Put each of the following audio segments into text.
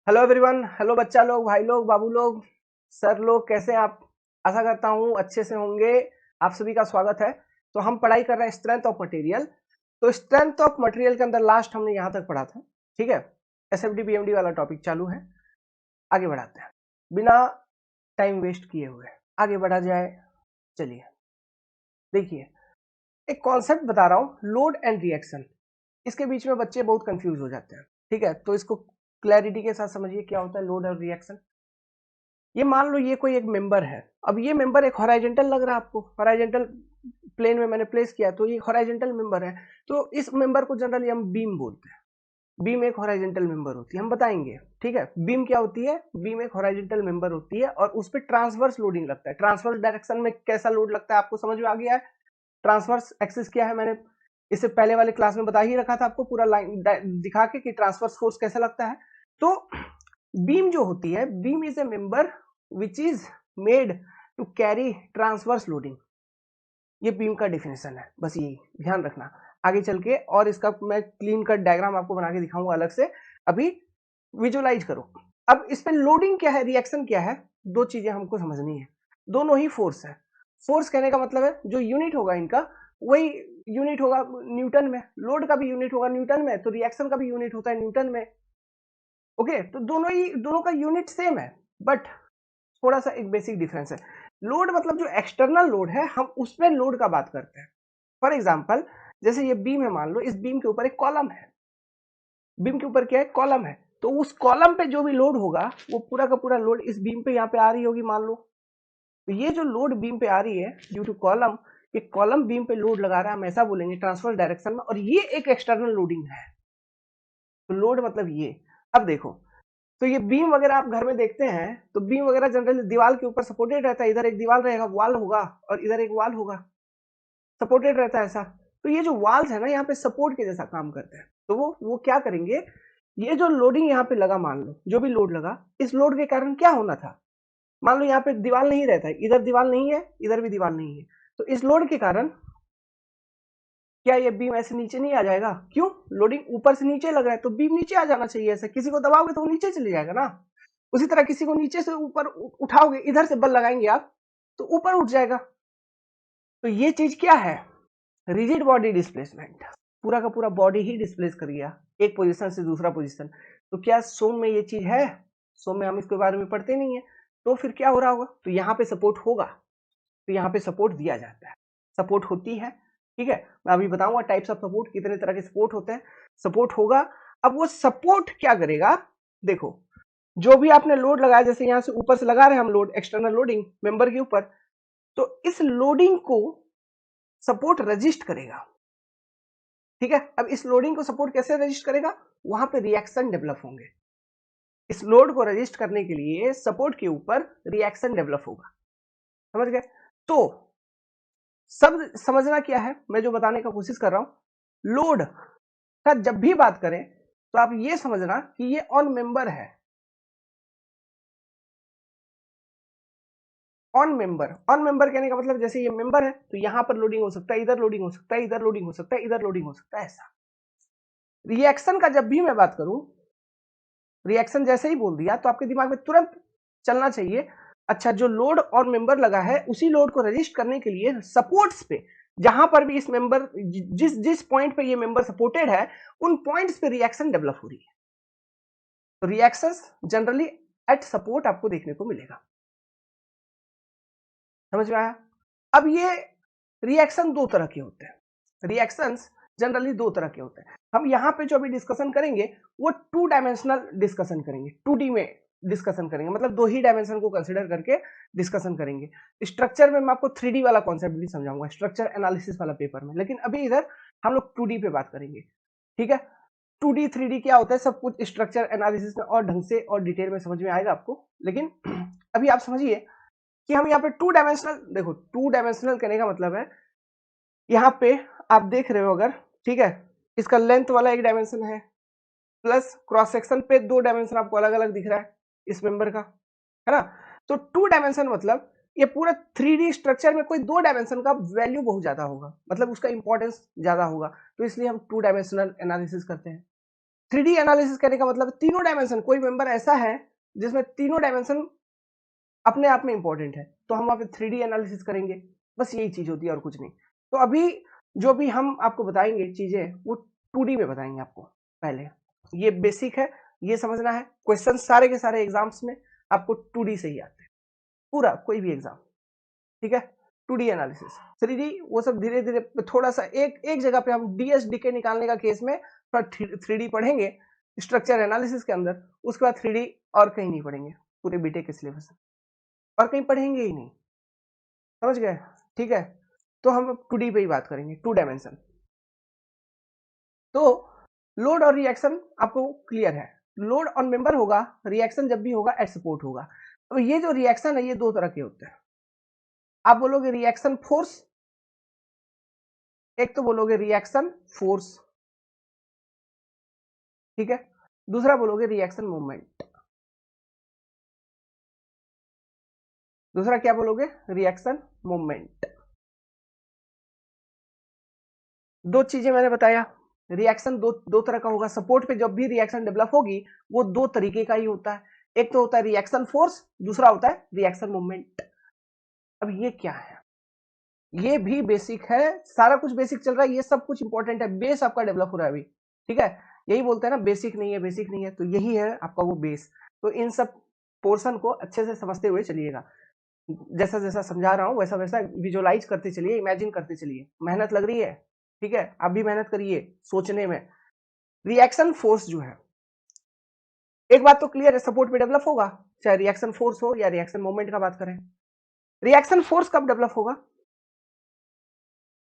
Hello everyone, hello बच्चा लोग, भाई लोग, बाबू लोग, सर लोग, कैसे हैं आप? आशा करता हूँ अच्छे से होंगे। आप सभी का स्वागत है। तो हम पढ़ाई कर रहे हैं स्ट्रेंथ ऑफ मटेरियल। तो स्ट्रेंथ ऑफ मटेरियल के अंदर लास्ट हमने यहाँ तक पढ़ा था। ठीक है, एसएफडी बीएमडी वाला टॉपिक चालू है। आगे बढ़ाते हैं बिना टाइम वेस्ट किए हुए। आगे बढ़ा जाए। चलिए देखिए, एक कॉन्सेप्ट बता रहा हूँ, लोड एंड रिएक्शन। इसके बीच में बच्चे बहुत कंफ्यूज हो जाते हैं। ठीक है, तो इसको क्लैरिटी के साथ समझिए क्या होता है लोड और रिएक्शन। ये मान लो ये कोई एक मेंबर है। अब ये मेंबर एक हॉराइजेंटल लग रहा है आपको, हॉराइजेंटल प्लेन में मैंने प्लेस किया तो ये हॉराइजेंटल मेंबर है। तो इस मेंबर को जनरली हम बीम बोलते हैं। बीम एक हॉराइजेंटल मेंबर होती है, हम बताएंगे। ठीक है, बीम क्या होती है? बीम एक हॉराइजेंटल मेंबर होती है और उस पर ट्रांसवर्स लोडिंग लगता है। ट्रांसवर्स डायरेक्शन में कैसा लोड लगता है आपको समझ में आ गया है। ट्रांसवर्स एक्सिस क्या है, मैंने इससे पहले वाले क्लास में बता ही रखा था आपको, पूरा लाइन दिखा के कि ट्रांसवर्स फोर्स कैसा लगता है। तो बीम जो होती है, beam is a member which is made to carry transverse loading. ये बीम का डिफिनेशन है, बस यही ध्यान रखना। आगे चल के और इसका मैं क्लीन कट डायग्राम आपको बना के दिखाऊंगा अलग से। अभी विजुलाइज करो। अब इस पे लोडिंग क्या है, रिएक्शन क्या है, दो चीजें हमको समझनी है। दोनों ही फोर्स है। फोर्स कहने का मतलब है जो यूनिट होगा इनका, वही यूनिट होगा न्यूटन में। लोड का भी यूनिट होगा न्यूटन में, तो रिएक्शन का भी यूनिट होता है न्यूटन में। ओके, तो दोनों का यूनिट सेम है, बट थोड़ा सा एक बेसिक डिफरेंस है। लोड मतलब जो एक्सटर्नल लोड है, हम उस पर लोड का बात करते हैं। फॉर एग्जाम्पल, जैसे ये बीम है, मान लो इस बीम के ऊपर एक कॉलम है। बीम के ऊपर क्या है? कॉलम है। तो उस कॉलम पे जो भी लोड होगा, वो पूरा का पूरा लोड इस बीम पे यहाँ पे आ रही होगी मान लो। तो ये जो लोड बीम पे आ रही है ड्यू टू कॉलम, ये कॉलम बीम पे लोड लगा रहा है, हम ऐसा बोलेंगे ट्रांसफर डायरेक्शन में, और ये एक एक्सटर्नल लोडिंग है। तो लोड मतलब ये। अब देखो, तो ये बीम वगैरह आप घर में देखते हैं, तो बीम वगैरह जनरली दीवार के ऊपर सपोर्टेड रहता है। इधर एक दीवार रहेगा, वॉल होगा, और इधर एक वॉल होगा, सपोर्टेड रहता है ऐसा। तो ये जो वॉल्स है ना, यहाँ पे सपोर्ट के जैसा काम करते हैं। तो वो क्या करेंगे, ये जो लोडिंग यहाँ पे लगा, मान लो जो भी लोड लगा, इस लोड के कारण क्या होना था। मान लो यहाँ पे दीवार नहीं रहता है, इधर दीवार नहीं है, इधर भी दीवार नहीं है, तो इस लोड के कारण क्या ये बीम ऐसे नीचे नहीं आ जाएगा? क्यों? लोडिंग ऊपर से नीचे लग रहा है, तो बीम नीचे आ जाना चाहिए। ऐसे किसी को दबाओगे तो वो नीचे चले जाएगा ना। उसी तरह किसी को नीचे से ऊपर उठाओगे, इधर से बल लगाएंगे आप, तो ऊपर उठ जाएगा। तो ये चीज क्या है? Rigid body displacement. पूरा का पूरा बॉडी ही डिस्प्लेस कर गया एक पोजीशन से दूसरा पोजीशन। तो क्या सोम में ये चीज है? सोम में हम इसके बारे में पढ़ते नहीं है। तो फिर क्या हो रहा होगा? तो यहाँ पे सपोर्ट होगा, तो यहाँ पे सपोर्ट दिया जाता है, सपोर्ट होती है। ठीक है, मैं अभी बताऊंगा टाइप्स ऑफ सपोर्ट, कितने तरह के सपोर्ट होते हैं। सपोर्ट होगा। अब वो सपोर्ट क्या करेगा? देखो, जो भी आपने लोड लगाया, जैसे यहां से ऊपर से लगा रहे हैं हम लोड, एक्सटर्नल लोडिंग मेंबर के ऊपर, तो इस लोडिंग को सपोर्ट रजिस्ट करेगा। ठीक है, अब इस लोडिंग को सपोर्ट कैसे रजिस्ट करेगा? वहां पे रिएक्शन डेवलप होंगे। इस लोड को रजिस्ट करने के लिए सपोर्ट के ऊपर रिएक्शन डेवलप होगा। समझ गए? तो सब समझना क्या है, मैं जो बताने का कोशिश कर रहा हूं, लोड का जब भी बात करें तो आप ये समझना कि ये ऑन मेंबर है। ऑन मेंबर कहने का मतलब, जैसे ये मेंबर है तो यहां पर लोडिंग हो सकता है, इधर लोडिंग हो सकता है, इधर लोडिंग हो सकता है, इधर लोडिंग हो सकता है, ऐसा। रिएक्शन का जब भी मैं बात करूं, रिएक्शन जैसे ही बोल दिया तो आपके दिमाग में तुरंत चलना चाहिए, अच्छा जो लोड और मेंबर लगा है, उसी लोड को रजिस्ट करने के लिए सपोर्ट्स पे, जहां पर भी इस मेंबर, जिस जिस पॉइंट पे ये मेंबर सपोर्टेड है, उन पॉइंट्स पे रिएक्शन डेवलप हो रही है। तो रिएक्शंस जनरली एट सपोर्ट आपको देखने को मिलेगा। समझ में आया? अब ये रिएक्शन दो तरह के होते हैं। रिएक्शंस जनरली दो तरह के होते हैं। हम यहाँ पे जो अभी डिस्कशन करेंगे वो टू डायमेंशनल डिस्कशन करेंगे, 2D में डिस्कशन करेंगे, मतलब दो ही डायमेंशन को कंसिडर करके डिस्कशन करेंगे। स्ट्रक्चर में मैं आपको 3D वाला कॉन्सेप्ट भी समझाऊंगा, स्ट्रक्चर एनालिसिस वाला पेपर में, लेकिन अभी इधर हम लोग 2D पे बात करेंगे। ठीक है, 2D 3D क्या होता है, सब कुछ स्ट्रक्चर एनालिसिस में और ढंग से और डिटेल में समझ में आएगा आपको। लेकिन अभी आप समझिए कि हम यहाँ पे टू डायमेंशनल, देखो टू डायमेंशनल कहने का मतलब है, यहाँ पे आप देख रहे हो अगर, ठीक है, इसका लेंथ वाला एक डायमेंशन है, प्लस क्रॉस सेक्शन पे दो डायमेंशन आपको अलग अलग दिख रहा है इस मेंबर का, है ना। तो टू डायमेंशन मतलब ये पूरा 3D स्ट्रक्चर में कोई दो डायमेंशन का वैल्यू बहुत ज्यादा होगा, मतलब उसका इंपॉर्टेंस ज्यादा होगा, तो इसलिए हम टू डायमेंशनल एनालिसिस करते हैं। 3D एनालिसिस करने का मतलब तीनों डायमेंशन, कोई मेंबर ऐसा है जिसमें तीनों डायमेंशन अपने आप में इंपॉर्टेंट है, तो हम वहां पे 3D एनालिसिस करेंगे, बस यही चीज होती है और कुछ नहीं। तो अभी जो भी हम आपको बताएंगे चीजें वो 2D में बताएंगे आपको। पहले ये बेसिक है, ये समझना है। क्वेश्चन सारे के सारे एग्जाम्स में आपको 2D से ही आते हैं, पूरा कोई भी एग्जाम, ठीक है। 2D एनालिसिस, 3D वो सब धीरे धीरे थोड़ा सा एक जगह पे हम DSDK निकालने का केस में थोड़ा 3D पढ़ेंगे स्ट्रक्चर एनालिसिस के अंदर, उसके बाद 3D और कहीं नहीं पढ़ेंगे पूरे बीटेक के सिलेबस में, और कहीं पढ़ेंगे ही नहीं, समझ गए, ठीक है। तो हम 2D पे ही बात करेंगे, 2 डायमेंशन। तो लोड और रिएक्शन आपको क्लियर है, लोड ऑन मेंबर होगा, रिएक्शन जब भी होगा एट सपोर्ट होगा। तो ये जो रिएक्शन है ये दो तरह के होते हैं। आप बोलोगे रिएक्शन फोर्स, एक तो बोलोगे रिएक्शन फोर्स, ठीक है, दूसरा बोलोगे रिएक्शन मूवमेंट। दूसरा क्या बोलोगे? Reaction movement. दो चीजें मैंने बताया, रिएक्शन दो तरह का होगा। सपोर्ट पे जब भी रिएक्शन डेवलप होगी वो दो तरीके का ही होता है, एक तो होता है रिएक्शन फोर्स, दूसरा होता है रिएक्शन मूवमेंट। अब ये क्या है? ये भी बेसिक है, सारा कुछ बेसिक चल रहा है, ये सब कुछ इंपॉर्टेंट है, बेस आपका डेवलप हो रहा है अभी, ठीक है। यही बोलते हैं ना बेसिक नहीं है, बेसिक नहीं है, तो यही है आपका वो बेस। तो इन सब पोर्शन को अच्छे से समझते हुए चलिएगा, जैसा जैसा समझा रहा हूं वैसा वैसा विजुअलाइज करते चलिए, इमेजिन करते चलिए। मेहनत लग रही है, ठीक है, आप भी मेहनत करिए सोचने में। रिएक्शन फोर्स जो है, एक बात तो क्लियर है, सपोर्ट पे डेवलप होगा, चाहे रिएक्शन फोर्स हो या रिएक्शन मोमेंट का बात करें। रिएक्शन फोर्स कब डेवलप होगा?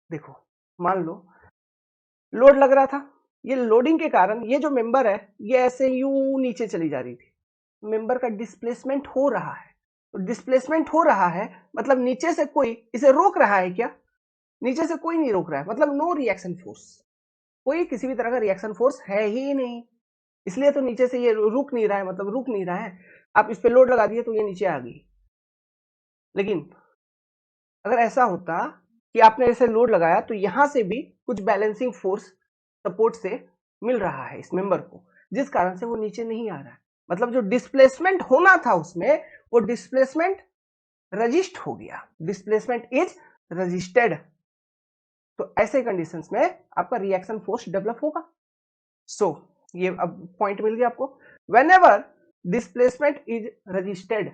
देखो, मान लो लोड लग रहा था, ये लोडिंग के कारण ये जो मेंबर है ये ऐसे यूं नीचे चली जा रही थी, मेंबर का डिस्प्लेसमेंट हो रहा है। तो डिस्प्लेसमेंट हो रहा है मतलब नीचे से कोई इसे रोक रहा है क्या? नीचे से कोई नहीं रोक रहा है, मतलब नो रिएक्शन फोर्स, कोई किसी भी तरह का रिएक्शन फोर्स है ही नहीं, इसलिए तो नीचे से ये रुक नहीं रहा है, मतलब रुक नहीं रहा है। आप इस पे लोड लगा दिए तो ये नीचे आ गई। लेकिन अगर ऐसा होता कि आपने ऐसे लोड लगाया तो यहां से भी कुछ बैलेंसिंग फोर्स सपोर्ट से मिल रहा है इस मेंबर को, जिस कारण से वो नीचे नहीं आ रहा है, मतलब जो डिस्प्लेसमेंट होना था उसमें वो डिस्प्लेसमेंट रजिस्ट हो गया, डिस्प्लेसमेंट इज रजिस्टेड। तो ऐसे कंडीशंस में आपका रिएक्शन फोर्स डेवलप होगा। सो ये अब पॉइंट मिल गया आपको। व्हेनेवर डिस्प्लेसमेंट इज रजिस्टेड,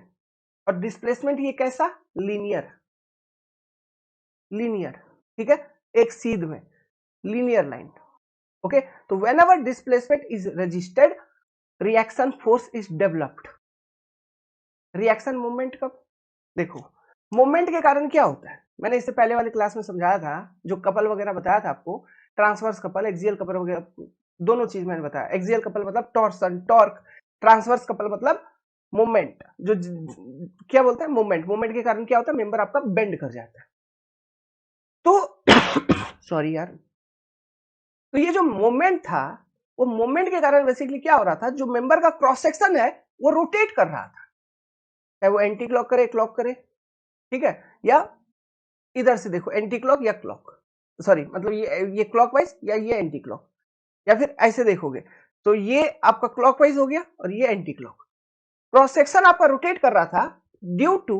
और डिस्प्लेसमेंट ये कैसा? लीनियर, लीनियर, ठीक है, एक सीध में लीनियर लाइन, ओके। तो whenever displacement is registered reaction force is developed. Reaction movement कब? देखो, मूवमेंट के कारण क्या होता है, मैंने इससे पहले वाली क्लास में समझाया था, जो कपल वगैरह बताया था आपको, ट्रांसवर्स कपल, एक्सियल कपल वगैरह, दोनों चीज मैंने बताया। एक्सियल कपल मतलब टॉर्सन टॉर्क, ट्रांसवर्स कपल मतलब मूवमेंट, जो क्या बोलते हैं मूवमेंट, मूवमेंट के कारण क्या होता है, मेंबर आपका बेंड कर जाता है। तो सॉरी यार, तो ये जो मूवमेंट था, वो मूवमेंट के कारण बेसिकली क्या हो रहा था, जो मेंबर का क्रॉस सेक्शन है वो रोटेट कर रहा था, चाहे वो एंटी क्लॉक करे क्लॉक करे, ठीक है, या इधर से देखो एंटी क्लॉक या क्लॉक, सॉरी मतलब ये क्लॉकवाइज या ये एंटी क्लॉक, या फिर ऐसे देखोगे तो ये आपका क्लॉकवाइज हो गया और ये एंटी क्लॉक। क्रॉस सेक्शन आपका रोटेट कर रहा था ड्यू टू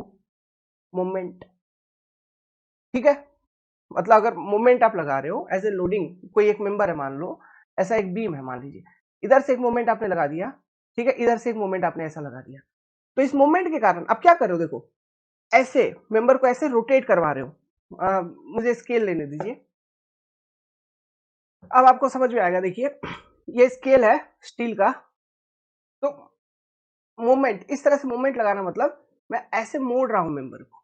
मूवमेंट, ठीक है। मतलब अगर मूवमेंट आप लगा रहे हो एज ए लोडिंग, कोई एक मेंबर है मान लो, ऐसा एक बीम है मान लीजिए, इधर से एक मूवमेंट आपने लगा दिया, ठीक है, इधर से एक मूवमेंट आपने ऐसा लगा दिया, तो इस मूवमेंट के कारण आप क्या कर रहे हो, देखो ऐसे मेंबर को ऐसे रोटेट करवा रहे हो। मुझे स्केल लेने दीजिए, अब आपको समझ में आएगा। देखिए ये स्केल है स्टील का, तो मूवमेंट इस तरह से मूवमेंट लगाना मतलब मैं ऐसे मोड़ रहा हूं मेंबर को,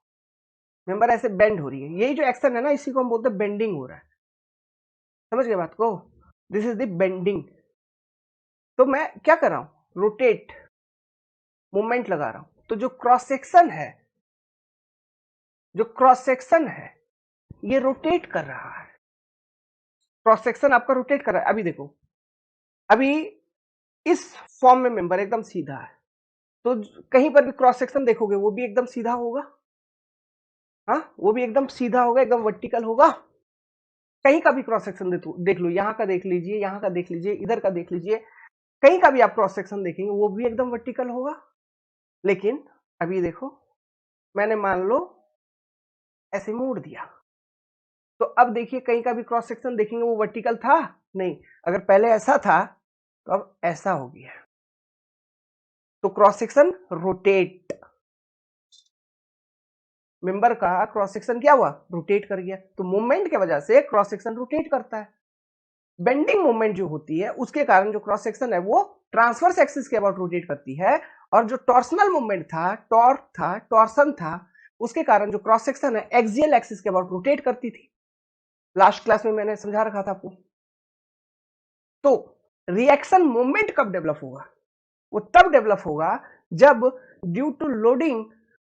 मेंबर ऐसे बेंड हो रही है, यही जो एक्शन है ना इसी को हम बोलते हैं बेंडिंग हो रहा है, समझ गए बात को, दिस इज द बेंडिंग। तो मैं क्या कर रहा हूं, रोटेट, मूवमेंट लगा रहा हूं, तो जो क्रॉस सेक्शन है, जो क्रॉस सेक्शन है ये रोटेट कर रहा है, क्रॉस सेक्शन आपका रोटेट कर रहा है। अभी देखो, अभी इस फॉर्म में मेंबर एकदम सीधा है, तो कहीं पर भी क्रॉस सेक्शन देखोगे वो भी एकदम सीधा होगा, हाँ वो भी एकदम सीधा होगा, एकदम वर्टिकल होगा। कहीं का भी क्रॉस सेक्शन देख लो, यहाँ का देख लीजिए, यहाँ का देख लीजिए, इधर का देख लीजिए, कहीं का भी आप क्रॉस सेक्शन देखेंगे वो भी एकदम वर्टिकल होगा। लेकिन अभी देखो, मैंने मान लो ऐसे मोड़ दिया, तो अब देखिए कहीं का भी क्रॉस सेक्शन देखेंगे वो वर्टिकल था नहीं। अगर पहले ऐसा था तो अब ऐसा हो गया, तो क्रॉस सेक्शन रोटेट, मेंबर का क्रॉस सेक्शन क्या हुआ, रोटेट कर गया। तो मूवमेंट की वजह से क्रॉस सेक्शन रोटेट करता है। बेंडिंग मूवमेंट जो होती है उसके कारण जो क्रॉस सेक्शन है वो ट्रांसवर्स एक्सिस के अबाउट रोटेट करती है, और जो टॉर्सनल मूवमेंट था, टॉर्क था, टॉर्सन था, उसके कारण जो क्रॉस सेक्शन है एक्सियल एक्सिस के अबाउट रोटेट करती थी। लास्ट क्लास में मैंने समझा रखा था आपको। तो रिएक्शन मूवमेंट कब डेवलप होगा, वो तब डेवलप होगा जब ड्यू टू लोडिंग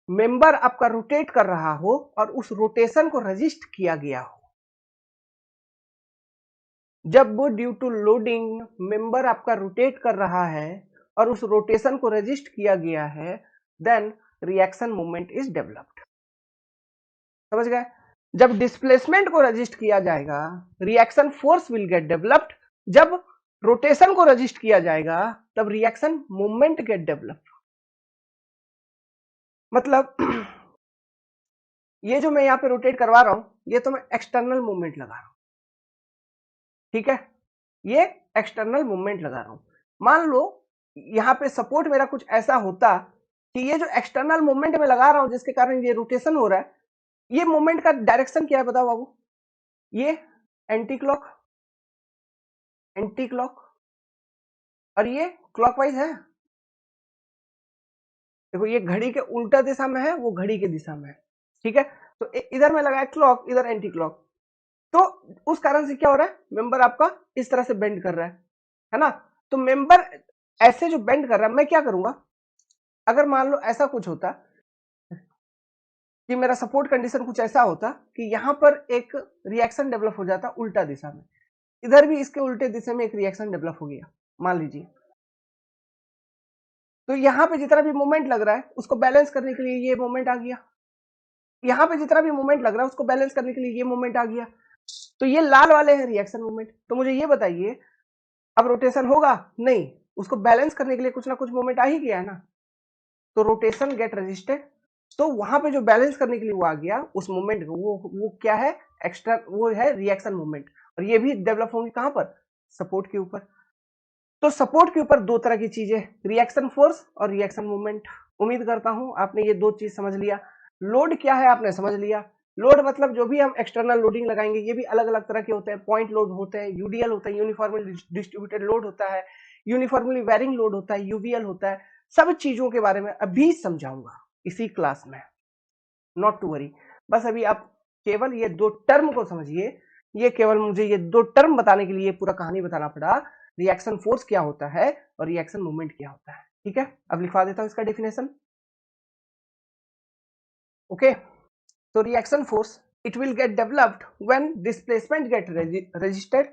मेंबर आपका रोटेट कर रहा हो और उस रोटेशन को रजिस्ट किया गया हो। जब ड्यू टू लोडिंग मेंबर आपका रोटेट कर रहा है और उस रोटेशन को रजिस्ट किया गया है, then reaction movement is developed. समझ गए? जब डिस्प्लेसमेंट को रजिस्ट किया जाएगा, reaction force will get developed. जब रोटेशन को रजिस्ट किया जाएगा, तब रिएक्शन मूवमेंट गेट डेवलप्ड। मतलब ये जो मैं यहाँ पे रोटेट करवा रहा हूं, ये तो मैं एक्सटर्नल मूवमेंट लगा रहा हूं, ठीक है? ये एक्सटर्नल मूवमेंट लगा रहा हूं। मान लो यहाँ पे सपोर्ट मेरा कुछ ऐसा होता कि ये जो एक्सटर्नल मूवमेंट में लगा रहा हूं जिसके कारण ये रोटेशन हो रहा है, ये मूवमेंट का डायरेक्शन क्या है बताओ बाबू? ये एंटी क्लॉक, एंटी क्लॉक, और ये क्लॉकवाइज है। देखो ये घड़ी के उल्टा दिशा में है, वो घड़ी के दिशा में है, ठीक है? तो इधर में लगाया क्लॉक, इधर एंटी क्लॉक, तो उस कारण से क्या हो रहा है, मेंबर आपका इस तरह से बेंड कर रहा है ना? तो मेंबर ऐसे जो बेंड कर रहा है, मैं क्या करूंगा, अगर मान लो ऐसा कुछ होता कि मेरा सपोर्ट कंडीशन कुछ ऐसा होता कि यहां पर एक रिएक्शन डेवलप हो जाता उल्टा दिशा में, इधर भी इसके उल्टे दिशा में एक रिएक्शन डेवलप हो गया मान लीजिए, तो यहां पे जितना भी मोमेंट लग रहा है उसको बैलेंस करने के लिए ये मोमेंट आ गया, यहां पे जितना भी मोमेंट लग रहा है उसको बैलेंस करने के लिए ये मोमेंट आ गया। तो ये लाल वाले हैं रिएक्शन मोमेंट। तो मुझे ये बताइए, अब रोटेशन होगा नहीं, उसको बैलेंस करने के लिए कुछ ना कुछ मोमेंट आ ही गया है ना, तो रोटेशन गेट रजिस्टेड। तो वहां पे जो बैलेंस करने के लिए वो आ गया उस मूवमेंट को, वो क्या है, एक्स्ट्रा, वो है रिएक्शन मूवमेंट। और ये भी डेवलप होंगे कहां पर, सपोर्ट के ऊपर। तो सपोर्ट के ऊपर दो तरह की चीजें, रिएक्शन फोर्स और रिएक्शन मूवमेंट। उम्मीद करता हूं आपने ये दो चीज समझ लिया। लोड क्या है आपने समझ लिया। लोड मतलब जो भी हम एक्सटर्नल लोडिंग लगाएंगे ये भी अलग अलग तरह के होते हैं। पॉइंट लोड होते हैं, यूडीएल होता है, यूनिफॉर्मली डिस्ट्रीब्यूटेड लोड होता है, यूनिफॉर्मली वेरिंग लोड होता है, यूवीएल होता है। सब चीजों के बारे में अभी समझाऊंगा इसी क्लास में, नॉट टू वरी। बस अभी आप केवल ये दो टर्म को समझिए। ये केवल मुझे ये दो टर्म बताने के लिए पूरा कहानी बताना पड़ा, रिएक्शन फोर्स क्या होता है और रिएक्शन मूवमेंट क्या होता है। ठीक है, अब लिखवा देता हूं इसका डेफिनेशन। ओके, तो reaction force, it will get developed when displacement get registered,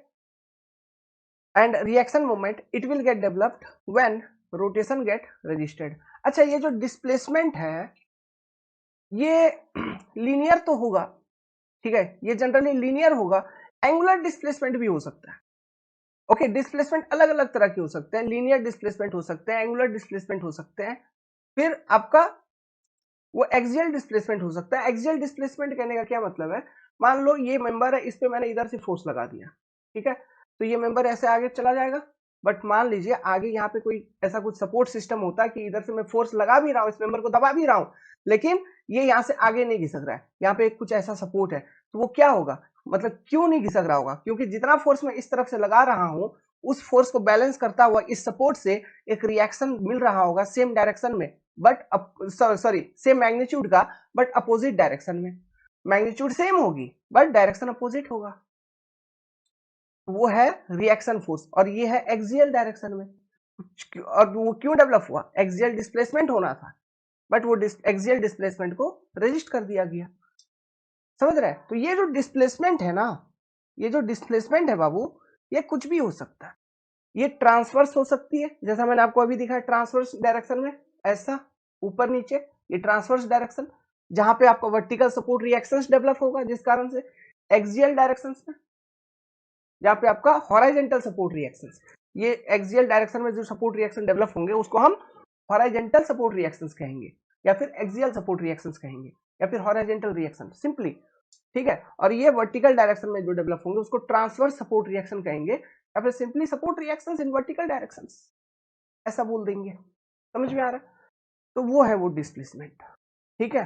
and reaction moment it will get developed when rotation get registered। अच्छा, ये जो डिस्प्लेसमेंट है ये लीनियर तो होगा, ठीक है, ये जनरली लीनियर होगा। एंगुलर डिस्प्लेसमेंट भी हो सकता है। ओके, डिस्प्लेसमेंट अलग अलग तरह के हो सकते हैं, लीनियर डिस्प्लेसमेंट हो सकते हैं, एंगुलर डिस्प्लेसमेंट हो सकते हैं, फिर आपका वो एक्सियल डिस्प्लेसमेंट हो सकता है। एक्सियल डिस्प्लेसमेंट कहने का क्या मतलब है, मान लो ये मेंबर है, इस पे मैंने इधर से फोर्स लगा दिया, ठीक है, तो ये मेंबर ऐसे आगे चला जाएगा। बट मान लीजिए आगे यहाँ पे कोई ऐसा कुछ सपोर्ट सिस्टम होता है कि इधर से मैं फोर्स लगा भी रहा हूँ, इस मेंबर को दबा भी रहा हूँ, लेकिन ये यहाँ से आगे नहीं घिसक रहा है, यहाँ पे कुछ ऐसा सपोर्ट है, तो वो क्या होगा, मतलब क्यों नहीं घिसक रहा होगा, क्योंकि जितना फोर्स मैं इस तरफ से लगा रहा हूँ उस फोर्स को बैलेंस करता हुआ इस सपोर्ट से एक रिएक्शन मिल रहा होगा सेम डायरेक्शन में, बट सॉरी सेम मैग्नीट्यूड का, बट अपोजिट डायरेक्शन में। मैग्नीट्यूड सेम होगी बट डायरेक्शन अपोजिट होगा, वो है रिएक्शन फोर्स। और ये है एक्सियल डायरेक्शन में। और वो क्यों डेवलप हुआ, एक्सियल डिस्प्लेसमेंट होना था, बट वो एक्सियल डिस्प्लेसमेंट को रजिस्ट कर दिया गया। समझ रहे हैं? तो ये जो डिस्प्लेसमेंट है ना, ये जो डिस्प्लेसमेंट है बाबू, ये कुछ भी हो सकता है। ये ट्रांसवर्स हो सकती है, जैसा मैंने आपको अभी दिखा, ट्रांसवर्स डायरेक्शन में ऐसा ऊपर नीचे, ये ट्रांसवर्स डायरेक्शन, जहां पे आपका वर्टिकल सपोर्ट रिएक्शंस डेवलप होगा जिस कारण से। एक्सियल डायरेक्शंस में जहां पे आपका हॉराइजॉन्टल सपोर्ट रिएक्शंस, ये एक्सियल डायरेक्शन में जो सपोर्ट रिएक्शन डेवलप होंगे उसको हम हॉरिजॉन्टल सपोर्ट रिएक्शंस कहेंगे, या फिर एक्सियल सपोर्ट रिएक्शंस कहेंगे, या फिर हॉरिजॉन्टल रिएक्शन सिंपली, ठीक है। और ये वर्टिकल डायरेक्शन में जो डेवलप होंगे उसको ट्रांसवर्स सपोर्ट रिएक्शन कहेंगे, या फिर simply support reactions in vertical directions, ऐसा बोल देंगे। समझ में आ रहा है? तो वो है वो डिस्प्लेसमेंट, ठीक है।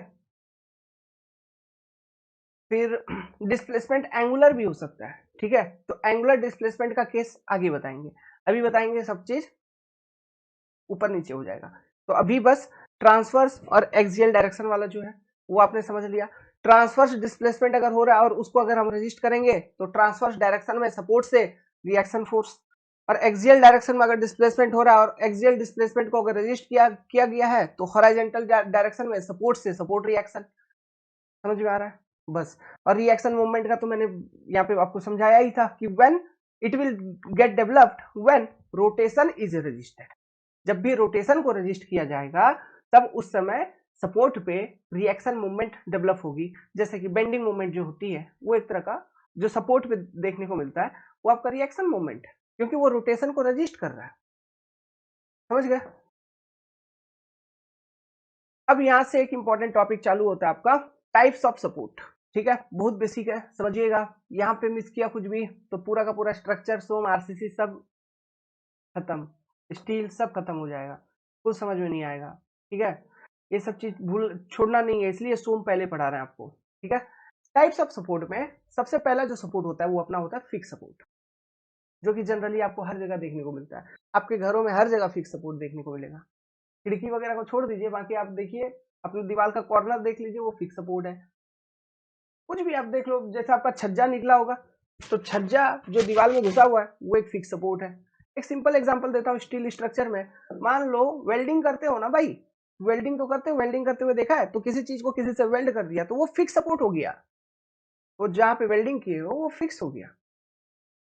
फिर डिस्प्लेसमेंट एंगुलर भी हो सकता है, ठीक है। तो एंगुलर डिस्प्लेसमेंट का केस आगे बताएंगे, अभी बताएंगे सब चीज ऊपर नीचे हो जाएगा। तो अभी बस ट्रांसवर्स और एक्सियल डायरेक्शन वाला जो है वो आपने समझ लिया। ट्रांसवर्स डिस्प्लेसमेंट अगर हो रहा है और उसको अगर हम रजिस्ट करेंगे तो ट्रांसवर्स डायरेक्शन में सपोर्ट से रिएक्शन फोर्स, और एक्सियल डायरेक्शन में अगर डिस्प्लेसमेंट हो रहा है और एक्सियल डिस्प्लेसमेंट को अगर रजिस्ट किया गया है तो हॉरिजॉन्टल डायरेक्शन में सपोर्ट से सपोर्ट रिएक्शन। समझ में आ रहा है? बस। और रिएक्शन मूवमेंट का तो मैंने यहाँ पे आपको समझाया ही था कि when it will get developed when rotation is registered, जब भी रोटेशन को रजिस्ट किया जाएगा तब उस समय सपोर्ट पे रिएक्शन मूवमेंट डेवलप होगी। जैसे कि बेंडिंग मूवमेंट जो होती है वो एक तरह का जो सपोर्ट पे देखने को मिलता है वो आपका रिएक्शन मूवमेंट, क्योंकि वो रोटेशन को रजिस्ट कर रहा है। समझ गए? अब यहां से एक इंपॉर्टेंट टॉपिक चालू होता है आपका टाइप्स ऑफ सपोर्ट, ठीक है। बहुत बेसिक है, समझिएगा। यहाँ पे मिस किया कुछ भी तो पूरा का पूरा स्ट्रक्चर सोम आरसीसी सब खत्म, स्टील सब खत्म हो जाएगा, कुछ समझ में नहीं आएगा, ठीक है। ये सब चीज भूल छोड़ना नहीं है, इसलिए सोम पहले पढ़ा रहे हैं आपको, ठीक है। टाइप्स ऑफ सपोर्ट में सबसे पहला जो सपोर्ट होता है वो अपना होता है फिक्स सपोर्ट, जो कि जनरली आपको हर जगह देखने को मिलता है। आपके घरों में हर जगह फिक्स सपोर्ट देखने को मिलेगा। खिड़की वगैरह को छोड़ दीजिए, बाकी आप देखिए अपनी दीवार का कॉर्नर देख लीजिए, वो फिक्स सपोर्ट है। कुछ भी आप देख लो, जैसे आपका छज्जा निकला होगा तो छज्जा जो दीवार में घुसा हुआ है वो एक फिक्स सपोर्ट है। एक सिंपल एग्जांपल देता हूँ स्टील स्ट्रक्चर में। मान लो वेल्डिंग करते हो ना भाई, वेल्डिंग तो करते हो, वेल्डिंग करते हुए देखा है, तो किसी चीज को किसी से वेल्ड कर दिया तो वो फिक्स सपोर्ट हो गया, वो जहां पे वेल्डिंग किए हो वो फिक्स हो गया।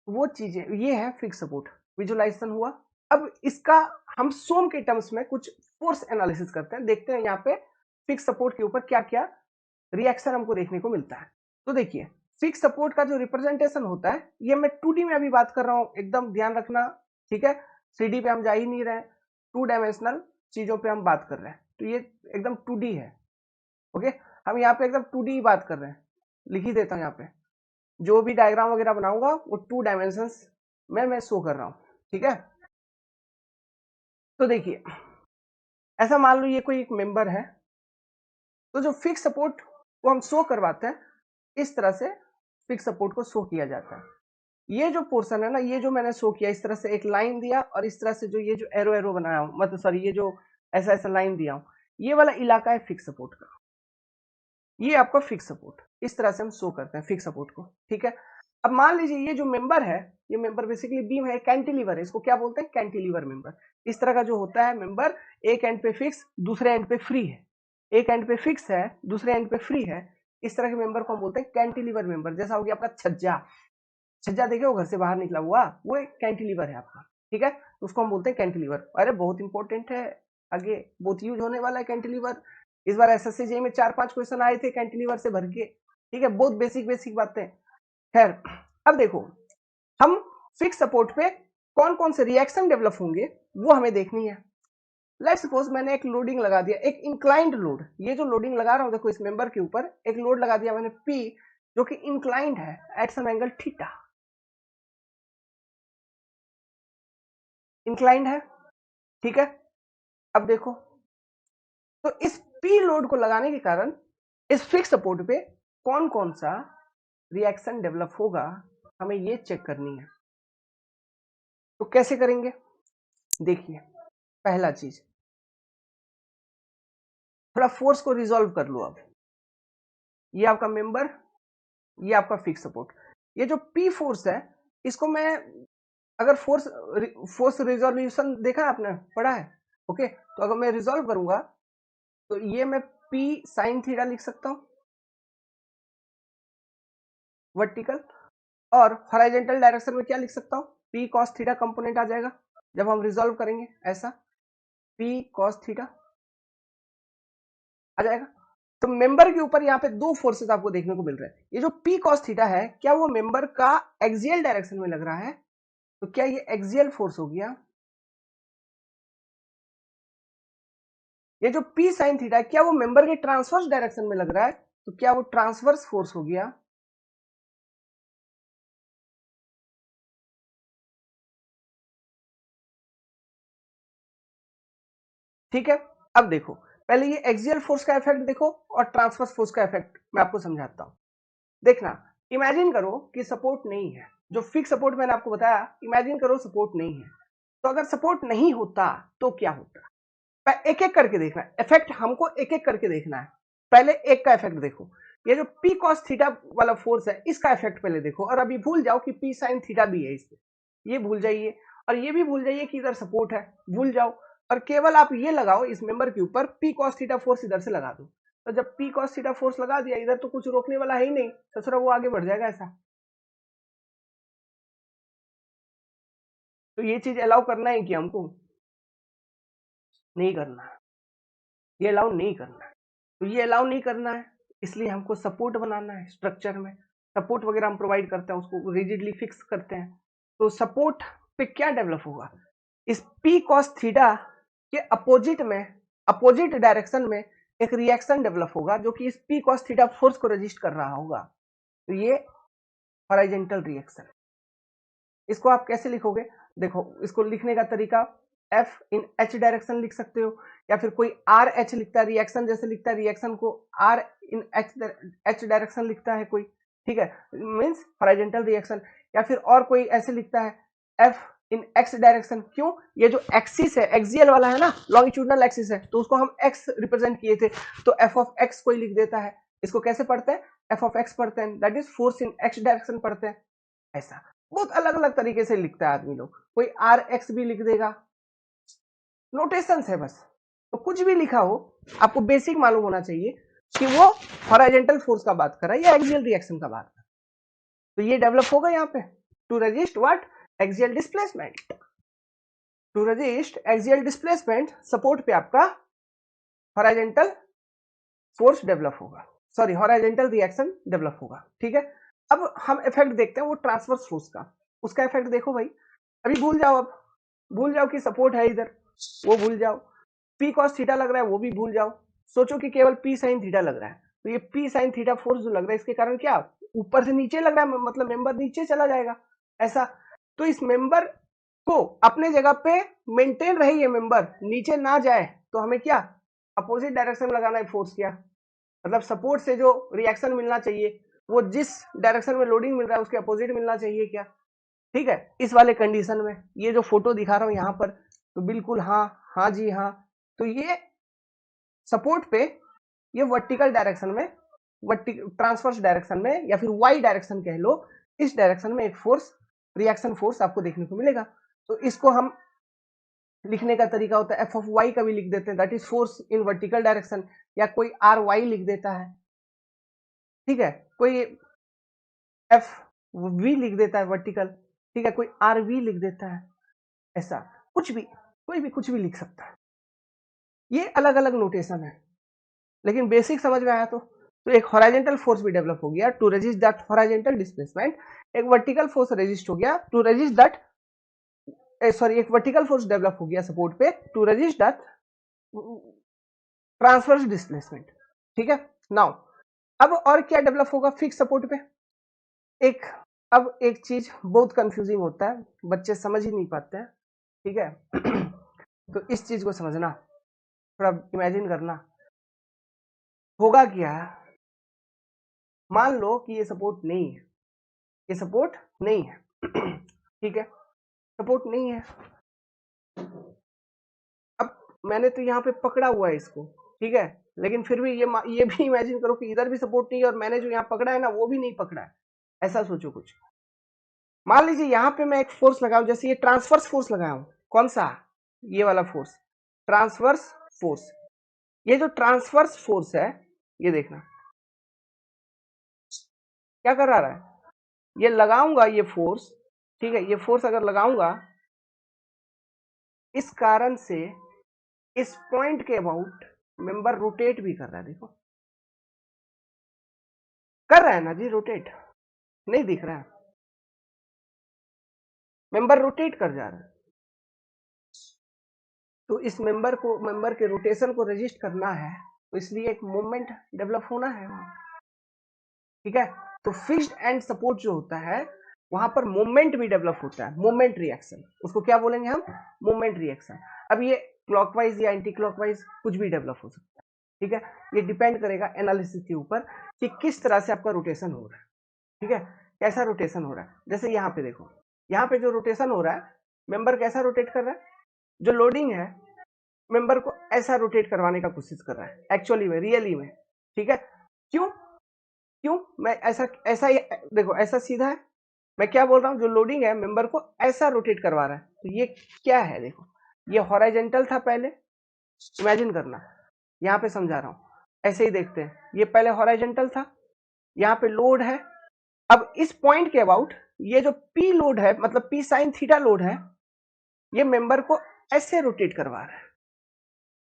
वो चीजें ये है फिक्स सपोर्ट। विजुअलाइजेशन हुआ। अब इसका हम सोम के टर्म्स में कुछ फोर्स एनालिसिस करते हैं, देखते हैं यहाँ पे फिक्स सपोर्ट के ऊपर क्या क्या रिएक्शन हमको देखने को मिलता है। तो देखिए फिक्स सपोर्ट का जो रिप्रेजेंटेशन होता है, ये मैं 2D में अभी बात कर रहा हूँ, एकदम ध्यान रखना, ठीक है। 3D पे हम जा ही नहीं रहे, 2 डायमेंशनल चीजों पे हम बात कर रहे हैं, तो ये एकदम 2D है, ओके। हम यहाँ पे एकदम 2D बात कर रहे हैं, लिख ही देता हूँ यहाँ पे। जो भी डायग्राम वगैरह बनाऊंगा वो 2 डायमेंशंस में मैं शो कर रहा हूँ, ठीक है। तो देखिए ऐसा मान लो ये कोई एक मेंबर है, तो जो फिक्स सपोर्ट को हम शो करवाते हैं इस तरह से फिक्स सपोर्ट को शो किया जाता है। ये जो पोर्शन है ना, ये जो मैंने शो किया, इस तरह से एक लाइन दिया और इस तरह से जो ये जो एरो एरो बनाया हूं, मतलब सॉरी ये जो ऐसा ऐसा लाइन दिया हूं, ये वाला इलाका है फिक्स सपोर्ट का। ये आपका फिक्स सपोर्ट, इस तरह से हम शो करते हैं फिक्स सपोर्ट को, ठीक है। अब मान लीजिए ये जो मेंबर है, ये मेंबर बेसिकली बीम है, कैंटिलीवर है, इसको क्या बोलते हैं? Cantilever member. इस तरह का जो होता है मेंबर, एक एंड पे फिक्स दूसरे एंड पे फ्री है, एक एंड पे फिक्स है दूसरे एंड पे फ्री है, इस तरह के मेंबर को हम बोलते हैं कैंटिलीवर मेंबर। जैसा हो गया आपका छज्जा, छज्जा देखे हो घर से बाहर निकला हुआ, वो एक कैंटिलीवर है आपका, ठीक है। तो उसको हम बोलते हैं कैंटिलीवर। अरे बहुत इंपॉर्टेंट है, आगे बहुत यूज होने वाला है कैंटिलीवर। इस बार एसएससी जेईई में 4-5 क्वेश्चन आए थे कैंटिलीवर से भर के, ठीक है। बहुत बेसिक बेसिक बातें। खैर अब देखो हम फिक्स सपोर्ट पे कौन कौन से रिएक्शन डेवलप होंगे वो हमें देखनी है। लेट्स सपोज मैंने एक लोडिंग लगा दिया, एक इंक्लाइंड लोड। ये जो लोडिंग लगा रहा हूं देखो, इस मेंबर के ऊपर एक लोड लगा दिया मैंने P, जो कि इंक्लाइंड है at some angle theta, inclined है, ठीक है। अब देखो तो इस P लोड को लगाने के कारण इस फिक्स सपोर्ट पे कौन कौन सा रिएक्शन डेवलप होगा, हमें ये चेक करनी है। तो कैसे करेंगे? देखिए पहला चीज, थोड़ा फोर्स को रिजॉल्व कर लो। अब ये आपका मेंबर, ये आपका फिक्स सपोर्ट, ये जो P फोर्स है इसको मैं अगर फोर्स फोर्स रिजोल्यूशन देखा है आपने, पढ़ा है, ओके। तो अगर मैं रिजॉल्व करूंगा तो ये मैं P साइन थीटा लिख सकता हूं वर्टिकल, और हॉरिजॉन्टल डायरेक्शन में क्या लिख सकता हूं? P cos थीटा कंपोनेंट आ जाएगा जब हम रिजॉल्व करेंगे, ऐसा P cos थीटा आ जाएगा। तो मेंबर के ऊपर यहाँ पे दो फोर्सेस आपको देखने को मिल रहे हैं। ये जो P cos थीटा है, क्या वो मेंबर का एक्सियल डायरेक्शन में लग रहा है? तो क्या ये एक्सियल फोर्स हो गया? ये जो पी साइन थीटा है क्या वो मेंबर के ट्रांसवर्स डायरेक्शन में लग रहा है? तो क्या वो ट्रांसवर्स फोर्स हो गया? ठीक है, अब देखो पहले ये एक्सियल फोर्स का इफेक्ट देखो और ट्रांसवर्स फोर्स का इफेक्ट मैं आपको समझाता हूं। देखना, इमेजिन करो कि सपोर्ट नहीं है, जो फिक्स सपोर्ट मैंने आपको बताया, इमेजिन करो सपोर्ट नहीं है। तो अगर सपोर्ट नहीं होता तो क्या होता? एक एक करके देखना है, इफेक्ट हमको एक एक करके देखना है। पहले एक का इफेक्ट देखो, ये जो पी कॉस थीटा वाला फोर्स है इसका इफेक्ट पहले देखो, और अभी भूल जाओ कि पी साइन थीटा भी है इसमें, ये भूल जाइए। और ये भी भूल जाइए कि इधर सपोर्ट है, भूल जाओ। और केवल आप ये लगाओ इस मेंबर के ऊपर पी कॉस थीटा फोर्स इधर से लगा दो। तो जब पी कॉस थीटा फोर्स लगा दिया इधर, तो कुछ रोकने वाला है ही नहीं, ससुरा वो आगे बढ़ जाएगा ऐसा। तो ये चीज अलाउ करना है कि हमको नहीं करना है, ये अलाउ नहीं करना है। तो ये अलाउ नहीं करना है, इसलिए हमको सपोर्ट बनाना है। स्ट्रक्चर में सपोर्ट वगैरह हम प्रोवाइड करते हैं, उसको रिजिडली फिक्स करते हैं। तो सपोर्ट पे क्या डेवलप होगा? इस पी कॉस थीटा के अपोजिट में, अपोजिट डायरेक्शन में एक रिएक्शन डेवलप होगा जो कि इस पी कॉस थीटा फोर्स को रजिस्ट कर रहा होगा। तो ये हॉरिजॉन्टल रिएक्शन। इसको आप कैसे लिखोगे? देखो, इसको लिखने का तरीका एफ इन एच डायरेक्शन लिख सकते हो, या फिर कोई आर एच लिखता है, रिएक्शन जैसे लिखता है, रिएक्शन को आर इन एच डायरेक्शन लिखता है कोई, ठीक है, मीन्स हॉरिजॉन्टल रिएक्शन। या फिर और कोई ऐसे लिखता है एफ इन एक्स डायरेक्शन। क्यों? ये जो एक्सिस है एक्सियल वाला है ना, लॉन्गिट्यूडनल एक्सिस है, तो उसको हम एक्स रिप्रेजेंट किए थे, तो एफ ऑफ एक्स कोई लिख देता है। इसको कैसे पढ़ते हैं? एफ ऑफ एक्स पढ़ते हैं, that is force in x direction पढ़ते हैं। ऐसा बहुत अलग अलग तरीके से लिखता है आदमी लोग, कोई आर एक्स भी लिख देगा, नोटेशन है बस। तो कुछ भी लिखा हो, आपको बेसिक मालूम होना चाहिए कि वो हॉरिजॉन्टल फोर्स का बात कर रहा है या एक्सियल रिएक्शन का बात कर रहा है। तो ये डेवलप होगा यहाँ पे to resist what? Axial displacement. To resist axial displacement support पे आपका हॉरिजॉन्टल फोर्स डेवलप होगा, सॉरी हॉरिजॉन्टल रिएक्शन डेवलप होगा। ठीक है, अब हम इफेक्ट देखते हैं वो ट्रांसवर्स फोर्स का। उसका इफेक्ट देखो भाई, अभी भूल जाओ, अब भूल जाओ कि सपोर्ट है इधर, वो भूल जाओ। पी कॉस थीटा लग रहा है वो भी भूल जाओ, सोचो कि केवल पी साइन थीटा लग रहा है। तो ये पी साइन थीटा फोर्स जो लग रहा है इसके कारण क्या ऊपर से नीचे लग रहा है, मतलब मेंबर नीचे चला जाएगा ऐसा। तो इस मेंबर को अपने जगह पे मेंटेन रहे, ये मेंबर नीचे ना जाए, तो हमें क्या अपोजिट डायरेक्शन लगाना है फोर्स। क्या मतलब सपोर्ट से जो रिएक्शन मिलना चाहिए वो जिस डायरेक्शन में लोडिंग मिल रहा है उसके अपोजिट मिलना चाहिए क्या? ठीक है, इस वाले कंडीशन में ये जो फोटो दिखा रहा हूं यहाँ पर, तो बिल्कुल हाँ, हाँ जी हाँ। तो ये सपोर्ट पे ये वर्टिकल डायरेक्शन में, ट्रांसवर्स डायरेक्शन में, या फिर वाई डायरेक्शन कह लो, इस डायरेक्शन में एक फोर्स, रिएक्शन फोर्स आपको देखने को मिलेगा। तो इसको हम लिखने का तरीका होता है एफ ऑफ वाई का भी लिख देते हैं, that is force in vertical direction, या कोई आर वाई लिख देता है, ठीक है, कोई एफ वी लिख देता है वर्टिकल, ठीक है, कोई आर वी लिख देता है, ऐसा कुछ भी, कोई भी कुछ भी लिख सकता है। ये अलग अलग नोटेशन है, लेकिन बेसिक समझ में आया तो एक हॉरिजॉन्टल फोर्स भी डेवलप हो गया to resist that horizontal displacement. एक वर्टिकल फोर्स रेजिस्ट हो गया टू रेजिस्ट दैट, सॉरी, एक वर्टिकल फोर्स डेवलप हो गया सपोर्ट पे to resist that transverse displacement. ठीक है, नाउ अब और क्या डेवलप होगा फिक्स सपोर्ट पे? एक, अब एक चीज बहुत कंफ्यूजिंग होता है, बच्चे समझ ही नहीं पाते हैं, ठीक है तो इस चीज को समझना, थोड़ा इमेजिन करना। होगा क्या, मान लो कि ये सपोर्ट नहीं है, ये सपोर्ट नहीं है ठीक है, सपोर्ट नहीं है। अब मैंने तो यहाँ पे पकड़ा हुआ है इसको, ठीक है, लेकिन फिर भी ये भी इमेजिन करो कि इधर भी सपोर्ट नहीं है और मैंने जो यहाँ पकड़ा है ना वो भी नहीं पकड़ा है। ऐसा सोचो कुछ, मान लीजिए यहाँ पे मैं एक फोर्स लगाऊं, जैसे ये ट्रांसवर्स फोर्स लगाया हूं, कौन सा? ये वाला फोर्स, ट्रांसवर्स फोर्स। ये जो ट्रांसवर्स फोर्स है, ये देखना क्या कर रहा है, ये लगाऊंगा ये फोर्स, ठीक है, ये फोर्स अगर लगाऊंगा, इस कारण से इस पॉइंट के अबाउट मेंबर रोटेट भी कर रहा है, देखो कर रहा है ना जी रोटेट, नहीं दिख रहा है? मेंबर रोटेट कर जा रहा है, तो इस मेंबर के रोटेशन को रजिस्ट करना है, तो इसलिए एक मोमेंट डेवलप होना है वहां, ठीक है। तो फिक्स्ड एंड सपोर्ट जो होता है वहां पर मोमेंट भी डेवलप होता है, मोमेंट रिएक्शन, उसको क्या बोलेंगे हम, मोमेंट रिएक्शन। अब ये क्लॉकवाइज या एंटी क्लॉकवाइज कुछ भी डेवलप हो सकता है, ठीक है। ये डिपेंड करेगा एनालिसिस के ऊपर कि किस तरह से आपका रोटेशन हो रहा है, ठीक है, कैसा रोटेशन हो रहा है। जैसे यहाँ पे देखो, यहाँ पे जो रोटेशन हो रहा है, मेंबर कैसा रोटेट कर रहा है, जो लोडिंग है मेंबर को ऐसा रोटेट करवाने का कोशिश कर रहा है एक्चुअली में, रियली में, ठीक है। क्यों क्यों मैं ऐसा ही देखो, ऐसा सीधा है, मैं क्या बोल रहा हूँ, जो लोडिंग है मेंबर को ऐसा रोटेट करवा रहा है, तो ये क्या है, देखो ये हॉराइजेंटल था पहले, इमेजिन करना, यहाँ पे समझा रहा हूँ, ऐसे ही देखते हैं, ये पहले हॉराइजेंटल था, यहाँ पे लोड है, अब इस पॉइंट के अबाउट ये जो पी लोड है, मतलब पी साइन थीटा लोड है, ये मेंबर को ऐसे रोटेट करवा रहा है,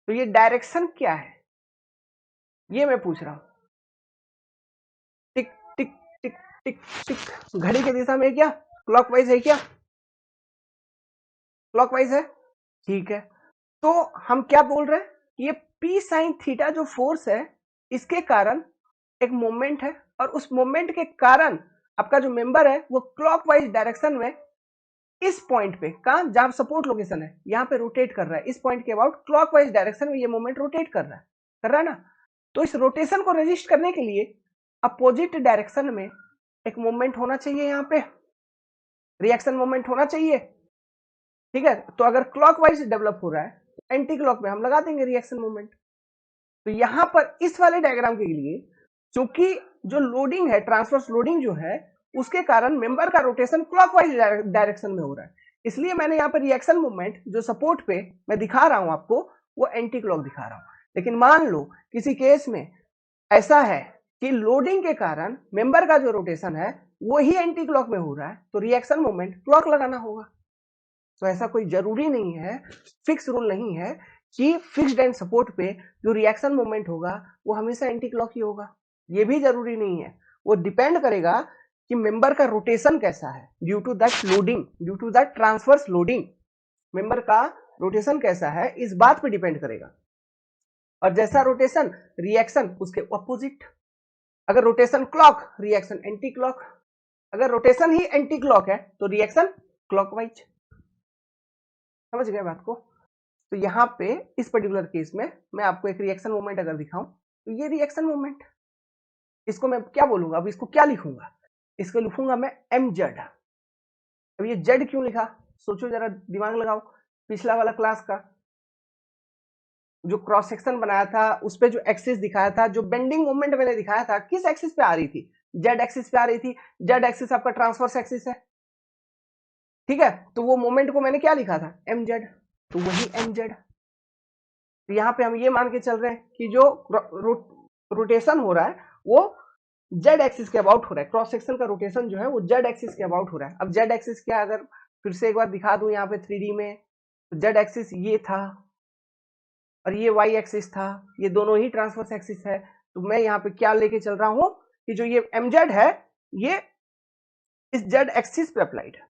तो ये डायरेक्शन क्या है, ये मैं पूछ रहा हूं। टिक टिक टिक टिक टिक, घड़ी की दिशा में क्या क्लॉकवाइज है, क्या क्लॉकवाइज है, ठीक है। तो हम क्या बोल रहे हैं, ये पी साइन थीटा जो फोर्स है, इसके कारण एक मोमेंट है, और उस मोमेंट के कारण आपका जो मेंबर है वो क्लॉकवाइज डायरेक्शन में इस पॉइंट पे, कहां, जहां सपोर्ट लोकेशन है, यहां पे रोटेट कर रहा है, इस पॉइंट के अबाउट क्लॉकवाइज डायरेक्शन में ये मोमेंट रोटेट कर रहा है ना। तो इस रोटेशन को रजिस्ट करने के लिए अपोजिट डायरेक्शन में एक मोमेंट होना चाहिए, यहाँ पे रिएक्शन मोमेंट होना चाहिए, ठीक है। तो अगर क्लॉकवाइज डेवलप हो रहा है तो एंटी क्लॉक में हम लगा देंगे रिएक्शन मोमेंट। तो यहां पर इस वाले डायग्राम के लिए, क्योंकि जो लोडिंग है, ट्रांसवर्स लोडिंग जो है, उसके कारण मेंबर का रोटेशन क्लॉकवाइज डायरेक्शन में हो रहा है, इसलिए मैंने यहाँ पर रिएक्शन मूवमेंट जो सपोर्ट पे मैं दिखा रहा हूं आपको, वो एंटी क्लॉक दिखा रहा हूं। लेकिन मान लो किसी केस में ऐसा है कि लोडिंग के कारण मेंबर का जो रोटेशन है वो ही एंटी क्लॉक में हो रहा है, तो रिएक्शन मोमेंट क्लॉक लगाना होगा। तो ऐसा कोई जरूरी नहीं है, फिक्स रूल नहीं है कि फिक्स्ड एंड सपोर्ट पे जो रिएक्शन मोमेंट होगा वो हमेशा एंटी क्लॉक ही होगा, ये भी जरूरी नहीं है। वो डिपेंड करेगा कि मेंबर का रोटेशन कैसा है, due to that loading, due to that transverse loading, member का रोटेशन कैसा है इस बात पे डिपेंड करेगा। और जैसा रोटेशन रिएक्शन उसके ऑपोजिट, अगर rotation clock reaction anti clock, अगर रोटेशन ही एंटी क्लॉक है तो रिएक्शन क्लॉकवाइज। समझ गए बात को। तो यहाँ पे इस पर्टिकुलर केस में मैं आपको एक रिएक्शन मोमेंट अगर दिखाऊं, तो ये रिएक्शन मोमेंट, इसको मैं क्या बोलूंगा, अब इसको क्या लिखूंगा, इसको लिखूंगा मैं एम जेड। अब ये जेड क्यों लिखा, सोचो जरा, दिमाग लगाओ। पिछला वाला क्लास का जो क्रॉस सेक्शन बनाया था उस पे जो एक्सिस दिखाया था, जो बेंडिंग मोमेंट मैंने दिखाया था, किस एक्सिस पे आ रही थी, जेड एक्सिस पे आ रही थी। जेड एक्सिस आपका ट्रांसवर्स एक्सिस है, ठीक है। तो वो मोमेंट को मैंने क्या लिखा था, एम जेड, तो वही एम जेड। तो यहाँ पे हम ये मान के चल रहे हैं कि जो रोटेशन हो रहा है वो जेड एक्सिस के अबाउट हो रहा है, क्रॉस सेक्शन का रोटेशन जो है वो जेड एक्सिस के अबाउट हो रहा है। अब जेड एक्सिस क्या, अगर फिर से एक बार दिखा दूं यहाँ पे 3D में, तो जेड एक्सिस ये था और ये वाई एक्सिस था, ये दोनों ही ट्रांसवर्स एक्सिस है। तो मैं यहाँ पे क्या लेके चल रहा हूं कि जो ये एम जेड है ये इस जेड एक्सिस पे अप्लाइड है,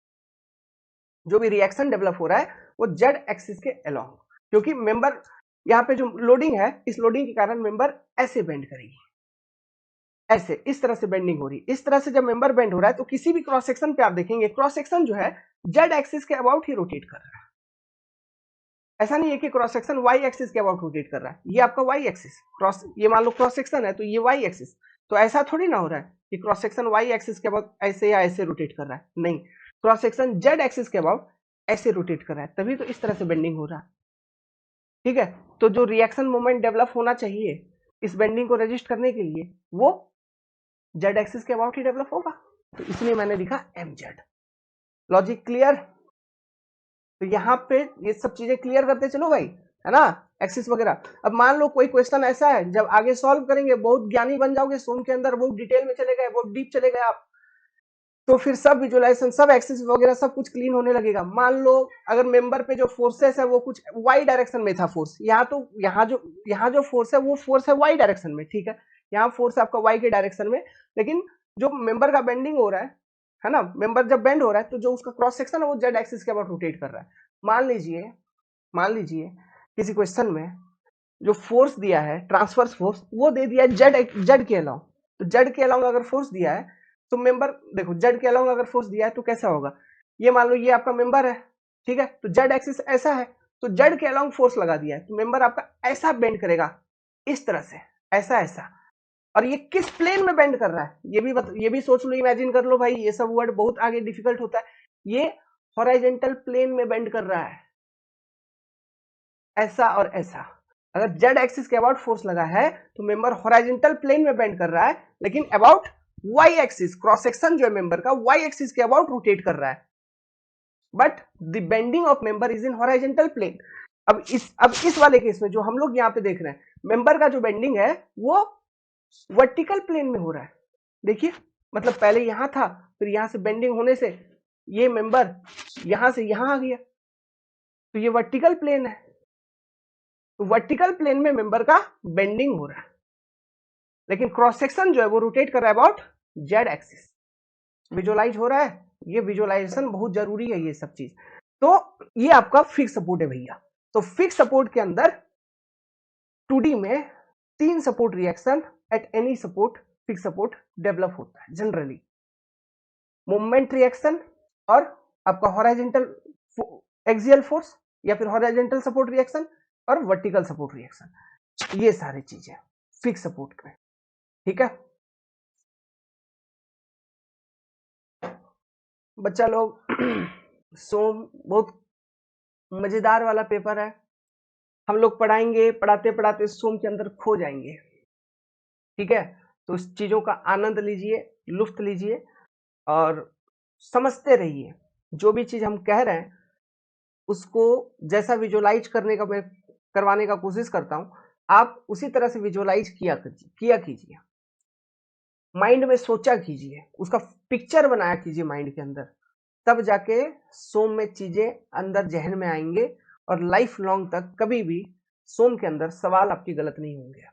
जो भी रिएक्शन डेवलप हो रहा है वो जेड एक्सिस के अलोंग, क्योंकि मेंबर यहाँ पे जो लोडिंग है, इस लोडिंग के कारण मेंबर ऐसे बेंड करेगी, ऐसे इस तरह से बेंडिंग हो रही है। इस तरह से जब मेंबर बेंड हो रहा है तो किसी भी क्रॉस सेक्शन पे आप देखेंगे क्रॉस सेक्शन जो है जेड एक्सिस के अबाउट ही रोटेट कर रहा है। ऐसा नहीं है कि क्रॉस सेक्शन वाई एक्सिस के अबाउट रोटेट कर रहा है, ये आपका वाई एक्सिस क्रॉस, ये मान लो क्रॉस सेक्शन है तो ये वाई एक्सिस, तो ऐसा थोड़ी ना हो रहा है कि क्रॉस सेक्शन वाई एक्सिस के अबाउट ऐसे या ऐसे रोटेट कर रहा है, नहीं, क्रॉस सेक्शन जेड एक्सिस के अबाउट ऐसे रोटेट कर रहा है, तभी तो इस तरह से बेंडिंग हो रहा है, ठीक है। तो जो रिएक्शन मोमेंट डेवलप होना चाहिए इस बेंडिंग को रजिस्ट करने के लिए वो जेड एक्सिस के अबाउट ही डेवलप होगा, तो इसलिए मैंने लिखा एम जेड। Logic clear. तो यहाँ पे ये सब चीजें क्लियर करते चलो भाई, है ना, एक्सिस वगैरह। अब मान लो कोई क्वेश्चन ऐसा है, जब आगे सॉल्व करेंगे बहुत ज्ञानी बन जाओगे, सोम के अंदर बहुत डिटेल में चले गए, बहुत डीप चले गए आप, तो फिर सब विजुअलाइजेशन, सब एक्सिस वगैरह सब कुछ क्लीन होने लगेगा। मान लो अगर मेंबर पे जो फोर्सेस है वो कुछ वाई डायरेक्शन में था फोर्स, यहाँ तो यहाँ जो फोर्स है वो फोर्स है वाई डायरेक्शन में, ठीक है, यहाँ फोर्स आपका वाई के डायरेक्शन में, लेकिन जो मेंबर का बेंडिंग हो रहा है है ना, मेंबर जब बेंड हो रहा है तो जो उसका क्रॉस सेक्शन है वो जेड एक्सिस के अबाउट रोटेट कर रहा है। मान लीजिए किसी क्वेश्चन में जो फोर्स दिया है ट्रांसवर्स फोर्स वो दे दिया जेड के अलाउंग, तो जेड के अलाउंग अगर फोर्स दिया है तो मेंबर देखो जेड के अलाउंग अगर फोर्स दिया है तो कैसा होगा, ये मान लो ये आपका मेंबर है, ठीक है, तो जेड एक्सिस ऐसा है, तो जेड के अलाउंग फोर्स लगा दिया है तो मेंबर आपका ऐसा बेंड करेगा, इस तरह से, ऐसा। और ये किस प्लेन में बेंड कर रहा है ये भी सोच लो, इमेजिन कर लो भाई, ये सब वर्ड बहुत आगे डिफिकल्ट होता है। ये हॉरिजॉन्टल प्लेन में बेंड कर रहा है, ऐसा और ऐसा। अगर जेड एक्सिस के अबाउट फोर्स लगा है तो मेंबर हॉरिजॉन्टल प्लेन में बेंड कर रहा है, लेकिन about Y axis, cross section जो है मेंबर का वाई एक्सिस के अबाउट रोटेट कर रहा है, but the bending of member is in horizontal plane. अब इस वाले केस में जो हम लोग यहाँ पे देख रहे हैं, मेंबर का जो बेंडिंग है वो वर्टिकल प्लेन में हो रहा है। देखिए, मतलब पहले यहां था, फिर यहां से बेंडिंग होने से ये मेंबर यहां से यहां आ गया, तो ये वर्टिकल प्लेन है, तो वर्टिकल प्लेन में मेंबर का बेंडिंग हो रहा है, लेकिन क्रॉस सेक्शन जो है वो रोटेट कर रहा है अबाउट जेड एक्सिस। विजुअलाइज हो रहा है, ये विजुअलाइजेशन बहुत जरूरी है ये सब चीज। तो ये आपका फिक्स सपोर्ट है भैया। तो फिक्स सपोर्ट के अंदर 2D में 3 support reaction at any support, fix support develop होता है जनरली, मूवमेंट रिएक्शन और आपका हॉरिजॉन्टल एक्सियल फोर्स या फिर हॉरिजॉन्टल सपोर्ट रिएक्शन और वर्टिकल सपोर्ट रिएक्शन, ये सारी चीजें फिक्स सपोर्ट में, ठीक है बच्चा लोग। सोम बहुत मजेदार वाला पेपर है, हम लोग पढ़ाएंगे, पढ़ाते पढ़ाते सोम के अंदर खो जाएंगे, ठीक है, तो इस चीजों का आनंद लीजिए, लुत्फ लीजिए और समझते रहिए। जो भी चीज हम कह रहे हैं उसको जैसा विजुअलाइज करवाने का कोशिश करता हूं, आप उसी तरह से विजुअलाइज किया कीजिए, माइंड में सोचा कीजिए, उसका पिक्चर बनाया कीजिए माइंड के अंदर, तब जाके सोम में चीजें अंदर जहन में आएंगे और लाइफ लॉन्ग तक कभी भी सोम के अंदर सवाल आपके गलत नहीं होंगे।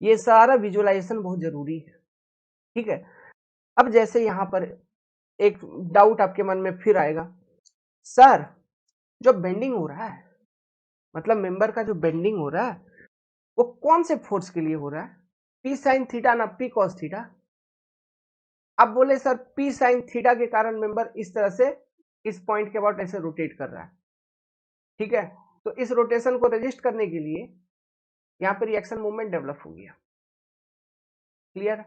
ये सारा विजुअलाइजेशन बहुत जरूरी है, ठीक है। अब जैसे यहां पर एक डाउट आपके मन में फिर आएगा, सर जो बेंडिंग हो रहा है, मतलब मेंबर का जो बेंडिंग हो रहा है वो कौन से फोर्स के लिए हो रहा है, पी साइन थीटा ना पी कॉस थीटा। अब बोले सर पी साइन थीटा के कारण मेंबर इस तरह से इस पॉइंट के अबाउट ऐसे रोटेट कर रहा है, ठीक है, तो इस रोटेशन को रजिस्ट करने के लिए यहां पर रिएक्शन मूवमेंट डेवलप हो गया, क्लियर,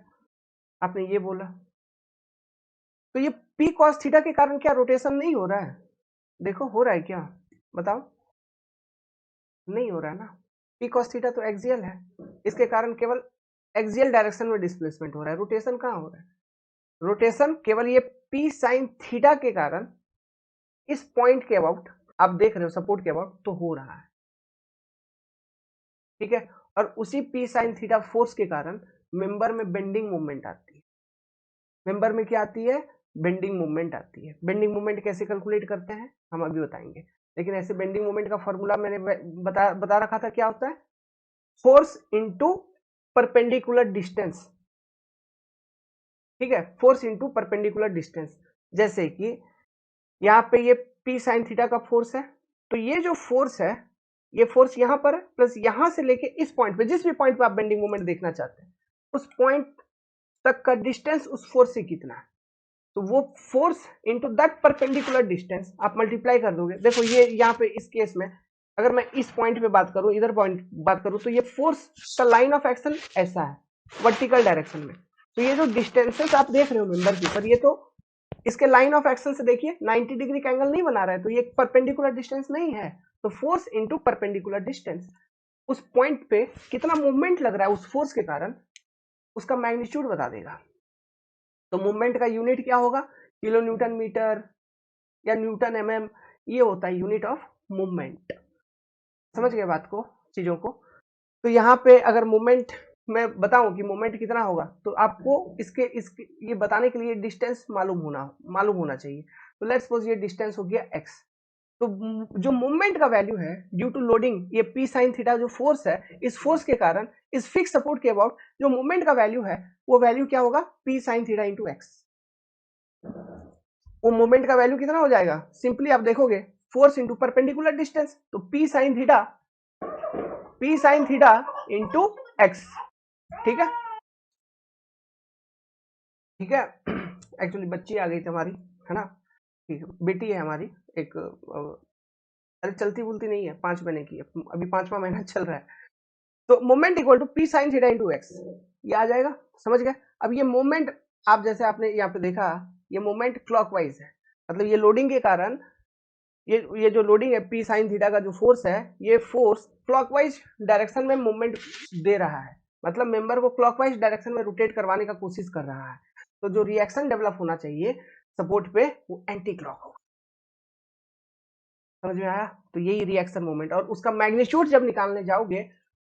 आपने ये बोला, तो ये पी कॉस थीटा के कारण क्या रोटेशन नहीं हो रहा है, देखो हो रहा है क्या, बताओ, नहीं हो रहा है ना, पी कॉस थीटा तो एक्सियल है, इसके कारण केवल एक्सियल डायरेक्शन में डिस्प्लेसमेंट हो रहा है, रोटेशन कहां हो रहा है, रोटेशन केवल ये पी साइन थीटा के कारण इस पॉइंट के अबाउट आप देख रहे हो सपोर्ट के अबाउट तो हो रहा है, ठीक है, और उसी पी साइन थीटा फोर्स के कारण मेंबर में बेंडिंग मूवमेंट आती है, मेंबर में क्या आती है, बेंडिंग मूवमेंट आती है। बेंडिंग मूवमेंट कैसे कैलकुलेट करते हैं हम अभी बताएंगे, लेकिन ऐसे बेंडिंग मूवमेंट का फॉर्मूला मैंने बता रखा था, क्या होता है, फोर्स इनटू परपेंडिकुलर डिस्टेंस, ठीक है, फोर्स इनटू परपेंडिकुलर डिस्टेंस। जैसे कि यहाँ पे ये पी साइन थीटा का फोर्स है, तो ये जो फोर्स है, ये फोर्स यहाँ पर है, प्लस यहां से लेके इस पॉइंट पे, जिस भी पॉइंट पे आप बेंडिंग मूवमेंट देखना चाहते हैं, उस पॉइंट तक का डिस्टेंस उस फोर्स से कितना है, तो वो force into that perpendicular distance आप मल्टीप्लाई कर दोगे। देखो ये यहाँ पे इस केस में अगर मैं इस पॉइंट पे बात करूं, इधर पॉइंट बात करूं, तो ये फोर्स का लाइन ऑफ एक्शन ऐसा है वर्टिकल डायरेक्शन में, तो ये जो डिस्टेंसेस आप देख रहे हो मेंबर के ऊपर, ये तो इसके लाइन ऑफ एक्शन से देखिए 90 डिग्री का एंगल नहीं बना रहा है, तो ये परपेंडिकुलर डिस्टेंस नहीं है, तो फोर्स इनटू परपेंडिकुलर डिस्टेंस, उस पॉइंट पे कितना मूवमेंट लग रहा है उस फोर्स के कारण, उसका मैग्नीट्यूड बता देगा। तो मूवमेंट का यूनिट क्या होगा, किलो न्यूटन मीटर या न्यूटन एमएम, ये होता है यूनिट ऑफ मूवमेंट। समझ गए बात को, चीजों को। तो यहाँ पे अगर मूवमेंट मैं बताऊं कि मूवमेंट कितना होगा, तो आपको इसके ये बताने के लिए डिस्टेंस मालूम होना चाहिए। तो लेट्स सपोज ये डिस्टेंस हो गया x, तो जो मूवमेंट का वैल्यू है ड्यू टू लोडिंग, ये p साइन थीटा जो फोर्स है, इस फोर्स के कारण इस फिक्स सपोर्ट के अबाउट जो मूवमेंट का वैल्यू है, वो वैल्यू क्या होगा, p sign theta into x, वो मोमेंट का वैल्यू कितना हो जाएगा, सिंपली आप देखोगे फोर्स इंटू परपेंडिकुलर डिस्टेंस, तो P sine theta into x. ठीक है, ठीक है। एक्चुअली बच्ची आ गई थी हमारी, है ना, ठीक है, बेटी है हमारी एक, अरे चलती बुलती नहीं है, 5 महीने की है, अभी 5वां महीना चल रहा है। तो moment equal to P sine theta into X, ये आ जाएगा, समझ गए। अब ये मोमेंट आप जैसे आपने यहाँ पे देखा, ये मोमेंट क्लॉकवाइज है, मतलब ये लोडिंग के कारण ये जो लोडिंग है पी साइन थीटा का जो फोर्स है, ये फोर्स क्लॉकवाइज डायरेक्शन में मूवमेंट दे रहा है, मतलब मेंबर को क्लॉकवाइज डायरेक्शन में रोटेट करवाने का कोशिश कर रहा है। तो जो रिएक्शन डेवलप होना चाहिए सपोर्ट पे, वो एंटी क्लॉक होगा। समझ में आया? तो यही रिएक्शन मोमेंट, और उसका मैग्नीट्यूड जब निकालने जाओगे,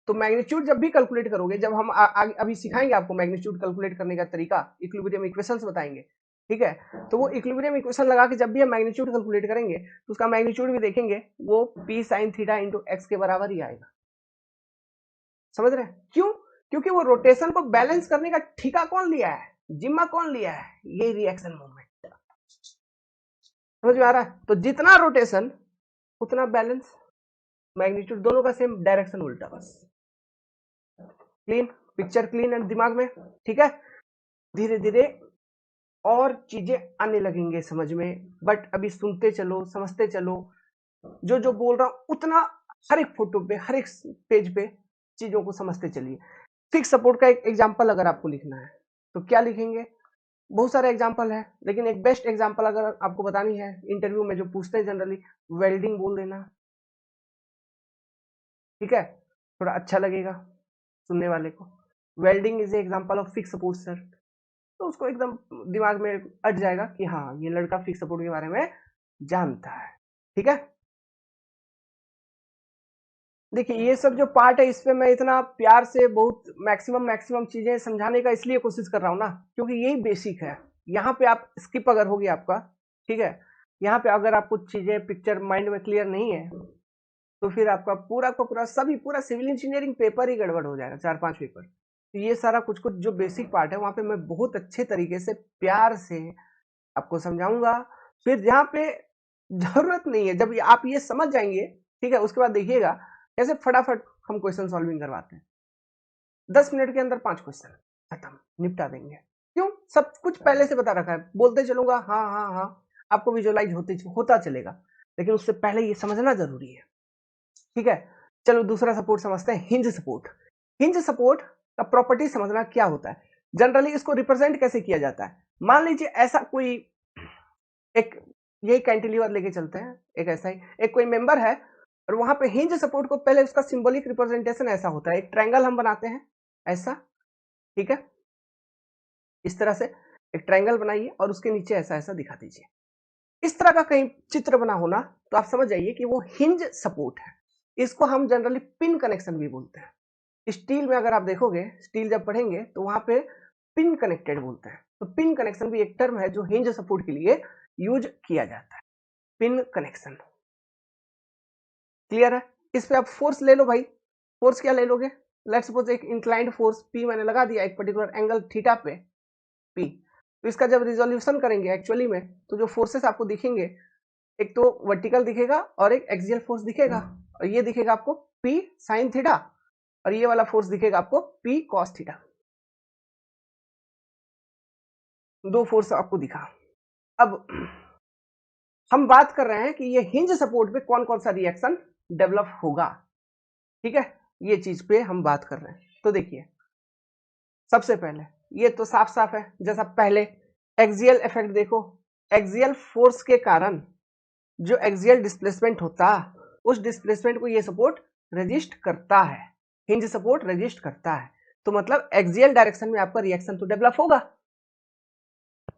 तो मैग्नीट्यूड जब भी कैलकुलेट करोगे, जब हम अभी सिखाएंगे आपको मैग्नीट्यूड कैलकुलेट करने का तरीका, इक्विलिब्रियम इक्वेशंस बताएंगे, ठीक है। तो वो इक्विलिब्रियम इक्वेशन लगा के जब भी हम मैग्नीट्यूड कैलकुलेट करेंगे, तो उसका मैग्नीट्यूड भी देखेंगे, वो P sine theta into x के बराबर ही आएगा। समझ रहे हैं क्यों? क्योंकि वो रोटेशन को बैलेंस करने का ठेका कौन लिया है, जिम्मा कौन लिया है, ये रिएक्शन मोमेंट। समझ में आ रहा है? तो जितना रोटेशन उतना बैलेंस, मैग्नीट्यूड दोनों का सेम, डायरेक्शन उल्टा, बस। क्लीन पिक्चर, क्लीन है दिमाग में, ठीक है। धीरे धीरे और चीजें आने लगेंगे समझ में, बट अभी सुनते चलो, समझते चलो, जो जो बोल रहा हूं उतना हर एक फोटो पे, हर एक पेज पे चीजों को समझते चलिए। फिक्स सपोर्ट का एक एग्जांपल अगर आपको लिखना है तो क्या लिखेंगे, बहुत सारे एग्जांपल है, लेकिन एक बेस्ट एग्जांपल अगर आपको बतानी है इंटरव्यू में जो पूछते हैं जनरली, वेल्डिंग बोल देना, ठीक है, थोड़ा अच्छा लगेगा सुनने वाले को। Welding is a example of fix support sir, तो उसको एकदम दिमाग में अट जाएगा कि हाँ ये लड़का फिक्स सपोर्ट के बारे में जानता है, ठीक है। देखिए ये सब जो पार्ट है, इस पे मैं इतना प्यार से बहुत मैक्सिमम चीजें समझाने का इसलिए कोशिश कर रहा हूँ ना, क्योंकि यही बेसिक है। यहाँ पे आप स्किप अगर होगी आपका, ठीक है, यहाँ पे अगर आपको चीजें पिक्चर माइंड में क्लियर नहीं है, तो फिर आपका पूरा का पूरा सभी पूरा सिविल इंजीनियरिंग पेपर ही गड़बड़ हो जाएगा, 4-5 पेपर। तो ये सारा कुछ कुछ जो बेसिक पार्ट है, वहां पे मैं बहुत अच्छे तरीके से प्यार से आपको समझाऊंगा। फिर जहाँ पे जरूरत नहीं है, जब आप ये समझ जाएंगे, ठीक है, उसके बाद देखिएगा कैसे फटाफट हम क्वेश्चन सॉल्विंग करवाते हैं। 10 मिनट के अंदर 5 क्वेश्चन खत्म, निपटा देंगे। क्यों? सब कुछ पहले से बता रखा है, बोलते चलूंगा हाँ हाँ हाँ, आपको विजुअलाइज होता चलेगा, लेकिन उससे पहले ये समझना जरूरी है, ठीक है। चलो दूसरा सपोर्ट समझते हैं, हिंज सपोर्ट। हिंज सपोर्ट का प्रॉपर्टी समझना क्या होता है, जनरली इसको रिप्रेजेंट कैसे किया जाता है। मान लीजिए ऐसा कोई एक, यही कैंटिलीवर लेके चलते हैं, एक ऐसा ही एक कोई मेंबर है, और वहां पे हिंज सपोर्ट को पहले उसका सिंबॉलिक रिप्रेजेंटेशन ऐसा होता है, एक ट्रायंगल हम बनाते हैं ऐसा, ठीक है, इस तरह से एक ट्रायंगल बनाइए और उसके नीचे ऐसा ऐसा दिखा दीजिए। इस तरह का कहीं चित्र बना होना, तो आप समझ जाइए कि वो हिंज सपोर्ट है। इसको हम जनरली पिन कनेक्शन भी बोलते हैं। स्टील में अगर आप देखोगे, स्टील जब पढ़ेंगे तो वहां पे पिन कनेक्टेड बोलते हैं, तो पिन कनेक्शन भी एक टर्म है जो हिंज सपोर्ट के लिए यूज किया जाता है, पिन कनेक्शन। क्लियर है? इस पे आप फोर्स ले लो भाई, फोर्स क्या ले लोगे, लेट्स सपोज एक इंक्लाइंड फोर्स पी मैंने लगा दिया एक पर्टिकुलर एंगल थीटा पे, पी। तो इसका जब रिजोल्यूशन करेंगे एक्चुअली में, तो जो फोर्सेस आपको दिखेंगे, एक तो वर्टिकल दिखेगा और एक एक्सियल फोर्स दिखेगा, और ये दिखेगा आपको पी साइन थीटा, और ये वाला फोर्स दिखेगा आपको पी कॉस थीटा। दो फोर्स आपको दिखा। अब हम बात कर रहे हैं कि ये हिंज सपोर्ट पे कौन कौन सा रिएक्शन डेवलप होगा, ठीक है, ये चीज पे हम बात कर रहे हैं। तो देखिए सबसे पहले ये तो साफ साफ है, जैसा पहले एक्सियल इफेक्ट देखो, एक्सियल फोर्स के कारण जो एक्सियल डिस्प्लेसमेंट होता, उस डिस्प्लेसमेंट को ये सपोर्ट रेजिस्ट करता है, हिंज सपोर्ट रेजिस्ट करता है। तो मतलब एक्सियल डायरेक्शन में आपका रिएक्शन तो डेवलप होगा,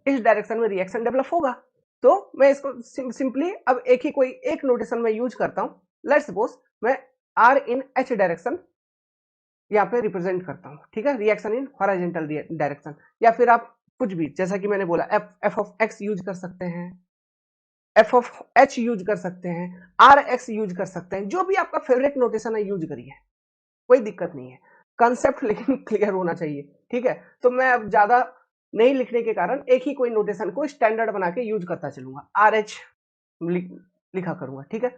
इस डायरेक्शन में रिएक्शन डेवलप होगा। तो मैं इसको सिंपली अब एक ही कोई एक नोटेशन में यूज करता हूं, लेट्स सपोज मैं आर इन एच डायरेक्शन यहाँ पे रिप्रेजेंट करता हूँ, ठीक है, रिएक्शन इन हॉरिजॉन्टल डायरेक्शन, या फिर आप कुछ भी जैसा कि मैंने बोला एफ ऑफ एक्स यूज कर सकते हैं, एफ ऑफ एच यूज कर सकते हैं, आर एक्स यूज कर सकते हैं, जो भी आपका फेवरेट नोटेशन है यूज करिए, कोई दिक्कत नहीं है, कंसेप्ट लेकिन क्लियर होना चाहिए, ठीक है। तो मैं अब ज्यादा नहीं लिखने के कारण एक ही कोई नोटेशन को स्टैंडर्ड बना के यूज करता चलूंगा, RH लिखा करूंगा, ठीक है।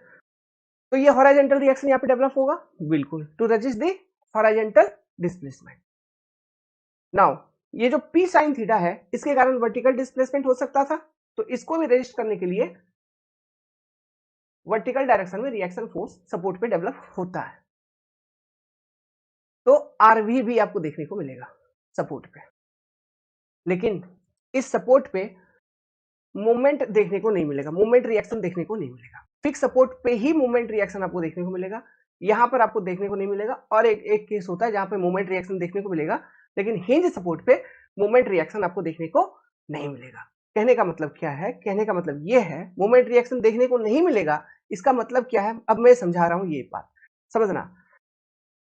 तो ये हॉरिजॉन्टल रिएक्शन यहाँ पे डेवलप होगा, बिल्कुल, to resist the horizontal displacement. Now ये जो P sin थीटा है इसके कारण वर्टिकल डिस्प्लेसमेंट हो सकता था, तो इसको भी रजिस्ट करने के लिए वर्टिकल डायरेक्शन में रिएक्शन फोर्स सपोर्ट पे डेवलप होता है। तो RV भी आपको देखने को मिलेगा सपोर्ट पे, लेकिन इस सपोर्ट पे मूवमेंट देखने को नहीं मिलेगा, मूवमेंट रिएक्शन देखने को नहीं मिलेगा। फिक्स सपोर्ट पे ही मूवमेंट रिएक्शन आपको देखने को मिलेगा, यहां पर आपको देखने को नहीं मिलेगा। और एक केस होता है जहां पे मूवमेंट रिएक्शन देखने को मिलेगा, लेकिन हिंज सपोर्ट पे मूवमेंट रिएक्शन आपको देखने को नहीं मिलेगा। कहने का मतलब क्या है, कहने का मतलब ये है मूवमेंट रिएक्शन देखने को नहीं मिलेगा, इसका मतलब क्या है, अब मैं समझा रहा हूं, ये बात समझना।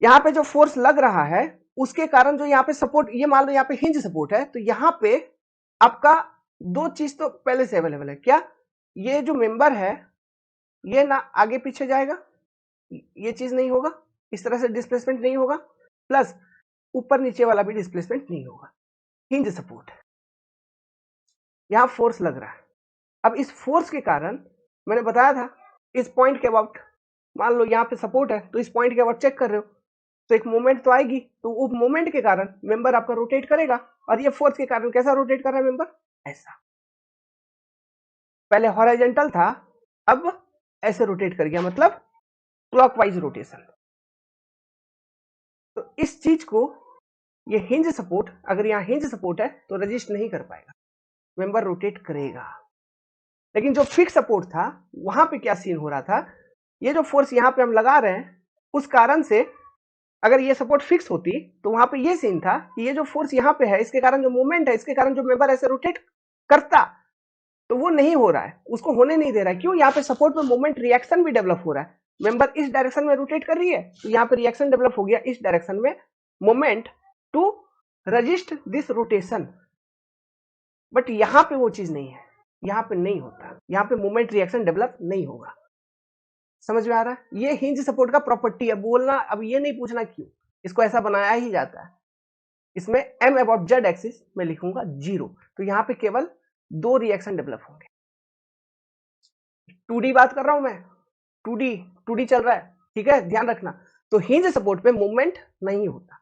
यहाँ पे जो फोर्स लग रहा है उसके कारण जो यहाँ पे सपोर्ट, ये मान लो यहाँ पे हिंज सपोर्ट है, तो यहाँ पे आपका दो चीज तो पहले से अवेलेबल है। क्या, ये जो मेंबर है ये ना आगे पीछे जाएगा, ये चीज नहीं होगा, इस तरह से डिस्प्लेसमेंट नहीं होगा, प्लस ऊपर नीचे वाला भी डिस्प्लेसमेंट नहीं होगा। हिंज सपोर्ट, यहां फोर्स लग रहा है। अब इस फोर्स के कारण मैंने बताया था इस पॉइंट के अबाउट, मान लो यहाँ पे सपोर्ट है तो इस पॉइंट के अबाउट चेक कर रहे हो, तो एक मोमेंट तो आएगी, तो वो मोमेंट के कारण मेंबर आपका रोटेट करेगा, और ये फोर्स के कारण कैसा रोटेट कर रहा है मेंबर, ऐसा। पहले हॉरिजॉन्टल था, अब ऐसे रोटेट कर गया, मतलब क्लॉकवाइज रोटेशन। तो इस चीज को, ये हिंज सपोर्ट, अगर यहाँ हिंज सपोर्ट है तो रजिस्ट नहीं कर पाएगा, मेंबर रोटेट करेगा। लेकिन जो फिक्स सपोर्ट था वहां पे क्या सीन हो रहा था, ये जो फोर्स यहाँ पे हम लगा रहे हैं उस कारण से अगर ये सपोर्ट फिक्स होती तो वहां पे ये सीन था कि ये जो फोर्स यहाँ पे है इसके कारण जो मूवमेंट है, इसके कारण जो मेंबर ऐसे रोटेट करता, तो वो नहीं हो रहा है, उसको होने नहीं दे रहा है। क्यों, यहाँ पे सपोर्ट में मूवमेंट रिएक्शन भी डेवलप हो रहा है, मेंबर इस डायरेक्शन में रोटेट कर रही है, तो यहाँ पे रिएक्शन डेवलप हो गया इस डायरेक्शन में, moment to resist this rotation. But यहाँ पे वो चीज नहीं है, यहाँ पे नहीं होता, यहाँ पे मूवमेंट रिएक्शन डेवलप नहीं होगा। समझ में आ रहा है, ये हिंज सपोर्ट का प्रॉपर्टी है। बोलना अब ये नहीं पूछना क्यों, इसको ऐसा बनाया ही जाता है। इसमें m अबाउट z एक्सिस में लिखूंगा 0, तो यहाँ पे केवल दो रिएक्शन डेवलप होंगे। 2D बात कर रहा हूं मैं, 2D चल रहा है, ठीक है, ध्यान रखना। तो हिंज सपोर्ट पे मूवमेंट नहीं होता,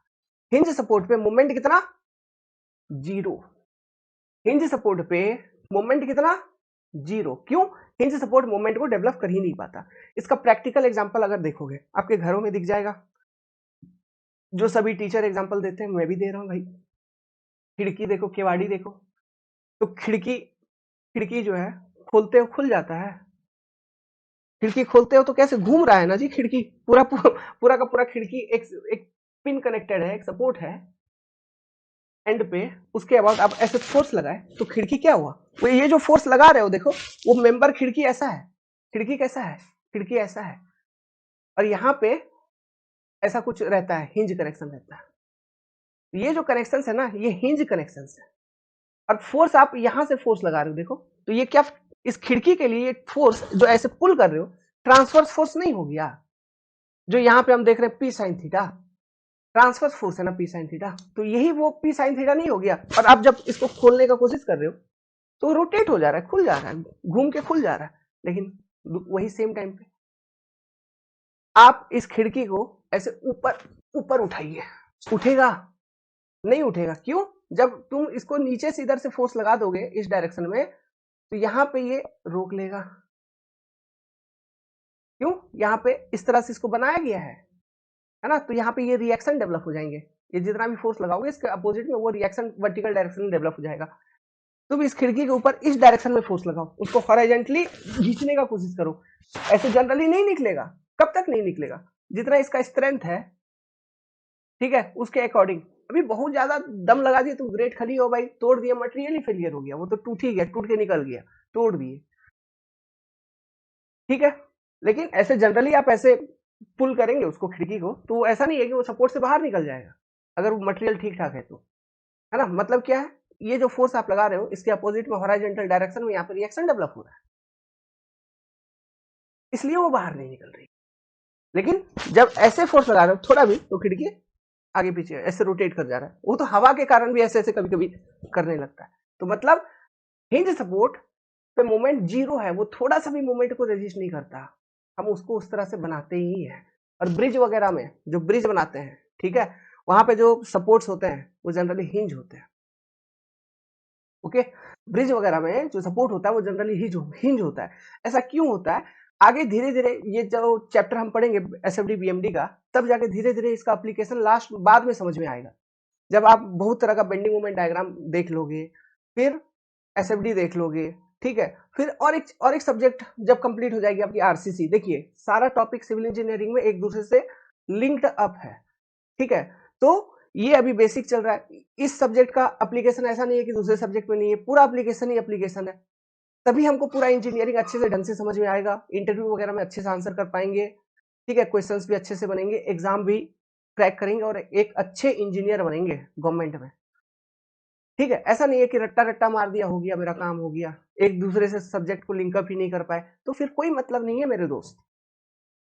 हिंज सपोर्ट पे मूवमेंट कितना, 0। हिंज सपोर्ट पे मूवमेंट कितना, 0। क्यों, हिंज सपोर्ट मूवमेंट को डेवलप कर ही नहीं पाता। इसका प्रैक्टिकल एग्जांपल अगर देखोगे आपके घरों में दिख जाएगा, जो सभी टीचर एग्जांपल देते हैं मैं भी दे रहा हूं भाई। खिड़की देखो, केवाड़ी देखो, तो खिड़की जो है खोलते हो खुल जाता है, खिड़की खोलते हो तो कैसे घूम रहा है ना जी, खिड़की पूरा का पूरा खिड़की एक पिन कनेक्टेड है, एक सपोर्ट है एंड पे, उसके बाद आप ऐसे फोर्स लगाए तो खिड़की क्या हुआ, तो ये जो फोर्स लगा रहे हो देखो वो मेंबर खिड़की ऐसा है, खिड़की कैसा है, खिड़की ऐसा है, और यहाँ पे ऐसा कुछ रहता है, हिंज कनेक्शन रहता है। ये जो कनेक्शन है ना ये हिंज कनेक्शन है, और फोर्स आप यहां से फोर्स लगा रहे हो देखो, तो ये क्या, इस खिड़की के लिए फोर्स जो ऐसे पुल कर रहे हो ट्रांसवर्स फोर्स नहीं हो गया, जो यहाँ पे हम देख रहे हैं P sin theta, transverse force है ना P sin थीटा, तो यही वो P sin थीटा नहीं हो गया। और आप जब इसको खोलने का कोशिश कर रहे हो तो रोटेट हो जा रहा है, खुल जा रहा है, घूम के खुल जा रहा है, लेकिन वही सेम टाइम पे आप इस खिड़की को ऐसे ऊपर ऊपर उठाइए, उठेगा नहीं, उठेगा। क्यों, जब तुम इसको नीचे से इधर से फोर्स लगा दोगे इस डायरेक्शन में तो यहाँ पे ये रोक लेगा। क्यों, यहाँ पे इस तरह से इसको बनाया गया है ना, तो यहाँ पे ये रिएक्शन डेवलप हो जाएंगे, ये जितना भी फोर्स लगाओगे इसके अपोजिट में वो रिएक्शन वर्टिकल डायरेक्शन में डेवलप हो जाएगा। तुम इस खिड़की के ऊपर इस डायरेक्शन में फोर्स लगाओ, उसको हॉरिजॉन्टली खींचने का कोशिश करो, ऐसे जनरली नहीं निकलेगा। कब तक नहीं निकलेगा, जितना इसका स्ट्रेंथ है, ठीक है, उसके अकॉर्डिंग। अभी बहुत ज्यादा दम लगा दिए तुम, ग्रेट खली हो भाई, तोड़ दिया, मटेरियल ही फेलियर हो गया, वो तो टूट ही गया, टूट के निकल गया, तोड़ दिए, ठीक है। लेकिन ऐसे जनरली आप ऐसे पुल करेंगे उसको खिड़की को, तो ऐसा नहीं है कि वो सपोर्ट से बाहर निकल जाएगा, अगर वो मटेरियल ठीक ठाक है तो, है ना। मतलब क्या है, ये जो फोर्स आप लगा रहे हो इसके अपोजिट में हॉरिजॉन्टल डायरेक्शन में यहाँ पे रिएक्शन डेवलप हो रहा है, इसलिए वो बाहर नहीं निकल रही। लेकिन जब ऐसे फोर्स लगा रहे हो थोड़ा भी, तो खिड़की आगे पीछे ऐसे रोटेट कर जा रहा है, वो तो हवा के कारण भी ऐसे ऐसे कभी कभी करने लगता है। तो मतलब हिंज सपोर्ट पे मोमेंट जीरो है, वो थोड़ा सा भी मोमेंट को रेजिस्ट नहीं करता, हम उसको उस तरह से बनाते ही हैं। और ब्रिज वगैरह में जो ब्रिज बनाते हैं, ठीक है, वहां पे जो सपोर्ट्स होते हैं वो जनरली हिंज होते हैं। ओके, ब्रिज वगैरह में जो सपोर्ट होता है वो जनरली हिंज होता है। ऐसा क्यों होता है, आगे धीरे धीरे ये जो चैप्टर हम पढ़ेंगे एसएफडी बीएमडी का, तब जाके धीरे धीरे इसका एप्लीकेशन लास्ट बाद में समझ में आएगा, जब आप बहुत तरह का बेंडिंग मोमेंट डायग्राम देख लोगे, फिर एसएफडी देख लोगे, ठीक है, फिर और एक सब्जेक्ट जब कंप्लीट हो जाएगी आपकी आरसीसी। देखिए सारा टॉपिक सिविल इंजीनियरिंग में एक दूसरे से लिंक्ड अप है, ठीक है। तो ये अभी बेसिक चल रहा है, इस सब्जेक्ट का एप्लीकेशन ऐसा नहीं है कि दूसरे सब्जेक्ट में नहीं है, पूरा एप्लीकेशन ही एप्लीकेशन है। तभी हमको पूरा इंजीनियरिंग अच्छे से ढंग से समझ में आएगा, इंटरव्यू वगैरह में अच्छे से आंसर कर पाएंगे, ठीक है, क्वेश्चंस भी अच्छे से बनेंगे, एग्जाम भी क्रैक करेंगे और एक अच्छे इंजीनियर बनेंगे गवर्नमेंट में, ठीक है। ऐसा नहीं है कि रट्टा रट्टा मार दिया, हो गया मेरा काम हो गया, एक दूसरे से सब्जेक्ट को लिंकअप ही नहीं कर पाए, तो फिर कोई मतलब नहीं है मेरे दोस्त।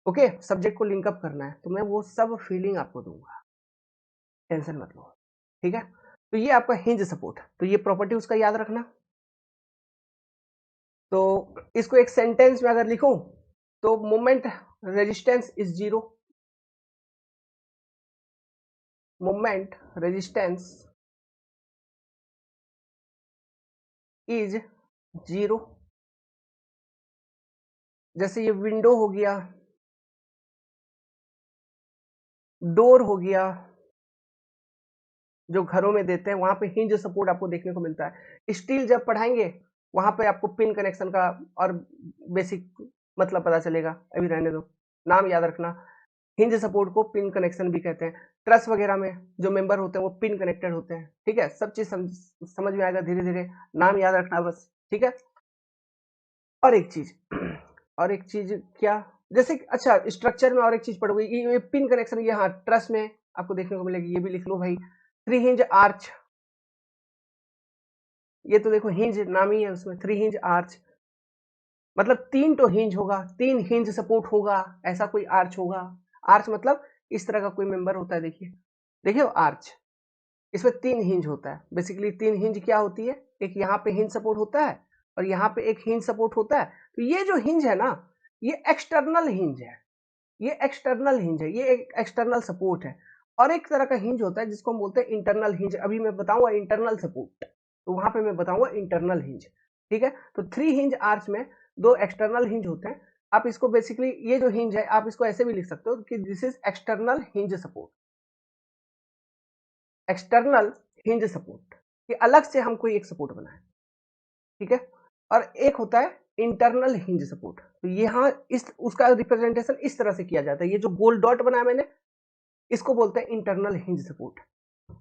ओके, सब्जेक्ट को लिंकअप करना है तो मैं वो सब फीलिंग आपको दूंगा, टेंशन मत लो, ठीक है। तो ये आपका हिंज सपोर्ट, तो ये प्रॉपर्टी उसका याद रखना। तो इसको एक सेंटेंस में अगर लिखूं तो moment resistance is zero, moment resistance is zero. जैसे ये विंडो हो गया, डोर हो गया, जो घरों में देते हैं वहां पे हिंज सपोर्ट आपको देखने को मिलता है। स्टील जब पढ़ाएंगे वहां पे आपको पिन कनेक्शन का और बेसिक मतलब पता चलेगा, अभी रहने दो, नाम याद रखना। हिंज सपोर्ट को पिन कनेक्शन भी कहते हैं। ट्रस वगैरह में जो मेंबर होते हैं वो पिन कनेक्टेड होते हैं, ठीक है। सब चीज समझ में आएगा धीरे धीरे, नाम याद रखना बस, ठीक है। और एक चीज और एक चीज क्या, जैसे अच्छा स्ट्रक्चर में और एक चीज पढ़ोगे, ये पिन कनेक्शन, ये हाँ ट्रस में आपको देखने को मिलेगी, ये भी लिख लो भाई। थ्री हिंज आर्च, ये तो देखो हिंज नाम ही है उसमें, थ्री हिंज आर्च मतलब तीन तो हिंज होगा, तीन हिंज सपोर्ट होगा, ऐसा कोई आर्च होगा। आर्च मतलब इस तरह का कोई मेंबर होता है, देखिए देखिए आर्च, इसमें तीन हिंज होता है। बेसिकली तीन हिंज क्या होती है, एक यहाँ पे हिंज सपोर्ट होता है और यहाँ पे एक हिंज सपोर्ट होता है। तो ये जो हिंज है ना, ये एक्सटर्नल हिंज है, ये एक्सटर्नल हिंज है, ये एक एक्सटर्नल सपोर्ट है। और एक तरह का हिंज होता है जिसको हम बोलते हैं इंटरनल हिंज, अभी मैं बताऊंगा इंटरनल सपोर्ट, तो वहां पे मैं बताऊंगा इंटरनल हिंज, ठीक है। तो थ्री हिंज आर्च में दो एक्सटर्नल हिंज होते हैं। आप इसको बेसिकली ये जो हिंज है आप इसको ऐसे भी लिख सकते हो कि this is external hinge support, external hinge support, कि अलग से हम कोई एक सपोर्ट बनाए, ठीक है। और एक होता है इंटरनल हिंज सपोर्ट, तो यहाँ इस उसका रिप्रेजेंटेशन इस तरह से किया जाता है, ये जो गोल डॉट बनाया मैंने इसको बोलते हैं इंटरनल हिंज सपोर्ट।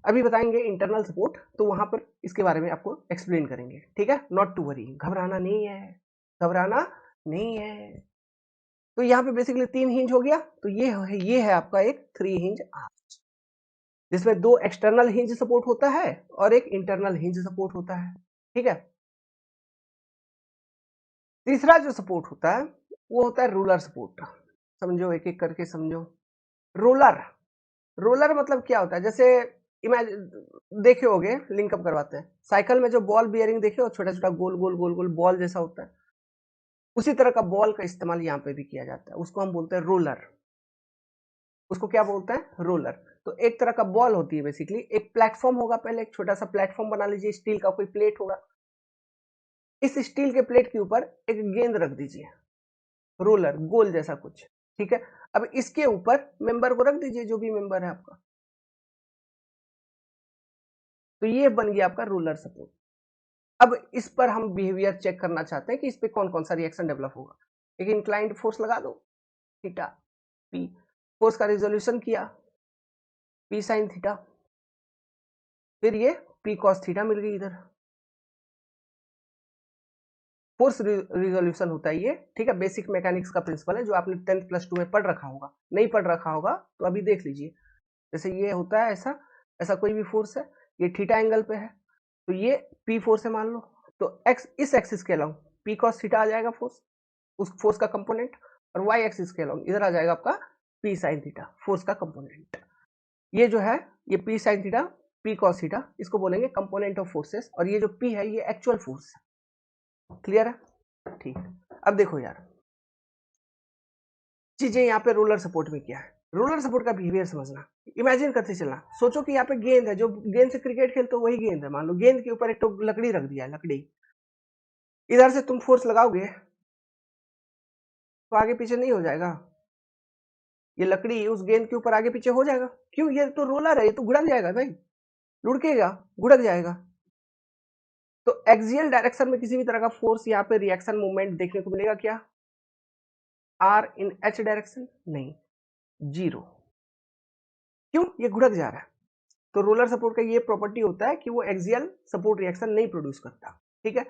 अभी बताएंगे इंटरनल सपोर्ट, तो वहां पर इसके बारे में आपको एक्सप्लेन करेंगे, ठीक है। नॉट टू वरी, घबराना नहीं है, घबराना नहीं है। तो यहाँ पे बेसिकली तीन हिंज हो गया, तो ये है आपका एक थ्री हिंज आर्च, जिसमें दो एक्सटर्नल हिंज सपोर्ट होता है और एक इंटरनल हिंज सपोर्ट होता है, ठीक है। तीसरा जो सपोर्ट होता है वो होता है रोलर सपोर्ट, समझो एक एक करके समझो। रोलर, रोलर मतलब क्या होता है, जैसे इमेजिन देखे होगे, लिंकअप करवाते हैं, साइकिल में जो बॉल बियरिंग देखे हो, छोटा छोटा गोल गोल गोल गोल बॉल जैसा होता है, उसी तरह का बॉल का इस्तेमाल यहाँ पे भी किया जाता है, उसको हम बोलते हैं रोलर। उसको क्या बोलते हैं, रोलर। तो एक तरह का बॉल होती है बेसिकली, एक प्लेटफॉर्म होगा, पहले एक छोटा सा प्लेटफॉर्म बना लीजिए, स्टील का कोई प्लेट होगा, इस स्टील के प्लेट के ऊपर एक गेंद रख दीजिए, रोलर गोल जैसा कुछ, ठीक है। अब इसके ऊपर मेंबर को रख दीजिए, जो भी मेंबर है आपका, तो ये बन गया आपका रोलर सपोर्ट। अब इस पर हम बिहेवियर चेक करना चाहते हैं कि इस पे कौन कौन सा रिएक्शन डेवलप होगा। एक इंक्लाइंड फोर्स लगा दो, थीटा पी, फोर्स का रिजोल्यूशन किया, पी साइन थीटा, फिर ये पी कॉस थीटा मिल गई इधर, फोर्स रिजोल्यूशन होता है ये, ठीक है। बेसिक मैकेनिक्स का प्रिंसिपल है, जो आपने 10th प्लस 2 में पढ़ रखा होगा, नहीं पढ़ रखा होगा तो अभी देख लीजिए। जैसे ये होता है ऐसा, ऐसा कोई भी फोर्स है, ये थीटा एंगल पे है, तो ये पी फोर्स है मान लो, तो एक्स इस एक्सिस के अलाउ पी कॉस थीटा आ जाएगा फोर्स, उस फोर्स का कंपोनेंट, और वाई एक्सिस के अलाउ इधर आ जाएगा आपका पी साइन थीटा फोर्स का कंपोनेंट। ये जो है ये P sin theta P cos theta, इसको बोलेंगे कंपोनेंट ऑफ फोर्सेस, और ये जो P है ये एक्चुअल फोर्स है। क्लियर है? ठीक। अब देखो यार चीजें यहाँ पे रोलर सपोर्ट में क्या है। रोलर सपोर्ट का बिहेवियर समझना, इमेजिन करते चलना, सोचो कि यहाँ पे गेंद है, जो गेंद से क्रिकेट खेलते हो वही गेंद है। मान लो गेंद के ऊपर एक तो लकड़ी रख दिया है, लकड़ी, इधर से तुम फोर्स लगाओगे तो आगे पीछे नहीं हो जाएगा, ये लकड़ी उस गेंद के ऊपर आगे पीछे हो जाएगा। क्यों? ये तो रोलर है, ये तो घुड़क जाएगा भाई, लुढ़केगा, घुड़क जाएगा। तो एक्सियल डायरेक्शन में किसी भी तरह का फोर्स यहाँ पे रिएक्शन मूवमेंट देखने को मिलेगा क्या? R in H direction? नहीं, जीरो। क्यों? ये घुड़क जा रहा है। तो रोलर सपोर्ट का ये प्रॉपर्टी होता है कि वो एक्सियल सपोर्ट रिएक्शन नहीं प्रोड्यूस करता। ठीक है,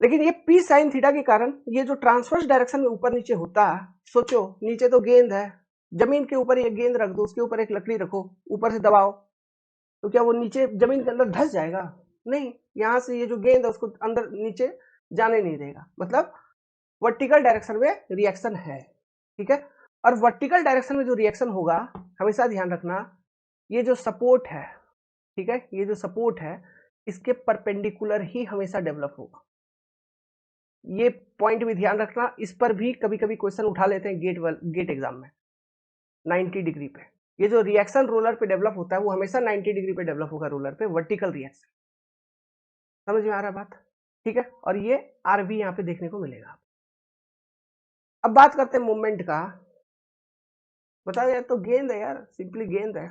लेकिन ये पी साइन थीटा के कारण ये जो ट्रांसवर्स डायरेक्शन में ऊपर नीचे होता है, सोचो नीचे तो गेंद है, जमीन के ऊपर एक गेंद रख दो, उसके ऊपर एक लकड़ी रखो, ऊपर से दबाओ, तो क्या वो नीचे जमीन के अंदर धंस जाएगा? नहीं, यहां से ये जो गेंद है उसको अंदर नीचे जाने नहीं देगा, मतलब वर्टिकल डायरेक्शन में रिएक्शन है। ठीक है, और वर्टिकल डायरेक्शन में जो रिएक्शन होगा, हमेशा ध्यान रखना, ये जो सपोर्ट है, ठीक है, ये जो सपोर्ट है इसके परपेंडिकुलर ही हमेशा डेवलप होगा। ये पॉइंट भी ध्यान रखना, इस पर भी कभी कभी क्वेश्चन उठा लेते हैं गेट एग्जाम में 90 डिग्री पे। ये जो रिएक्शन रोलर पे डेवलप होता है वो हमेशा 90 डिग्री पे डेवलप होगा रोलर पे, वर्टिकल रिएक्शन। समझ में आ रहा है बात? ठीक है, और ये आर भी यहाँ पे देखने को मिलेगा। अब बात करते हैं मूवमेंट का। बताओ यार, तो गेंद है यार, सिंपली गेंद है,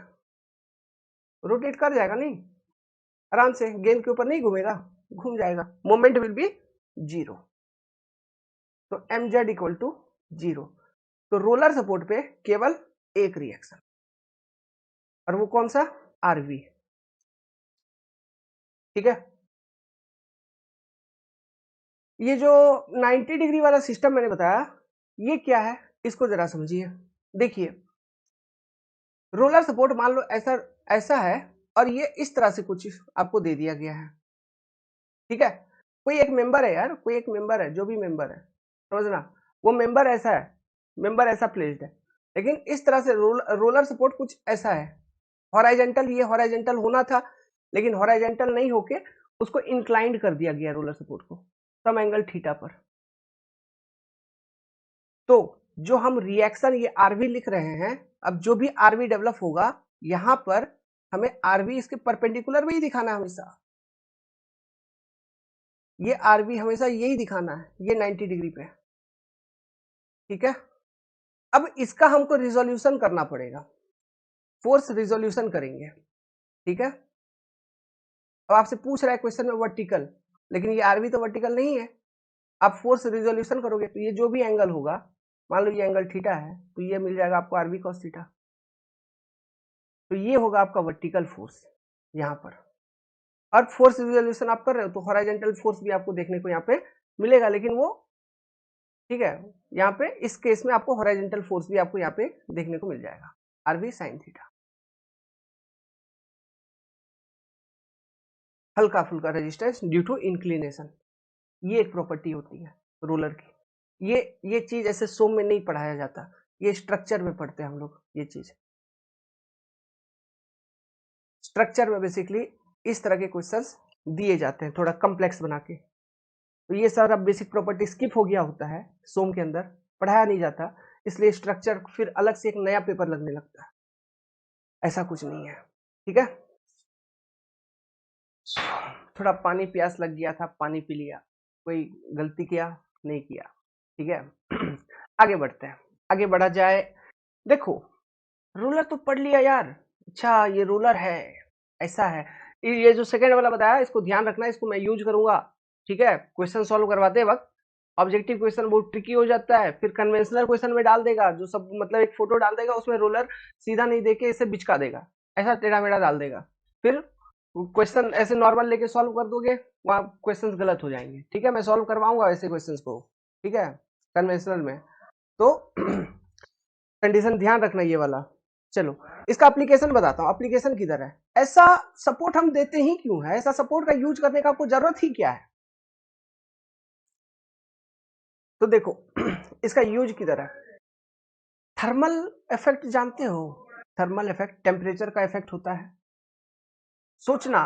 रोटेट कर जाएगा नहीं, आराम से, गेंद के ऊपर नहीं घूमेगा, घूम जाएगा, मोमेंट विल बी जीरो। तो M Z equal to zero. तो रोलर सपोर्ट पे केवल एक रिएक्शन, और वो कौन सा? आरवी। ठीक है, ये जो 90 डिग्री वाला सिस्टम मैंने बताया ये क्या है, इसको जरा समझिए। देखिए रोलर सपोर्ट मान लो ऐसा ऐसा है, और ये इस तरह से कुछ आपको दे दिया गया है। ठीक है, कोई एक मेंबर है यार, कोई एक मेंबर है, जो भी मेंबर है, समझना, वो मेंबर ऐसा है, मेंबर ऐसा प्लेस्ड है, लेकिन इस तरह से रोलर सपोर्ट कुछ ऐसा है, हॉराइजेंटल, ये हॉराइजेंटल होना था लेकिन हॉराइजेंटल नहीं होके उसको इंक्लाइंड कर दिया गया रोलर सपोर्ट को सम एंगल थीटा पर। तो जो हम रिएक्शन ये आरवी लिख रहे हैं, अब जो भी आरवी डेवलप होगा यहां पर हमें आरवी इसके परपेंडिकुलर में ही दिखाना है हमेशा, ये आरवी हमेशा यही दिखाना है, ये 90 डिग्री पे। ठीक है, अब इसका हमको रिजोल्यूशन करना पड़ेगा, फोर्स रिजोल्यूशन करेंगे। ठीक है, अब आपसे पूछ रहा है क्वेश्चन में वर्टिकल, लेकिन ये आरवी तो वर्टिकल नहीं है। आप फोर्स रिजोल्यूशन करोगे तो ये जो भी एंगल होगा, मान लो ये एंगल थीटा है, तो ये मिल जाएगा आपको आरवी कॉस थीटा, तो ये होगा आपका वर्टिकल फोर्स यहाँ पर। और फोर्स रिजोल्यूशन आप कर रहे हो तो हॉराइजेंटल फोर्स भी आपको देखने को यहाँ पे मिलेगा, लेकिन वो, ठीक है, यहाँ पे इस केस में आपको हॉराइजेंटल फोर्स भी आपको यहाँ पे देखने को मिल जाएगा, आरवी साइन थीटा। हल्का फुल्का रेजिस्टेंस ड्यू टू इंक्लिनेशन, ये एक प्रॉपर्टी होती है रोलर की। ये चीज ऐसे सोम में नहीं पढ़ाया जाता, ये स्ट्रक्चर में पढ़ते हैं हम लोग। ये चीज स्ट्रक्चर में बेसिकली इस तरह के क्वेश्चंस दिए जाते हैं, थोड़ा कम्प्लेक्स बना के। तो ये सारा बेसिक प्रॉपर्टी स्किप हो गया होता है, सोम के अंदर पढ़ाया नहीं जाता, इसलिए स्ट्रक्चर फिर अलग से एक नया पेपर लगने लगता है, ऐसा कुछ नहीं है। ठीक है, थोड़ा पानी प्यास लग गया था, पानी पी लिया, कोई गलती किया नहीं किया। ठीक है आगे बढ़ते हैं, आगे बढ़ा जाए। देखो रूलर तो पढ़ लिया यार, अच्छा ये रूलर है, ऐसा है, ये जो सेकंड वाला बताया इसको ध्यान रखना, इसको मैं यूज करूंगा। ठीक है, क्वेश्चन सॉल्व करवाते वक्त ऑब्जेक्टिव क्वेश्चन बहुत ट्रिकी हो जाता है, फिर कन्वेंशनल क्वेश्चन में डाल देगा, जो सब मतलब एक फोटो डाल देगा उसमें रोलर सीधा नहीं देके इसे बिचका देगा, ऐसा टेढ़ा मेढ़ा डाल देगा, फिर क्वेश्चन ऐसे नॉर्मल लेके सॉल्व कर दोगे, वहाँ क्वेश्चंस गलत हो जाएंगे। ठीक है, मैं सॉल्व करवाऊंगा ऐसे क्वेश्चंस को, ठीक है, कन्वेंशनल में। तो कंडीशन ध्यान रखना ये वाला। चलो इसका एप्लीकेशन बताता हूँ, एप्लीकेशन किधर है, ऐसा सपोर्ट हम देते ही क्यों है, ऐसा सपोर्ट का यूज करने का आपको जरूरत ही क्या है। तो देखो इसका यूज किधर है, थर्मल इफेक्ट जानते हो, थर्मल इफेक्ट टेम्परेचर का इफेक्ट होता है। सोचना,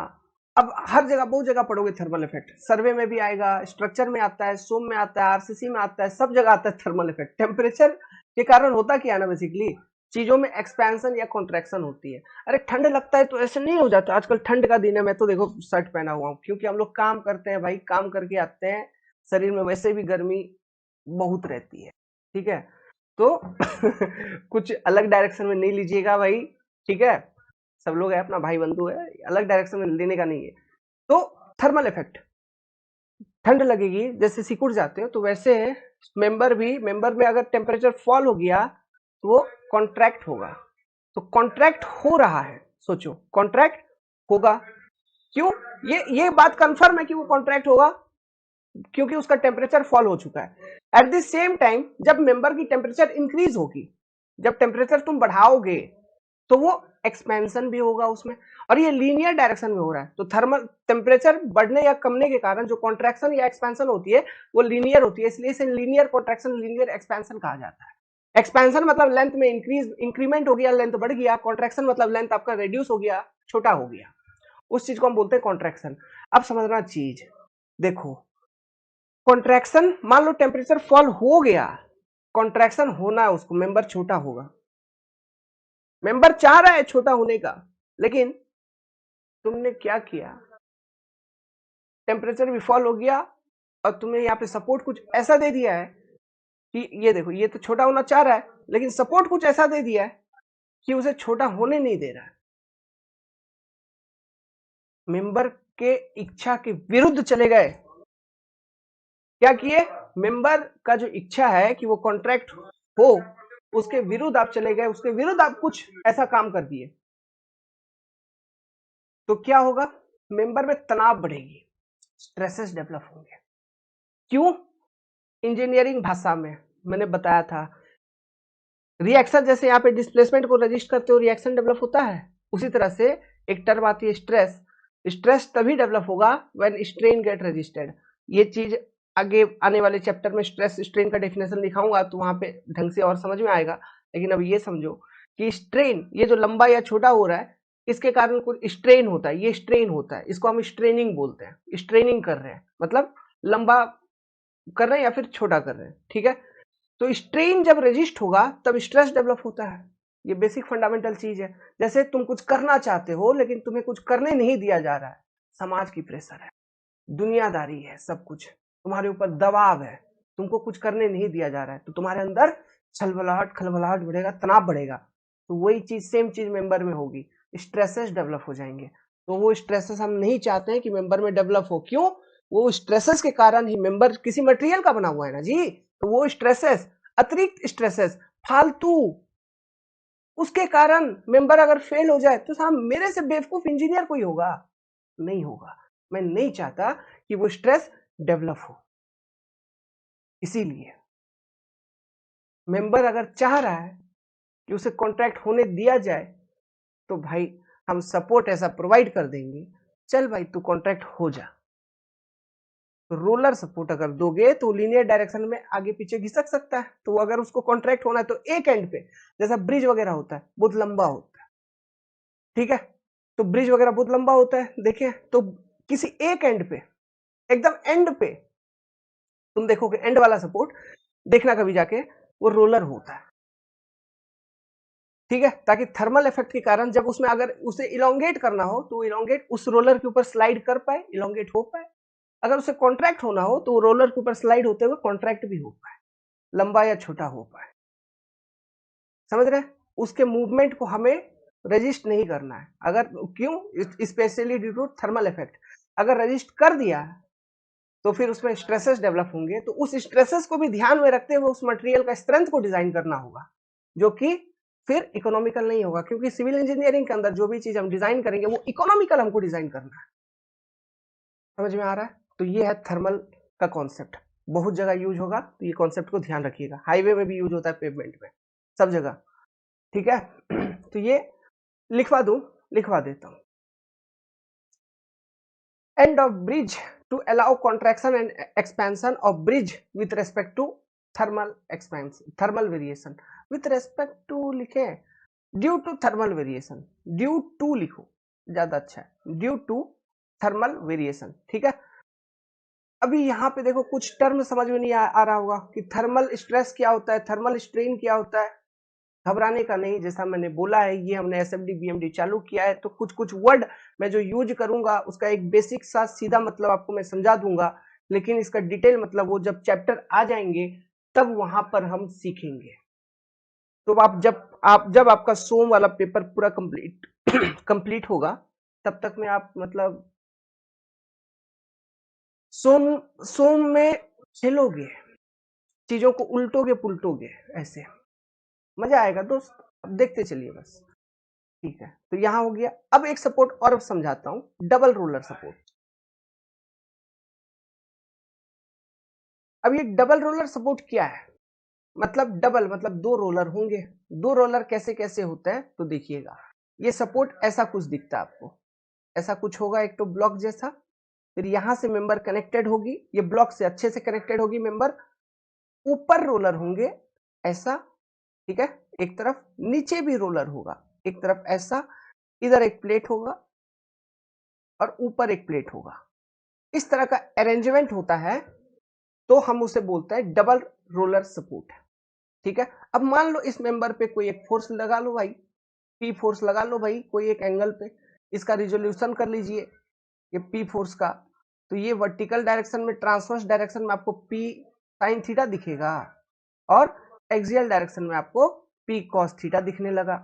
अब हर जगह बहुत जगह पढ़ोगे थर्मल इफेक्ट, सर्वे में भी आएगा, स्ट्रक्चर में आता है, सोम में आता है, आरसीसी में आता है, सब जगह आता है थर्मल इफेक्ट। टेम्परेचर के कारण होता क्या है ना, बेसिकली चीजों में एक्सपेंशन या कॉन्ट्रैक्शन होती है। अरे ठंड लगता है तो ऐसे नहीं हो जाता, आजकल ठंड का दिन है, मैं तो देखो शर्ट पहना हुआ हूँ, क्योंकि हम लोग काम करते हैं भाई, काम करके आते हैं, शरीर में वैसे भी गर्मी बहुत रहती है, ठीक है, तो कुछ अलग डायरेक्शन में नहीं लीजिएगा भाई, ठीक है, सब लोग है, अपना भाई बंधु है, अलग डायरेक्शन में लेने का नहीं है। तो थर्मल इफेक्ट, ठंड लगेगी, जैसे सिकुड़ जाते हो तो वैसे मेंबर में अगर टेम्परेचर फॉल हो गया तो वो कॉन्ट्रैक्ट होगा। तो कॉन्ट्रैक्ट हो रहा है, सोचो कॉन्ट्रैक्ट होगा, क्यों? ये बात कंफर्म है कि वो कॉन्ट्रैक्ट होगा, क्योंकि उसका टेम्परेचर फॉल हो चुका है। एट द सेम टाइम जब मेंबर की टेम्परेचर इंक्रीज होगी, जब टेम्परेचर तुम बढ़ाओगे तो वो एक्सपेंशन भी होगा उसमें, और ये लीनियर डायरेक्शन में हो रहा है। तो थर्मल टेम्परेचर बढ़ने या कमने के कारण जो कॉन्ट्रैक्शन या एक्सपेंशन होती है वो लीनियर होती है, इसलिए इसे लीनियर कॉन्ट्रैक्शन, लीनियर एक्सपेंशन कहा जाता है। एक्सपेंशन मतलब लेंथ में इंक्रीमेंट हो गया, लेंथ बढ़ गया, कॉन्ट्रैक्शन मतलब लेंथ आपका रिड्यूस हो गया, छोटा हो गया, उस चीज को हम बोलते हैं कॉन्ट्रैक्शन। अब समझना चीज, देखो कॉन्ट्रैक्शन, मान लो टेम्परेचर फॉल हो गया, कॉन्ट्रैक्शन होना है, उसको मेंबर छोटा होगा, मेंबर चाह रहा है छोटा होने का, लेकिन तुमने क्या किया, टेम्परेचर भी फॉल हो गया और तुमने यहाँ पे सपोर्ट कुछ ऐसा दे दिया है कि ये देखो, ये तो छोटा होना चाह रहा है, लेकिन सपोर्ट कुछ ऐसा दे दिया है कि उसे छोटा होने नहीं दे रहा है। मेंबर के इच्छा के विरुद्ध चले गए, क्या किए, मेंबर का जो इच्छा है कि वो कॉन्ट्रैक्ट हो, उसके विरुद्ध आप चले गए, उसके विरुद्ध आप कुछ ऐसा काम कर दिए, तो क्या होगा, मेंबर में तनाव बढ़ेगी, स्ट्रेसेस डेवलप होंगे। क्यों? इंजीनियरिंग भाषा में मैंने बताया था, रिएक्शन जैसे यहाँ पे डिस्प्लेसमेंट को रजिस्ट करते हो रिएक्शन डेवलप होता है, उसी तरह से एक टर्म आती है स्ट्रेस, स्ट्रेस तभी डेवलप होगा व्हेन स्ट्रेन गेट रजिस्टेड। ये चीज आगे आने वाले चैप्टर में स्ट्रेस स्ट्रेन का डेफिनेशन दिखाऊंगा, तो वहां पे ढंग से और समझ में आएगा। लेकिन अब ये समझो कि स्ट्रेन, ये जो लंबा या छोटा हो रहा है, इसके कारण कुछ स्ट्रेन होता है, ये स्ट्रेन होता है, इसको हम स्ट्रेनिंग बोलते हैं, स्ट्रेनिंग कर रहे हैं मतलब लंबा कर रहे हैं या फिर छोटा कर रहे हैं, ठीक है। तो स्ट्रेन जब रजिस्ट होगा तब स्ट्रेस डेवलप होता है, ये बेसिक फंडामेंटल चीज है। जैसे तुम कुछ करना चाहते हो लेकिन तुम्हें कुछ करने नहीं दिया जा रहा है, समाज की प्रेशर है, दुनियादारी है, सब कुछ तुम्हारे ऊपर दबाव है, तुमको कुछ करने नहीं दिया जा रहा है, तो तुम्हारे अंदर छलबलाहट खलबलाहट बढ़ेगा, तनाव बढ़ेगा। तो वही चीज, सेम चीज मेंबर में होगी, स्ट्रेसेस डेवलप हो जाएंगे। तो वो स्ट्रेसेस हम नहीं चाहते हैं कि मेंबर में डेवलप हो, क्यों? वो स्ट्रेसेस के कारण ही, मेंबर किसी मटेरियल का बना हुआ है ना जी, तो वो स्ट्रेसेस, अतिरिक्त स्ट्रेसेस, फालतू, उसके कारण मेंबर अगर फेल हो जाए तो साहब मेरे से बेवकूफ इंजीनियर कोई होगा? नहीं होगा। मैं नहीं चाहता कि वो स्ट्रेस डेवलप हो, इसीलिए मेंबर अगर चाह रहा है कि उसे कॉन्ट्रैक्ट होने दिया जाए तो भाई हम सपोर्ट ऐसा प्रोवाइड कर देंगे, चल भाई तू कॉन्ट्रैक्ट हो जा। तो रोलर सपोर्ट अगर दोगे तो लीनियर डायरेक्शन में आगे पीछे घिसक सकता है, तो अगर उसको कॉन्ट्रैक्ट होना है तो एक एंड पे, जैसा ब्रिज वगैरह होता है बहुत लंबा होता है, ठीक है, तो ब्रिज वगैरह बहुत लंबा होता है, देखिए, तो किसी एक एंड पे, एकदम एंड पे तुम देखोगे एंड वाला सपोर्ट, देखना कभी जाके, वो रोलर होता है, ठीक है, ताकि थर्मल इफेक्ट के कारण जब उसमें अगर उसे इलोंगेट करना हो तो इलोंगेट उस रोलर के ऊपर स्लाइड कर पाए, इलोंगेट हो पाए। अगर उसे कॉन्ट्रैक्ट होना हो तो रोलर के ऊपर स्लाइड होते हुए कॉन्ट्रैक्ट भी हो पाए, लंबा या छोटा हो पाए, समझ रहे? उसके मूवमेंट को हमें रजिस्ट नहीं करना है, अगर क्यों, specially due to thermal effect. अगर रजिस्ट कर दिया तो फिर उसमें स्ट्रेसेस डेवलप होंगे, तो उस स्ट्रेसेस को भी ध्यान में रखते हुए उस मटेरियल का स्ट्रेंथ को डिजाइन करना होगा, जो कि फिर इकोनॉमिकल नहीं होगा, क्योंकि सिविल इंजीनियरिंग के अंदर जो भी चीज हम डिजाइन करेंगे वो इकोनॉमिकल हमको डिजाइन करना है। समझ में आ रहा है? तो ये है थर्मल का कॉन्सेप्ट, बहुत जगह यूज होगा, तो ये कॉन्सेप्ट को ध्यान रखिएगा, हाईवे में भी यूज होता है, पेवमेंट में, सब जगह, ठीक है। तो ये लिखवा देता हूं, end of bridge to allow contraction and expansion of bridge with respect to thermal expansion, thermal variation with respect to लिखे, due to thermal variation, due to लिखो ज्यादा अच्छा है, ड्यू टू थर्मल वेरिएशन, ठीक है। अभी यहाँ पे देखो कुछ टर्म समझ में नहीं आ रहा होगा कि थर्मल स्ट्रेस क्या होता है, थर्मल स्ट्रेन क्या होता है। घबराने का नहीं, जैसा मैंने बोला है ये हमने एसएफडी बीएमडी चालू किया है, तो कुछ कुछ वर्ड मैं जो यूज करूंगा उसका एक बेसिक सा सीधा मतलब आपको मैं समझा दूंगा, लेकिन इसका डिटेल मतलब वो जब चैप्टर आ जाएंगे तब वहां पर हम सीखेंगे। तो आप जब आपका सोम वाला पेपर पूरा कंप्लीट कंप्लीट होगा तब तक में आप मतलब सोम सोम में खेलोगे, चीजों को उल्टोगे पुलटोगे, ऐसे मजा आएगा दोस्त। अब देखते चलिए बस, ठीक है। तो यहां हो गया। अब एक सपोर्ट और समझाता हूं, डबल रोलर सपोर्ट। अब ये डबल रोलर सपोर्ट क्या है, मतलब डबल मतलब दो रोलर होंगे। दो रोलर कैसे कैसे होता है तो देखिएगा, ये सपोर्ट ऐसा कुछ दिखता है आपको, ऐसा कुछ होगा एक तो ब्लॉक जैसा, फिर यहां से मेंबर कनेक्टेड होगी, ये ब्लॉक से अच्छे से कनेक्टेड होगी मेंबर, ऊपर रोलर होंगे ऐसा, ठीक है, एक तरफ, नीचे भी रोलर होगा एक तरफ ऐसा, इधर एक प्लेट होगा और ऊपर एक प्लेट होगा। इस तरह का अरेंजमेंट होता है तो हम उसे बोलते हैं डबल रोलर सपोर्ट, ठीक है। अब मान लो इस मेंबर पे कोई एक फोर्स लगा लो भाई, पी फोर्स लगा लो भाई कोई एक एंगल पे, इसका रिजोल्यूशन कर लीजिए ये पी फोर्स का। तो ये वर्टिकल डायरेक्शन में, ट्रांसवर्स डायरेक्शन में आपको पी साइन थीटा दिखेगा और एक्सियल डायरेक्शन में आपको पी कॉस थीटा दिखने लगा,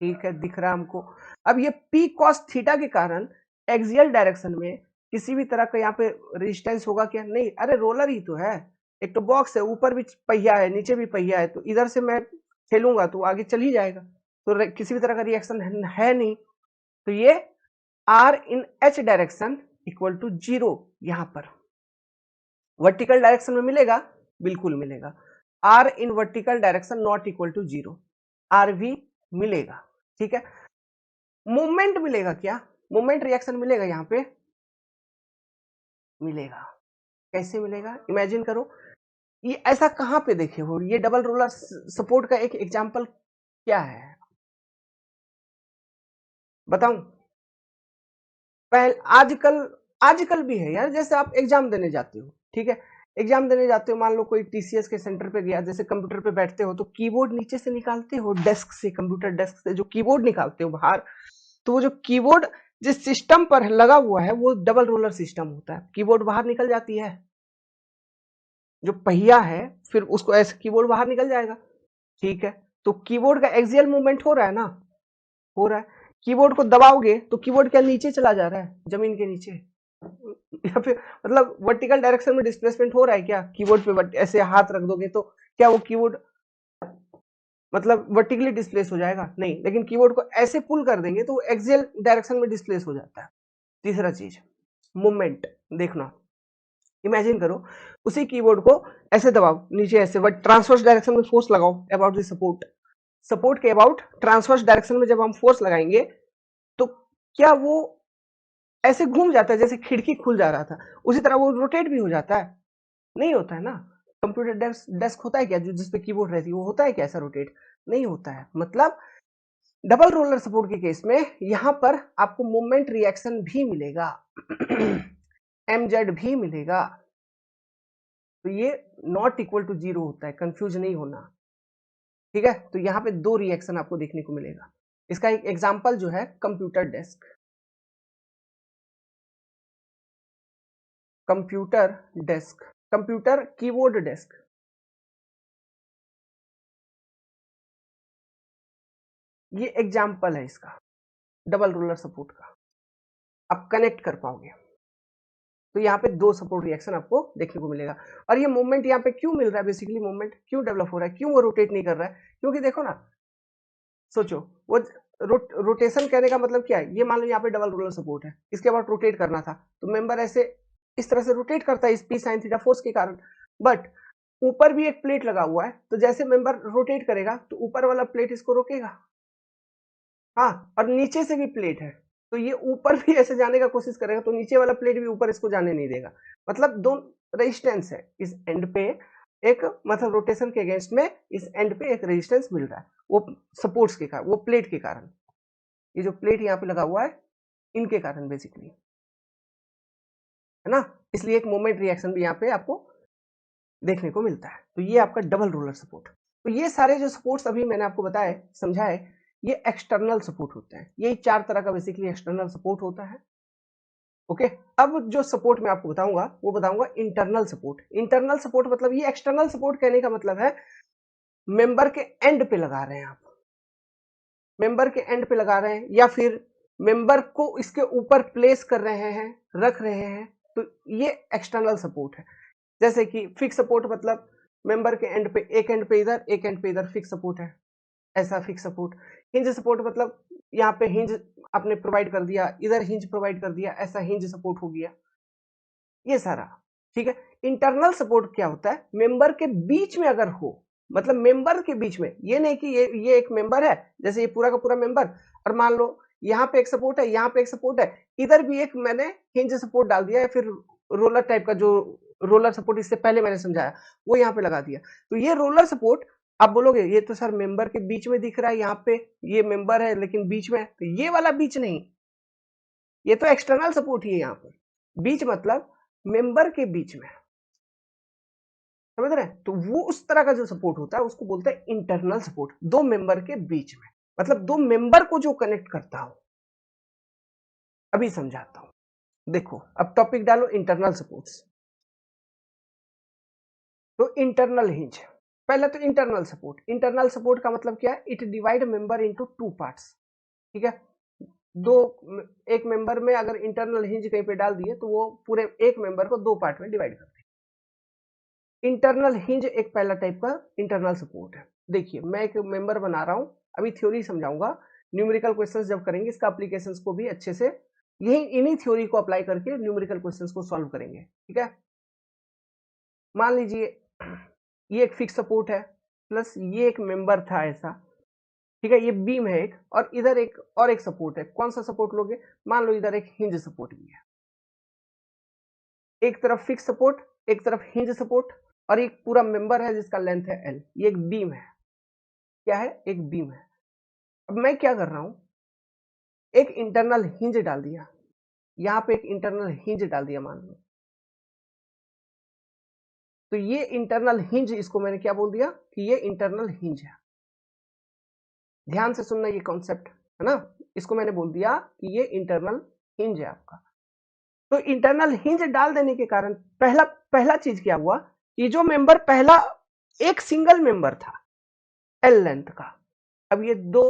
ठीक है, दिख रहा है हमको। अब ये पी कॉस थीटा के कारण एक्सियल डायरेक्शन में किसी भी तरह का यहाँ पे रेजिस्टेंस होगा क्या, नहीं, अरे रोलर ही तो है, एक तो बॉक्स है, ऊपर भी पहिया है नीचे भी पहिया है, तो इधर से मैं खेलूंगा तो आगे चल ही जाएगा, तो किसी भी तरह का रिएक्शन है नहीं। तो ये R in H direction equal to zero, यहां पर वर्टिकल डायरेक्शन में मिलेगा, बिल्कुल मिलेगा। R in vertical direction not equal to zero, R भी मिलेगा, ठीक है। मूवमेंट मिलेगा क्या, मूवमेंट रिएक्शन मिलेगा यहां पे, मिलेगा। कैसे मिलेगा, इमेजिन करो, ये ऐसा कहां पे देखे हो, ये डबल रोलर सपोर्ट का एक एग्जांपल क्या है बताऊं। पहले आजकल आजकल भी है यार, जैसे आप एग्जाम देने जाते हो, ठीक है, एग्जाम देने जाते हो, मान लो कोई टीसीएस के सेंटर पे गया, जैसे कंप्यूटर पे बैठते हो तो कीबोर्ड नीचे से निकालते हो, डेस्क से, कंप्यूटर डेस्क से जो कीबोर्ड निकालते हो बाहर, तो वो जो कीबोर्ड जिस सिस्टम पर लगा हुआ है वो डबल रोलर सिस्टम होता है, कीबोर्ड बाहर निकल जाती है, जो पहिया है फिर उसको ऐसे कीबोर्ड बाहर निकल जाएगा, ठीक है। तो कीबोर्ड का एक्सियल मूवमेंट हो रहा है ना, हो रहा है। कीबोर्ड को दबाओगे तो कीबोर्ड क्या नीचे चला जा रहा है, जमीन के नीचे, या फिर मतलब वर्टिकल डायरेक्शन में डिस्प्लेसमेंट हो रहा है क्या, कीबोर्ड पे ऐसे हाथ रख दोगे तो क्या वो कीबोर्ड मतलब वर्टिकली डिस्प्लेस हो जाएगा, नहीं, लेकिन कीबोर्ड को ऐसे पुल कर देंगे तो एक्सियल डायरेक्शन में डिस्प्लेस हो जाता है। तीसरा चीज मूवमेंट देखना, इमेजिन करो उसी कीबोर्ड को ऐसे दबाओ नीचे ऐसे, बट ट्रांसवर्स डायरेक्शन में फोर्स लगाओ अबाउट द सपोर्ट, सपोर्ट के अबाउट ट्रांसवर्स डायरेक्शन में जब हम फोर्स लगाएंगे तो क्या वो ऐसे घूम जाता है जैसे खिड़की खुल जा रहा था, उसी तरह वो रोटेट भी हो जाता है, नहीं होता है ना। कंप्यूटर डेस्क होता है क्या जो जिसपे कीबोर्ड रहती है, वो होता है क्या ऐसा रोटेट, नहीं होता है। मतलब डबल रोलर सपोर्ट के केस में यहां पर आपको मूवमेंट रिएक्शन भी मिलेगा एमजेड भी मिलेगा, तो ये नॉट इक्वल टू जीरो होता है, कंफ्यूज नहीं होना, ठीक है। तो यहां पे दो रिएक्शन आपको देखने को मिलेगा, इसका एक एग्जांपल जो है computer desk, computer desk, computer keyboard desk, ये एग्जांपल है इसका डबल रोलर सपोर्ट का, आप कनेक्ट कर पाओगे। तो यहाँ पे दो सपोर्ट रिएक्शन आपको देखने को मिलेगा। और ये मूवमेंट यहाँ पे क्यों मिल रहा है, बेसिकली मूवमेंट क्यों डेवलप हो रहा है, क्यों वो रोटेट नहीं कर रहा है, क्योंकि देखो ना, सोचो वो रोटेशन कहने का मतलब क्या है, ये मान लो यहाँ पे डबल रोलर सपोर्ट है, इसके बाद रोटेट करना था तो मेंबर ऐसे इस तरह से रोटेट करता है इस पी साइन थीटा फोर्स के कारण, बट ऊपर भी एक प्लेट लगा हुआ है, तो जैसे मेंबर रोटेट करेगा तो ऊपर वाला प्लेट इसको रोकेगा, हाँ, और नीचे से भी प्लेट है तो ये ऊपर भी ऐसे जाने का कोशिश करेगा तो नीचे वाला प्लेट भी ऊपर इसको जाने नहीं देगा, मतलब दो रेजिस्टेंस है इस एंड पे, एक मतलब रोटेशन के अगेंस्ट में इस एंड पे एक रेजिस्टेंस मिल रहा है, वो सपोर्ट्स के कारण, वो प्लेट के कारण, ये जो प्लेट यहाँ पे लगा हुआ है इनके कारण बेसिकली, है ना। इसलिए एक मोमेंट रिएक्शन भी यहाँ पे आपको देखने को मिलता है। तो ये आपका डबल रोलर सपोर्ट। तो ये सारे जो सपोर्ट्स अभी मैंने आपको बताए, समझाए, ये एक्सटर्नल सपोर्ट होते हैं। यही 4 तरह का बेसिकली एक्सटर्नल सपोर्ट होता है। ओके, अब जो सपोर्ट मैं आपको बताऊंगा वो बताऊंगा इंटरनल सपोर्ट। इंटरनल सपोर्ट मतलब, ये एक्सटर्नल सपोर्ट कहने का मतलब है मेंबर के एंड पे लगा रहे हैं आप, मेंबर के एंड पे लगा रहे हैं, या फिर मेंबर को इसके ऊपर प्लेस कर रहे हैं, रख रहे हैं, तो ये एक्सटर्नल सपोर्ट है। जैसे कि फिक्स सपोर्ट मतलब मेंबर के एंड पे, एक एंड पे इधर, एक एंड पे इधर फिक्स सपोर्ट है, ऐसा फिक्स सपोर्ट। हिंज सपोर्ट मतलब यहाँ पे हिंज आपने प्रोवाइड कर दिया, इधर हिंज प्रोवाइड कर दिया, ऐसा हिंज सपोर्ट हो गया, ये सारा। ठीक है। इंटरनल सपोर्ट क्या होता है, मेंबर के बीच में अगर हो, मतलब मेंबर के बीच में, ये नहीं कि ये एक मेंबर है, जैसे ये पूरा का पूरा मेंबर, और मान लो यहाँ पे एक सपोर्ट है, यहाँ पे एक सपोर्ट है, इधर भी एक मैंने हिंज सपोर्ट डाल दिया, या फिर रोलर टाइप का जो रोलर सपोर्ट इससे पहले मैंने समझाया वो यहाँ पे लगा दिया। तो ये रोलर सपोर्ट, आप बोलोगे ये तो सर मेंबर के बीच में दिख रहा है, यहाँ पे ये मेंबर है लेकिन बीच में है, तो ये वाला बीच नहीं, ये तो एक्सटर्नल सपोर्ट ही है। यहाँ पर बीच मतलब मेंबर के बीच में, समझ रहे हैं। तो वो उस तरह का जो सपोर्ट होता है उसको बोलते हैं इंटरनल सपोर्ट, दो मेंबर के बीच में, मतलब दो मेंबर को जो कनेक्ट करता हो। अभी समझाता हूं, देखो अब टॉपिक डालो इंटरनल सपोर्ट्स। तो इंटरनल हिंज, पहले तो इंटरनल सपोर्ट, इंटरनल सपोर्ट का मतलब क्या है, it divide member into two parts. ठीक है, दो, एक मेंबर में अगर इंटरनल हिंज कहीं पे डाल दिए तो वो पूरे एक मेंबर को दो पार्ट में डिवाइड करते हैं। इंटरनल हिंज एक पहला टाइप का इंटरनल सपोर्ट है। देखिए मैं एक मेंबर बना रहा हूं, अभी थ्योरी समझाऊंगा, न्यूमेरिकल क्वेश्चंस जब करेंगे इसका एप्लीकेशंस को भी अच्छे से, यही इन्हीं थ्योरी को अप्लाई करके न्यूमेरिकल क्वेश्चंस को सॉल्व करेंगे। ठीक है, मान लीजिए ये एक फिक्स सपोर्ट है, प्लस ये एक मेंबर था ऐसा। ठीक है, ये बीम है एक, और इधर एक और एक सपोर्ट है। कौन सा सपोर्ट लोगे, मान लो इधर एक हिंज सपोर्ट भी है, एक तरफ फिक्स सपोर्ट, एक तरफ हिंज सपोर्ट, और एक पूरा मेंबर है जिसका लेंथ है एल, ये एक बीम है। क्या है, एक बीम है। अब मैं क्या कर रहा हूं, एक इंटरनल हिंज डाल दिया, यहां पे एक इंटरनल हिंज डाल दिया मान लो। तो ये इंटरनल हिंज, इसको मैंने क्या बोल दिया कि ये इंटरनल हिंज है। ध्यान से सुनना ये कॉन्सेप्ट, है ना। इसको मैंने बोल दिया कि ये इंटरनल हिंज है आपका। तो इंटरनल हिंज डाल देने के कारण पहला पहला चीज क्या हुआ कि जो मेंबर पहला एक सिंगल मेंबर था एल लेंथ का, अब ये दो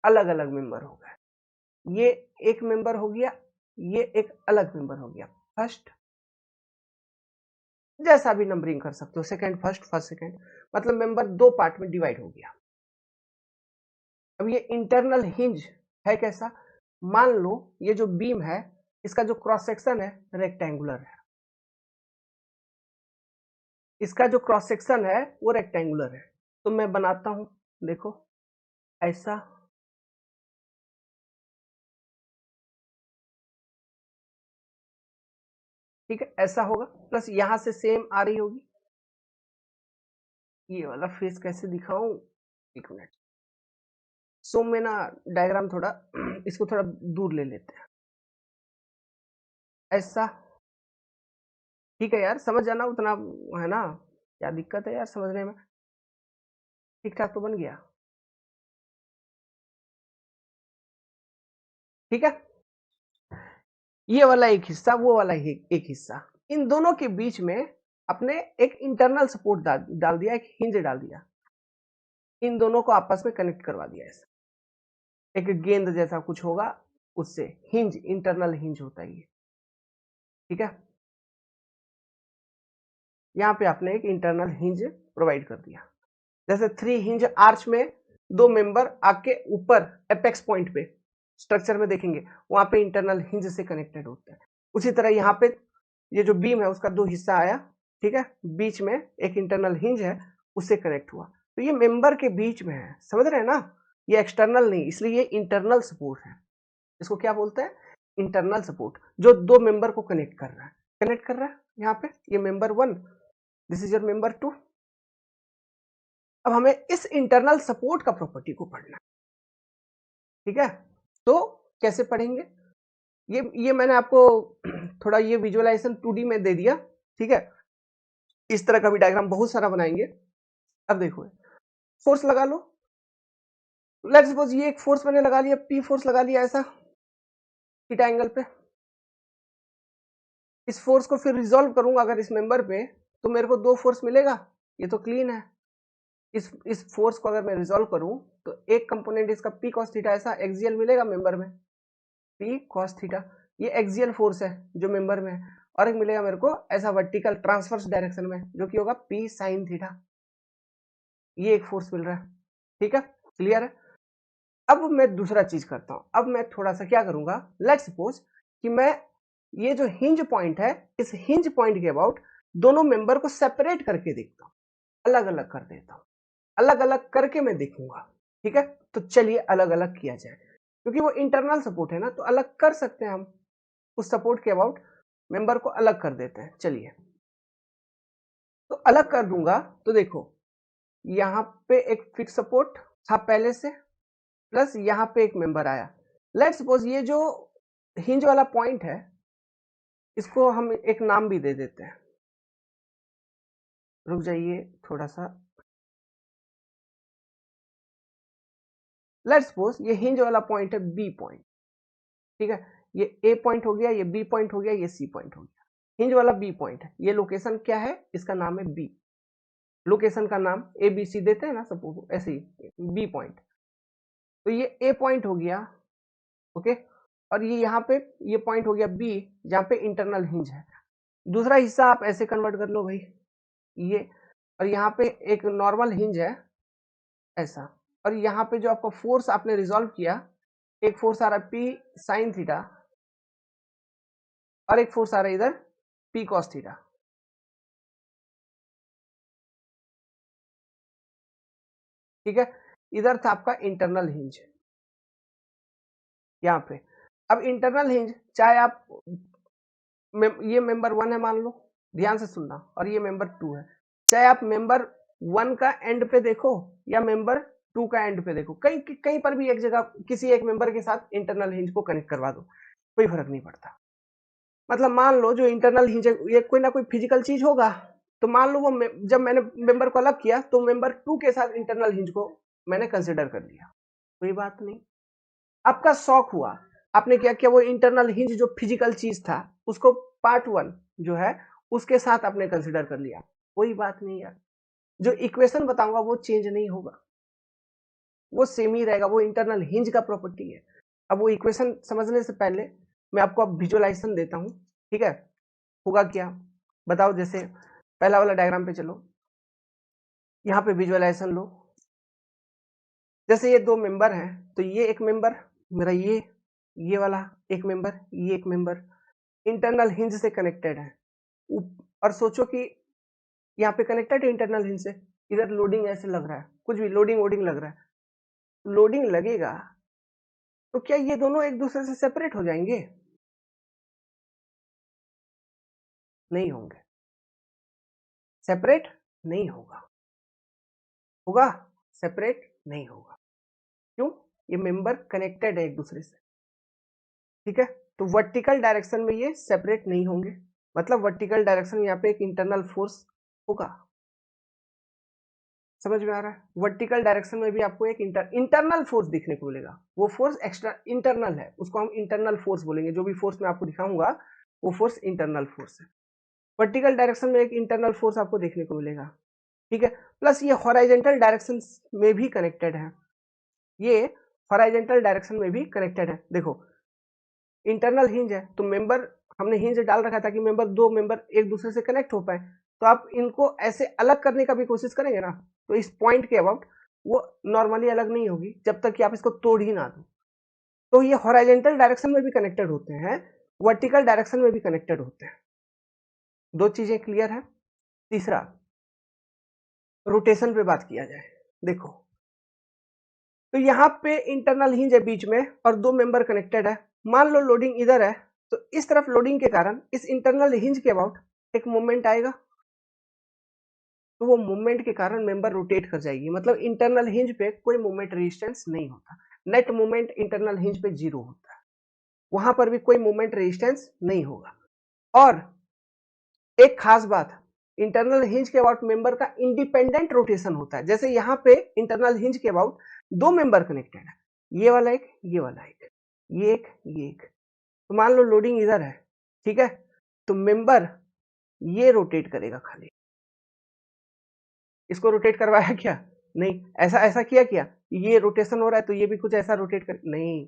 अलग अलग मेंबर हो गए। ये एक मेंबर हो गया, ये एक अलग मेंबर हो गया, फर्स्ट, जैसा भी नंबरिंग कर सकते हो, सेकंड फर्स्ट, फर्स्ट सेकंड, मतलब मेंबर दो पार्ट में डिवाइड हो गया। अब ये इंटरनल हिंज है कैसा, मान लो ये जो बीम है इसका जो क्रॉस सेक्शन है रेक्टेंगुलर है, इसका जो क्रॉस सेक्शन है वो रेक्टेंगुलर है। तो मैं बनाता हूं, देखो ऐसा, ठीक है, ऐसा होगा, प्लस यहां से सेम आ रही होगी। ये वाला फेस कैसे दिखाऊं, एक मिनट, सो में ना डायग्राम थोड़ा इसको थोड़ा दूर ले लेते हैं, ऐसा। ठीक है यार, समझ जाना उतना, है ना, क्या दिक्कत है यार समझने में, ठीक ठाक तो बन गया। ठीक है, ये वाला एक हिस्सा, वो वाला एक हिस्सा, इन दोनों के बीच में अपने एक इंटरनल सपोर्ट डाल दिया, एक हिंज डाल दिया, इन दोनों को आपस में कनेक्ट करवा दिया ऐसा, एक गेंद जैसा कुछ होगा उससे, हिंज, इंटरनल हिंज होता है ये। ठीक है, यहाँ पे आपने एक इंटरनल हिंज प्रोवाइड कर दिया। जैसे थ्री हिंज आर्च में दो मेंबर आके ऊपर एपेक्स पॉइंट पे स्ट्रक्चर में देखेंगे, वहां पे इंटरनल हिंज से कनेक्टेड होता है। उसी तरह यहाँ पे ये जो बीम है उसका दो हिस्सा आया, ठीक है, बीच में एक इंटरनल हिंज है, उससे कनेक्ट हुआ, तो ये मेंबर के बीच में है, समझ रहे हैं ना। ये एक्सटर्नल नहीं, इसलिए ये इंटरनल सपोर्ट है। इसको क्या बोलते हैं, इंटरनल सपोर्ट, जो दो मेंबर को कनेक्ट कर रहा है, कनेक्ट कर रहा है। यहाँ पे ये member one, this is your member two, अब हमें इस इंटरनल सपोर्ट का प्रॉपर्टी को पढ़ना है, ठीक है। तो कैसे पढ़ेंगे, ये मैंने आपको थोड़ा ये विजुअलाइजेशन 2D में दे दिया, ठीक है। इस तरह का भी डायग्राम बहुत सारा बनाएंगे। अब देखो, फोर्स लगा लो, लेट्स सपोज ये एक फोर्स मैंने लगा लिया, पी फोर्स लगा लिया ऐसा थीटा एंगल पे। इस फोर्स को फिर रिजॉल्व करूंगा अगर इस मेंबर पे, तो मेरे को दो फोर्स मिलेगा, ये तो क्लीन है। इस फोर्स को अगर मैं रिजॉल्व करूं तो एक कंपोनेंट इसका पी कॉस थीटा ऐसा एक्सियल मिलेगा मेंबर में, पी कॉस थीटा, ये एक्सियल फोर्स है जो मेंबर में है, और एक मिलेगा मेरे को ऐसा वर्टिकल ट्रांसवर्स डायरेक्शन में जो कि होगा पी साइन थीटा, ये एक फोर्स मिल रहा है, ठीक है, क्लियर है। अब मैं दूसरा चीज करता हूं, अब मैं थोड़ा सा क्या करूंगा, लेट्स सपोज कि मैं ये जो हिंज पॉइंट है, इस हिंज पॉइंट के अबाउट दोनों मेंबर को सेपरेट करके देखता हूं, अलग अलग कर देता हूं, अलग अलग करके मैं देखूंगा, ठीक है। तो चलिए अलग अलग किया जाए, क्योंकि वो इंटरनल सपोर्ट है ना, तो अलग कर सकते हैं हम, उस सपोर्ट के अबाउट मेंबर को अलग कर देते हैं। चलिए तो अलग कर दूंगा, तो देखो यहाँ पे एक फिक्स सपोर्ट था पहले से, प्लस यहाँ पे एक मेंबर आया। लेट्स सपोज ये जो हिंज वाला पॉइंट है, इसको हम एक नाम भी दे देते हैं, रुक जाइए थोड़ा सा। लेट्स सपोज ये हिंज वाला पॉइंट है बी पॉइंट, ठीक है, ये ए पॉइंट हो गया, ये बी पॉइंट हो गया, ये सी पॉइंट हो गया। हिंज वाला बी पॉइंट है, ये लोकेशन क्या है, इसका नाम है बी, लोकेशन का नाम ए बी सी देते हैं ना सपोज, ऐसे ही बी पॉइंट। तो ये ए पॉइंट हो गया, ओके, और ये यहाँ पे ये पॉइंट हो गया बी, जहाँ पे इंटरनल हिंज है। दूसरा हिस्सा आप ऐसे कन्वर्ट कर लो भाई, ये, और यहाँ पे एक नॉर्मल हिंज है ऐसा, और यहाँ पे जो आपका फोर्स आपने रिजॉल्व किया, एक फोर्स आ रहा है पी साइन थीटा, और एक फोर्स आ रहा है इधर पी कॉस थीटा, ठीक है। इधर था आपका इंटरनल हिंज यहाँ पे। अब इंटरनल हिंज चाहे आप ये मेंबर 1 है मान लो, ध्यान से सुनना, और ये मेंबर 2 है, चाहे आप मेंबर 1 का एंड पे देखो या मेंबर 2 का एंड पे देखो, कहीं कहीं पर भी एक जगह किसी एक मेंबर के साथ इंटरनल हिंज को कनेक्ट करवा दो, कोई फर्क नहीं पड़ता। मतलब मान लो जो इंटरनल हिंज है ये कोई ना कोई फिजिकल चीज होगा, तो मान लो वो जब मैंने मेंबर को अलग किया तो मेंबर 2 के साथ इंटरनल हिंज को मैंने कंसिडर कर लिया, कोई बात नहीं। आपका शौक हुआ, आपने क्या किया, वो इंटरनल हिंज जो फिजिकल चीज था उसको पार्ट 1 जो है उसके साथ आपने कंसिडर कर लिया, कोई बात नहीं यार, जो इक्वेशन बताऊंगा वो चेंज नहीं होगा, वो सेम ही रहेगा, वो इंटरनल हिंज का प्रॉपर्टी है। अब वो इक्वेशन समझने से पहले मैं आपको अब विजुअलाइजेशन देता हूं, ठीक है। होगा क्या बताओ, जैसे पहला वाला डायग्राम पे चलो, यहाँ पे विजुअलाइजेशन लो। जैसे ये दो मेंबर हैं, तो ये एक मेंबर मेरा, ये वाला एक मेंबर, ये एक मेंबर इंटरनल हिंज से कनेक्टेड है, और सोचो कि यहाँ पे कनेक्टेड है इंटरनल हिंज से, इधर लोडिंग ऐसे लग रहा है, कुछ भी लोडिंग वोडिंग लग रहा है, लोडिंग लगेगा तो क्या ये दोनों एक दूसरे से सेपरेट हो जाएंगे, नहीं होंगे, सेपरेट नहीं होगा, होगा सेपरेट नहीं होगा, क्यों, ये मेंबर कनेक्टेड है एक दूसरे से, ठीक है। तो वर्टिकल डायरेक्शन में ये सेपरेट नहीं होंगे, मतलब वर्टिकल डायरेक्शन में यहाँ पे एक इंटरनल फोर्स होगा, समझ में आ रहा है। वर्टिकल डायरेक्शन में भी आपको एक इंटरनल फोर्स दिखने को मिलेगा, वो फोर्स एक्स्ट्रा इंटरनल है, उसको हम इंटरनल फोर्स बोलेंगे, जो भी फोर्स मैं आपको दिखाऊंगा वो फोर्स इंटरनल फोर्स है। वर्टिकल डायरेक्शन में एक इंटरनल फोर्स आपको देखने को मिलेगा, ठीक है। प्लस ये हॉराइजेंटल डायरेक्शन में भी कनेक्टेड है, ये हॉराइजेंटल डायरेक्शन में भी कनेक्टेड है। देखो इंटरनल हिंज है, तो मेंबर हमने हिंज डाल रखा था कि मेंबर दो मेंबर एक दूसरे से कनेक्ट हो पाए, तो आप इनको ऐसे अलग करने का भी कोशिश करेंगे ना, तो इस पॉइंट के अबाउट वो नॉर्मली अलग नहीं होगी जब तक कि आप इसको तोड़ ही ना दो। तो ये हॉराइजेंटल डायरेक्शन में भी कनेक्टेड होते हैं, वर्टिकल डायरेक्शन में भी कनेक्टेड होते हैं, दो चीजें क्लियर है। तीसरा, रोटेशन पे बात किया जाए, देखो तो यहाँ पे इंटरनल हिंज है बीच में और दो मेंबर कनेक्टेड है, मान लो लोडिंग इधर है, तो इस तरफ लोडिंग के कारण इस इंटरनल हिंज के अबाउट एक मोमेंट आएगा, तो वो मूवमेंट के कारण मेंबर रोटेट कर जाएगी, मतलब इंटरनल हिंज पे कोई मूवमेंट रेजिस्टेंस नहीं होता, नेट मूवमेंट इंटरनल हिंज पे 0 होता है, वहां पर भी कोई मूवमेंट रेजिस्टेंस नहीं होगा। और एक खास बात, इंटरनल हिंज के अबाउट मेंबर का इंडिपेंडेंट रोटेशन होता है। जैसे यहाँ पे इंटरनल हिंज के अबाउट दो मेंबर कनेक्टेड है, ये वाला एक, ये वाला एक, ये एक, ये एक। तो मान लो लोडिंग इधर है, ठीक है, तो मेंबर ये रोटेट करेगा खाली, इसको रोटेट करवाया क्या? नहीं, ऐसा ऐसा किया क्या ये रोटेशन हो रहा है तो ये भी कुछ ऐसा रोटेट कर, नहीं,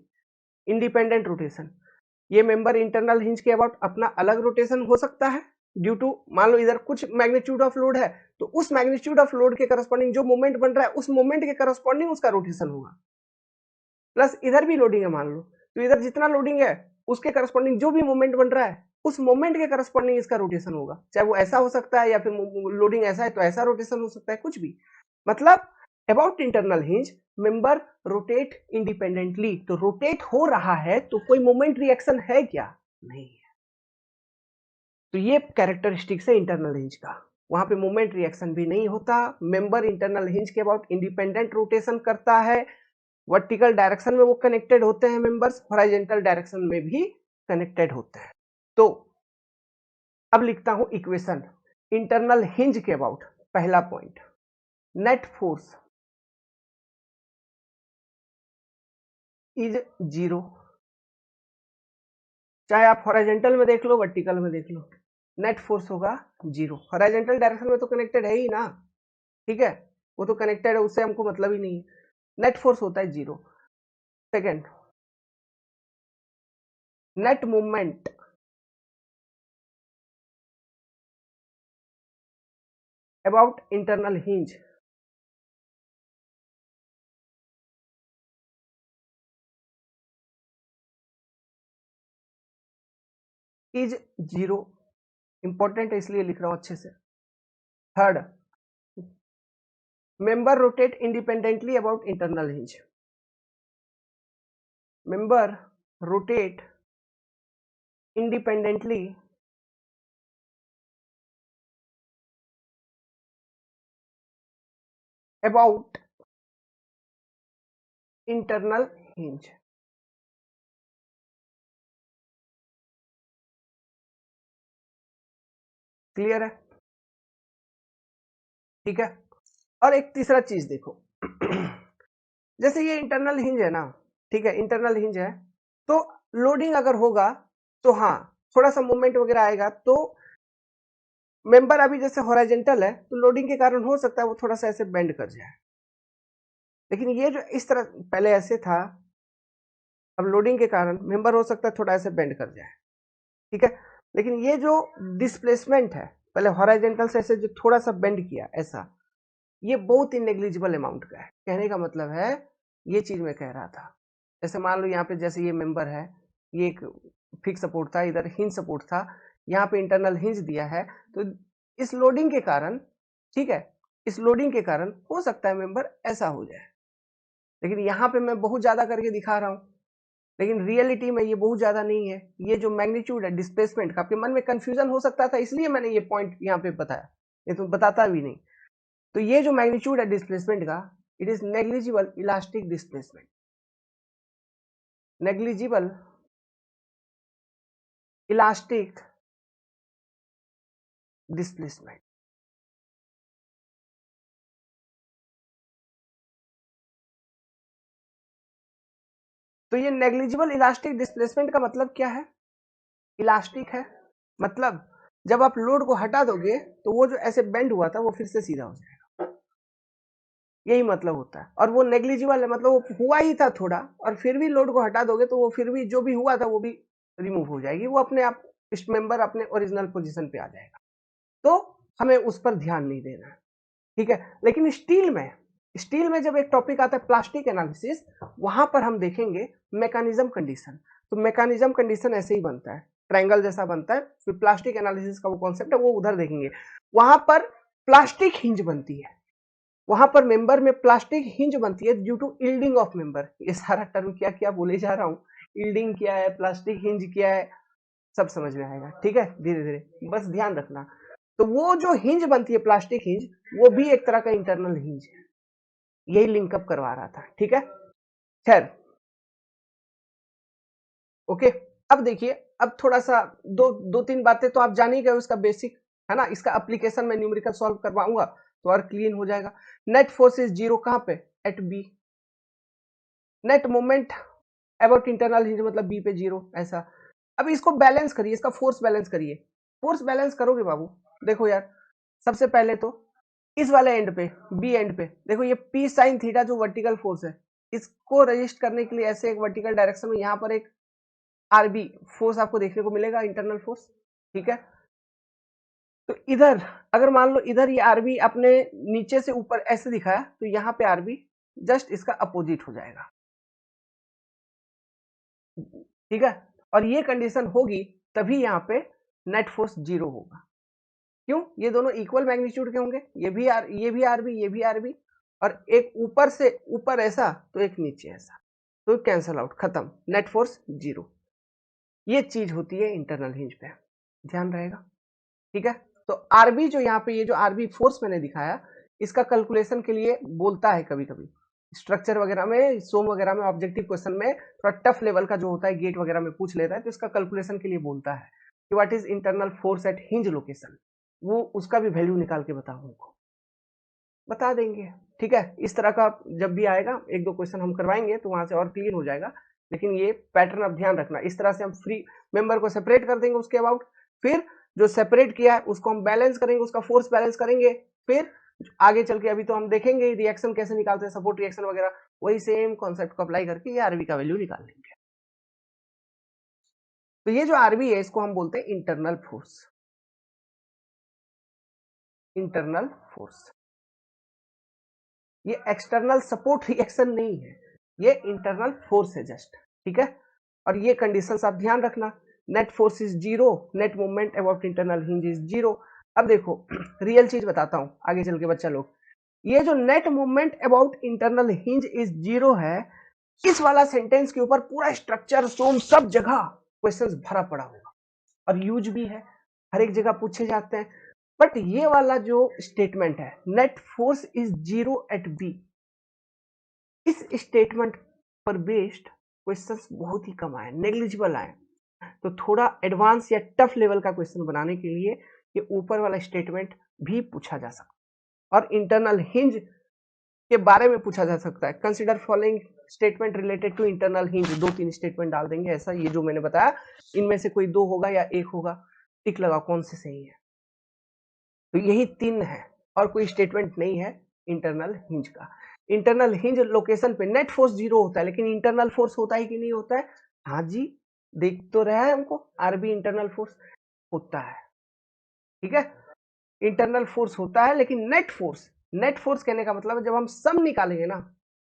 इंडिपेंडेंट रोटेशन। ये मेंबर इंटरनल हिंज के अबाउट अपना अलग रोटेशन हो सकता है ड्यू टू, मान लो इधर कुछ मैग्नीट्यूड ऑफ लोड है, तो उस मैग्नीट्यूड ऑफ लोड के करस्पॉन्डिंग जो मोमेंट बन रहा है उस मोमेंट के करस्पॉन्डिंग उसका रोटेशन होगा। प्लस इधर भी लोडिंग है मान लो, तो इधर जितना लोडिंग है उसके करस्पॉन्डिंग जो भी मोमेंट बन रहा है उस मोमेंट के करस्पॉन्डिंग इसका रोटेशन होगा, चाहे वो ऐसा हो सकता है या फिर लोडिंग ऐसा है तो ऐसा रोटेशन हो सकता है, कुछ भी। मतलब about internal hinge member rotate independently, तो रोटेट हो रहा है तो कोई मोमेंट रिएक्शन है क्या? नहीं है। तो ये कैरेक्टरिस्टिक्स है इंटरनल हिंज का, वहां पे मोमेंट रिएक्शन भी नहीं होता, मेंबर इंटरनल हिंज के अबाउट इंडिपेंडेंट रोटेशन करता है, वर्टिकल डायरेक्शन में वो कनेक्टेड होते हैं मेंबर्स, हॉरिजॉन्टल डायरेक्शन में भी कनेक्टेड होते हैं। तो अब लिखता हूं इक्वेशन इंटरनल हिंज के अबाउट। पहला पॉइंट, नेट फोर्स इज 0, चाहे आप हॉरिजॉन्टल में देख लो वर्टिकल में देख लो, नेट फोर्स होगा 0। हॉरिजॉन्टल डायरेक्शन में तो कनेक्टेड है ही ना, ठीक है, वो तो कनेक्टेड है, उससे हमको मतलब ही नहीं है, नेट फोर्स होता है 0। Second, net movement about internal hinge is 0, important है इसलिए लिख रहा हूं अच्छे से। Third, member rotate independently about internal hinge, member rotate independently about internal hinge. Clear है? ठीक है। और एक तीसरा चीज देखो जैसे ये इंटरनल हिंज है ना, ठीक है, इंटरनल हिंज है, तो लोडिंग अगर होगा तो हाँ थोड़ा सा मूवमेंट वगैरह आएगा, तो मेंबर अभी जैसे हॉरिजॉन्टल है तो लोडिंग के कारण हो सकता है वो थोड़ा सा ऐसे बेंड कर जाए, लेकिन ये जो इस तरह पहले ऐसे था, अब लोडिंग के कारण मेंबर हो सकता है थोड़ा ऐसे बेंड कर जाए, ठीक है, लेकिन ये जो डिस्प्लेसमेंट है पहले हॉरिजॉन्टल से ऐसे जो थोड़ा सा बेंड किया ऐसा, ये बहुत ही नेग्लिजिबल अमाउंट का है। कहने का मतलब है ये चीज मैं कह रहा था, जैसे मान लो यहाँ पे जैसे ये मेंबर है, ये एक फिक्स सपोर्ट था, इधर हिंज सपोर्ट था, यहाँ पे इंटरनल हिंज दिया है, तो इस लोडिंग के कारण, ठीक है, इस लोडिंग के कारण हो सकता है मेंबर ऐसा हो जाए, लेकिन यहाँ पे मैं बहुत ज्यादा करके दिखा रहा हूँ, लेकिन रियलिटी में ये बहुत ज्यादा नहीं है। ये जो मैग्नीट्यूड है डिस्प्लेसमेंट का, आपके मन में कंफ्यूजन हो सकता था, इसलिए मैंने ये पॉइंट यहाँ पे बताया, ये तो बताता भी नहीं। तो ये जो मैग्नीट्यूड है डिस्प्लेसमेंट का, it is negligible elastic displacement, negligible elastic displacement. तो ये नेग्लिजिबल इलास्टिक डिस्प्लेसमेंट का मतलब क्या है? इलास्टिक है मतलब जब आप लोड को हटा दोगे तो वो जो ऐसे बेंड हुआ था वो फिर से सीधा हो जाएगा, यही मतलब होता है। और वो नेग्लिजिबल है मतलब वो हुआ ही था थोड़ा, और फिर भी लोड को हटा दोगे तो वो फिर भी जो भी हुआ था वो भी रिमूव हो जाएगी, वो अपने आप इस मेंबर अपने ओरिजिनल पोजीशन पे आ जाएगा। तो हमें उस पर ध्यान नहीं देना है, ठीक है। लेकिन स्टील में जब एक टॉपिक आता है प्लास्टिक एनालिसिस, वहां पर हम देखेंगे मैकेनिज्म कंडीशन। तो मैकेनिज्म कंडीशन ऐसे ही बनता है, ट्रायंगल जैसा बनता है, फिर प्लास्टिक एनालिसिस का वो कॉन्सेप्ट है वो उधर देखेंगे। वहां पर प्लास्टिक हिंज बनती है, वहां पर मेंबर में प्लास्टिक हिंज बनती है due to yielding of member. ये सारा टर्म क्या क्या बोले जा रहा हूँ, इल्डिंग क्या है, प्लास्टिक हिंज क्या है, सब समझ में आएगा, ठीक है, धीरे धीरे, बस ध्यान रखना। तो वो जो हिंज बनती है प्लास्टिक हिंज, वो भी एक तरह का इंटरनल हिंज है। यही लिंकअप करवा रहा था, ठीक है। खैर, ओके। अब देखिए, अब थोड़ा सा दो दो तीन बातें तो आप जान ही गए उसका बेसिक, है ना। इसका एप्लीकेशन में न्यूमेरिकल सॉल्व करवाऊंगा तो और क्लीन हो जाएगा। नेट फोर्स इज जीरो कहां पे, at B. Net moment about internal hinge मतलब बी पे जीरो, ऐसा। अब इसको बैलेंस करिए, इसका फोर्स बैलेंस करिए। फोर्स बैलेंस करोगे बाबू, देखो यार, सबसे पहले तो इस वाले एंड पे, बी एंड पे देखो, ये पी साइन थीटा जो वर्टिकल फोर्स है, इसको रजिस्ट करने के लिए ऐसे एक वर्टिकल डायरेक्शन में यहां पर एक आरबी फोर्स आपको देखने को मिलेगा, इंटरनल फोर्स, ठीक है। तो इधर अगर मान लो इधर ये आरबी अपने नीचे से ऊपर ऐसे दिखाया, तो यहाँ पे आरबी जस्ट इसका अपोजिट हो जाएगा, ठीक है। और ये कंडीशन होगी तभी यहाँ पे नेट फोर्स जीरो होगा। क्यों? ये दोनों इक्वल मैग्नीट्यूड के होंगे, ये भी आरबी, ये भी आरबी, और एक ऊपर से ऊपर ऐसा तो एक नीचे ऐसा, तो कैंसल आउट, खत्म, नेट फोर्स जीरो। ये चीज होती है इंटरनल हिंज पे, ध्यान रहेगा, ठीक है। तो आरबी जो यहाँ पे, ये जो आरबी फोर्स मैंने दिखाया, इसका कैलकुलेशन के लिए बोलता है कभी कभी स्ट्रक्चर वगैरह में, सोम वगैरह में, ऑब्जेक्टिव क्वेश्चन में थोड़ा टफ लेवल का जो होता है, गेट वगैरह में पूछ लेता है, तो इसका कैलकुलेशन के लिए बोलता है कि what is internal force at hinge location. वो उसका भी वैल्यू निकाल के बताओ उनको, बता देंगे, ठीक है। इस तरह का जब भी आएगा एक दो क्वेश्चन हम करवाएंगे तो वहां से और क्लियर हो जाएगा। लेकिन ये पैटर्न अब ध्यान रखना, इस तरह से हम फ्री मेंबर को सेपरेट कर देंगे उसके अबाउट, फिर जो सेपरेट किया है उसको हम बैलेंस करेंगे, उसका फोर्स बैलेंस करेंगे, फिर आगे चल के अभी तो हम देखेंगे रिएक्शन कैसे निकालते हैं, सपोर्ट रिएक्शन वगैरह, वही सेम कॉन्सेप्ट को अप्लाई करके ये आरबी का वैल्यू निकाल लेंगे। तो ये जो आरबी है इसको हम बोलते हैं इंटरनल फोर्स, इंटरनल फोर्स। ये एक्सटर्नल सपोर्ट रिएक्शन नहीं है, ये इंटरनल फोर्स है जस्ट, ठीक है। और ये कंडीशंस आप ध्यान रखना, net force is zero, net movement about internal hinge is zero. अब देखो रियल चीज बताता हूं आगे चल के बच्चा लोग, ये जो net movement about internal hinge is zero है, इस वाला सेंटेंस के ऊपर पूरा स्ट्रक्चर सोम सब जगह क्वेश्चंस भरा पड़ा होगा, और यूज भी है, हर एक जगह पूछे जाते हैं। बट ये वाला जो स्टेटमेंट है, net force is zero at B, इस स्टेटमेंट पर बेस्ड क्वेश्चंस बहुत ही कम आए, नेग्लिजिबल आए। तो थोड़ा एडवांस या टफ लेवल का क्वेश्चन बनाने के लिए ये ऊपर वाला स्टेटमेंट भी पूछा जा सकता है, और इंटरनल हिंज के बारे में पूछा जा सकता है। Consider following statement related to internal hinge, दो तीन स्टेटमेंट डाल देंगे ऐसा, ये जो मैंने बताया इनमें से कोई दो होगा या एक होगा, टिक लगाओ कौन से सही है। तो यही तीन है, और कोई स्टेटमेंट नहीं है इंटरनल हिंज का। इंटरनल हिंज लोकेशन पे नेट फोर्स जीरो होता है, लेकिन इंटरनल फोर्स होता है कि नहीं होता है? हाँ जी, देख तो रहा है हमको, आरबी इंटरनल फोर्स होता है, ठीक है। इंटरनल फोर्स होता है, लेकिन नेट फोर्स, नेट फोर्स कहने का मतलब है जब हम सम निकालेंगे ना,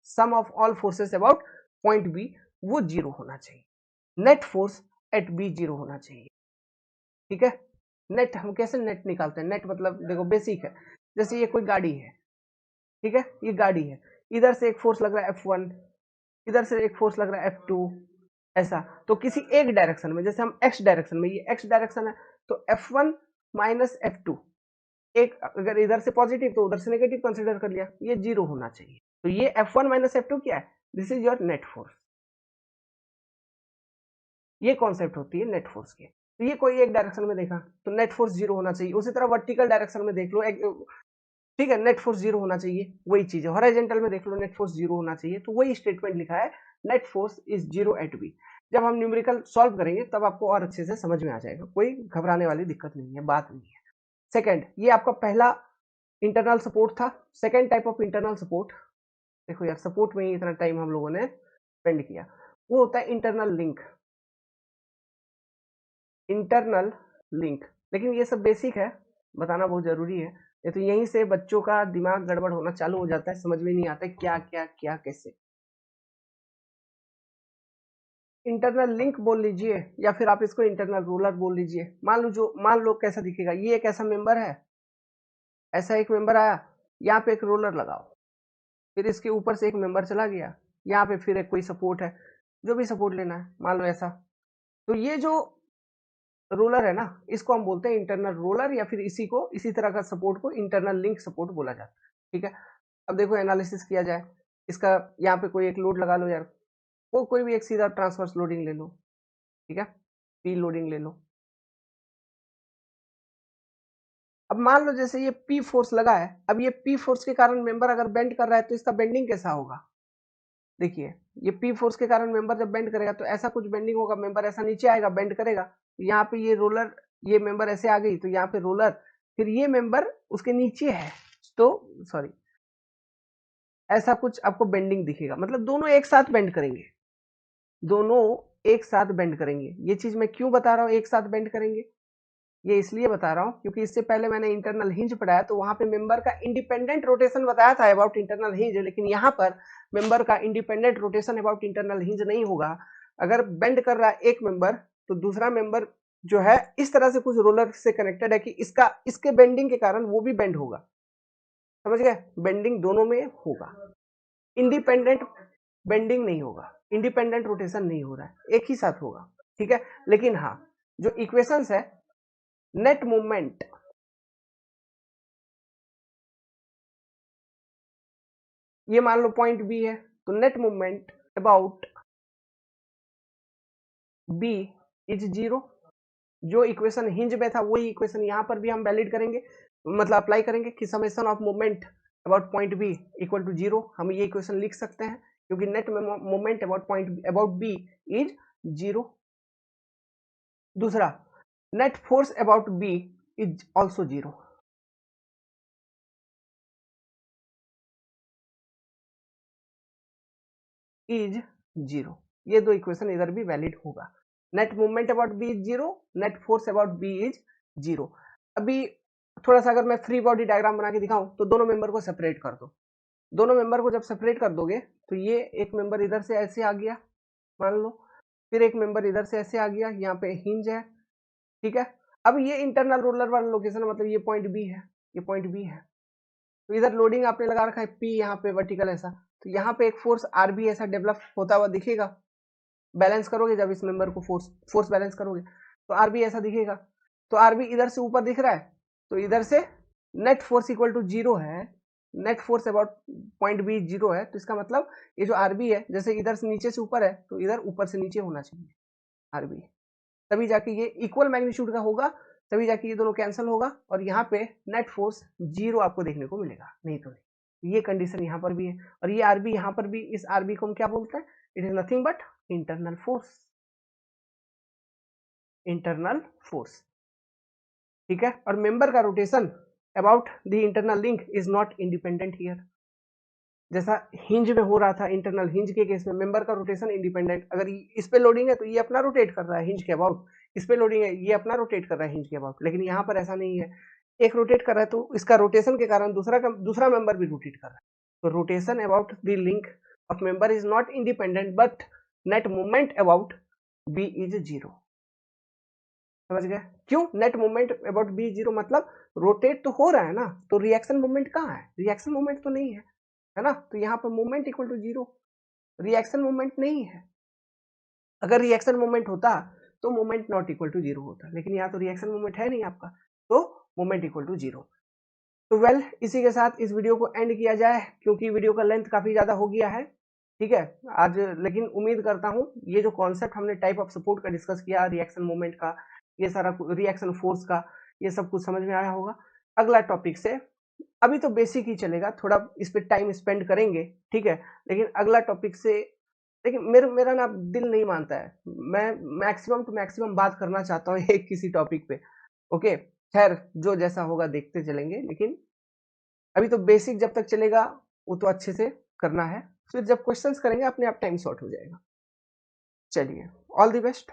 sum of all forces about point B, वो जीरो होना चाहिए, net force at B zero होना चाहिए, ठीक है। नेट हम कैसे नेट निकालते हैं? नेट मतलब देखो बेसिक है, जैसे ये कोई गाड़ी है, ठीक है, ये गाड़ी है, इधर से एक फोर्स लग रहा है F1, इधर से एक फोर्स लग रहा है F2, ऐसा। तो किसी एक डायरेक्शन में, जैसे हम x डायरेक्शन में, ये x डायरेक्शन है, तो F1 माइनस F2, एक अगर इधर से पॉजिटिव तो उधर से नेगेटिव कंसीडर कर लिया, ये जीरो होना चाहिए। तो ये F1 माइनस F2 क्या है? This is your net force. ये कॉन्सेप्ट होती है नेट फोर्स की। तो ये कोई एक डायरेक्शन में देखा तो नेट फोर्स जीरो होना चाहिए, उसी तरह वर्टिकल डायरेक्शन में देख लो, ठीक है, नेट फोर्स जीरो होना चाहिए, वही चीज है। हॉरिजॉन्टल में देख लो, नेट फोर्स जीरो होना चाहिए, तो वही स्टेटमेंट लिखा है, net force is zero at B. जब हम न्यूमेरिकल सॉल्व करेंगे तब आपको और अच्छे से समझ में आ जाएगा, कोई घबराने वाली दिक्कत नहीं है, बात नहीं है। सेकंड, ये आपका पहला इंटरनल सपोर्ट था। Second type of internal support, देखो यार सपोर्ट में ही इतना टाइम हम लोगों ने स्पेंड किया, वो होता है इंटरनल लिंक, इंटरनल लिंक। लेकिन ये सब बेसिक है, बताना बहुत जरूरी है, ये तो यहीं से बच्चों का दिमाग गड़बड़ होना चालू हो जाता है, समझ में नहीं आता क्या क्या क्या कैसे। इंटरनल लिंक बोल लीजिए, या फिर आप इसको इंटरनल रोलर बोल लीजिए। मान लो कैसा दिखेगा, ये एक ऐसा मेंबर है, ऐसा एक मेंबर आया, यहाँ पे एक रोलर लगाओ, फिर इसके ऊपर से एक मेंबर चला गया, यहाँ पे फिर एक कोई सपोर्ट है, जो भी सपोर्ट लेना है, मान लो ऐसा। तो ये जो रोलर है ना, इसको हम बोलते हैं इंटरनल रोलर, या फिर इसी तरह का सपोर्ट को इंटरनल लिंक सपोर्ट बोला जाता है। ठीक है, अब देखो एनालिसिस किया जाए इसका। यहाँ पे कोई एक लोड लगा लो यार, वो कोई भी एक सीधा ट्रांसवर्स लोडिंग ले लो। ठीक है, पी लोडिंग ले लो। अब मान लो जैसे ये पी फोर्स लगा है, अब ये पी फोर्स के कारण मेंबर अगर बेंड कर रहा है तो इसका बेंडिंग कैसा होगा? देखिए, ये पी फोर्स के कारण मेंबर जब बेंड करेगा तो ऐसा कुछ बेंडिंग होगा, मेंबर ऐसा नीचे आएगा, बेंड करेगा। यहाँ पे ये रोलर, ये मेंबर ऐसे आ गई तो यहाँ पे रोलर, फिर ये मेंबर उसके नीचे है तो सॉरी, ऐसा कुछ आपको बेंडिंग दिखेगा, मतलब दोनों एक साथ बेंड करेंगे, दोनों एक साथ बेंड करेंगे। ये चीज मैं क्यों बता रहा हूँ एक साथ बेंड करेंगे? ये इसलिए बता रहा हूँ क्योंकि इससे पहले मैंने इंटरनल हिंज पढ़ाया तो वहां पे मेंबर का इंडिपेंडेंट रोटेशन बताया था अबाउट इंटरनल हिंज, लेकिन यहाँ पर मेंबर का independent rotation about internal hinge नहीं होगा। अगर बेंड कर रहा है एक मेंबर तो दूसरा मेंबर जो है इस तरह से कुछ रोलर से कनेक्टेड है कि इसके बेंडिंग के कारण वो भी बेंड होगा। समझ गए? बेंडिंग दोनों में होगा, इंडिपेंडेंट बेंडिंग नहीं होगा, इंडिपेंडेंट रोटेशन नहीं हो रहा है, एक ही साथ होगा। ठीक है, लेकिन हाँ, जो इक्वेशंस है, नेट मूवमेंट, ये मान लो पॉइंट बी है तो net movement about B is zero. जो इक्वेशन हिंज में था वही इक्वेशन यहाँ पर भी हम वैलिड करेंगे, मतलब अप्लाई करेंगे कि summation of movement about point B equal to zero. हम ये इक्वेशन लिख सकते हैं क्योंकि net movement about B is zero. दूसरा, net force about B is also zero. Is zero, ये दो इक्वेशन इधर भी वैलिड होगा। Net movement about B is zero, net force about B is zero. अभी थोड़ा सा अगर मैं फ्री बॉडी डायग्राम बना के दिखाऊं तो दोनों मेंबर को सेपरेट कर दो। दोनों मेंबर को जब सेपरेट कर दोगे तो ये एक मेंबर इधर से ऐसे आ गया मान लो, फिर एक मेंबर इधर से ऐसे आ गया, यहाँ पे हिंज है। ठीक है, अब ये इंटरनल रोलर वाला लोकेशन मतलब ये पॉइंट बी है, ये पॉइंट बी है। तो इधर लोडिंग आपने लगा रखा है पी, यहाँ पे वर्टिकल ऐसा, तो यहाँ पे एक फोर्स आर बी ऐसा डेवलप होता हुआ दिखेगा। बैलेंस करोगे जब इस मेंबर को फोर्स बैलेंस करोगे तो आर बी ऐसा दिखेगा। तो आर बी इधर से ऊपर दिख रहा है तो इधर से net force equal to zero है, net force about point B zero है। तो इसका मतलब ये जो आरबी है, जैसे इधर से नीचे से ऊपर है तो इधर ऊपर से नीचे होना चाहिए आरबी, तभी जाके ये इक्वल मैग्नीट्यूड का होगा, तभी जाके ये दोनों कैंसिल होगा और यहाँ पे नेट फोर्स जीरो आपको देखने को मिलेगा, नहीं तो नहीं। ये कंडीशन यहाँ पर भी है और ये आरबी यहाँ पर भी, इस आरबी को हम क्या बोलते हैं? It is nothing but internal force, internal force. ठीक है, और मेंबर का rotation about the internal link is not independent here. जैसा हिंज में हो रहा था, इंटरनल हिंज के केस में मेंबर का रोटेशन इंडिपेंडेंट, अगर इस पे लोडिंग है तो ये अपना रोटेट कर रहा है हिंज के अबाउट, इस पे लोडिंग है ये अपना रोटेट कर रहा है हिंज के अबाउट, लेकिन यहाँ पर ऐसा नहीं है। एक रोटेट कर रहा है तो इसका रोटेशन के कारण दूसरा मेंबर भी रोटेट कर रहा है। तो rotation about the link of member is not independent but net movement about B is zero. समझ गए? क्यों net movement about B zero? मतलब रोटेट तो हो रहा है ना, तो रिएक्शन मूवमेंट कहाँ है? रिएक्शन मूवमेंट तो नहीं है ना, तो यहाँ पर movement equal to zero, reaction movement नहीं है। अगर रिएक्शन मूवमेंट होता तो movement not equal to zero होता, लेकिन यहाँ तो रिएक्शन मूवमेंट है नहीं आपका, तो मूवमेंट इक्वल टू जीरो। तो वेल, इसी के साथ इस वीडियो को एंड किया जाए क्योंकि वीडियो का लेंथ काफी ज्यादा हो गया है। ठीक है आज, लेकिन उम्मीद करता हूँ ये जो कॉन्सेप्ट हमने टाइप ऑफ सपोर्ट का डिस्कस किया, रिएक्शन मूवमेंट का, ये सारा रिएक्शन फोर्स का, ये सब कुछ समझ में आया होगा। अगला टॉपिक से, अभी तो बेसिक ही चलेगा, थोड़ा इस पे टाइम स्पेंड करेंगे। ठीक है, लेकिन अगला टॉपिक से, लेकिन मेरा ना दिल नहीं मानता है, मैं मैक्सिमम टू मैक्सिमम बात करना चाहता हूँ एक किसी टॉपिक पे। ओके, खैर जो जैसा होगा देखते चलेंगे, लेकिन अभी तो बेसिक जब तक चलेगा वो तो अच्छे से करना है, फिर जब क्वेश्चंस करेंगे अपने आप टाइम शॉर्ट हो जाएगा। चलिए, ऑल द बेस्ट।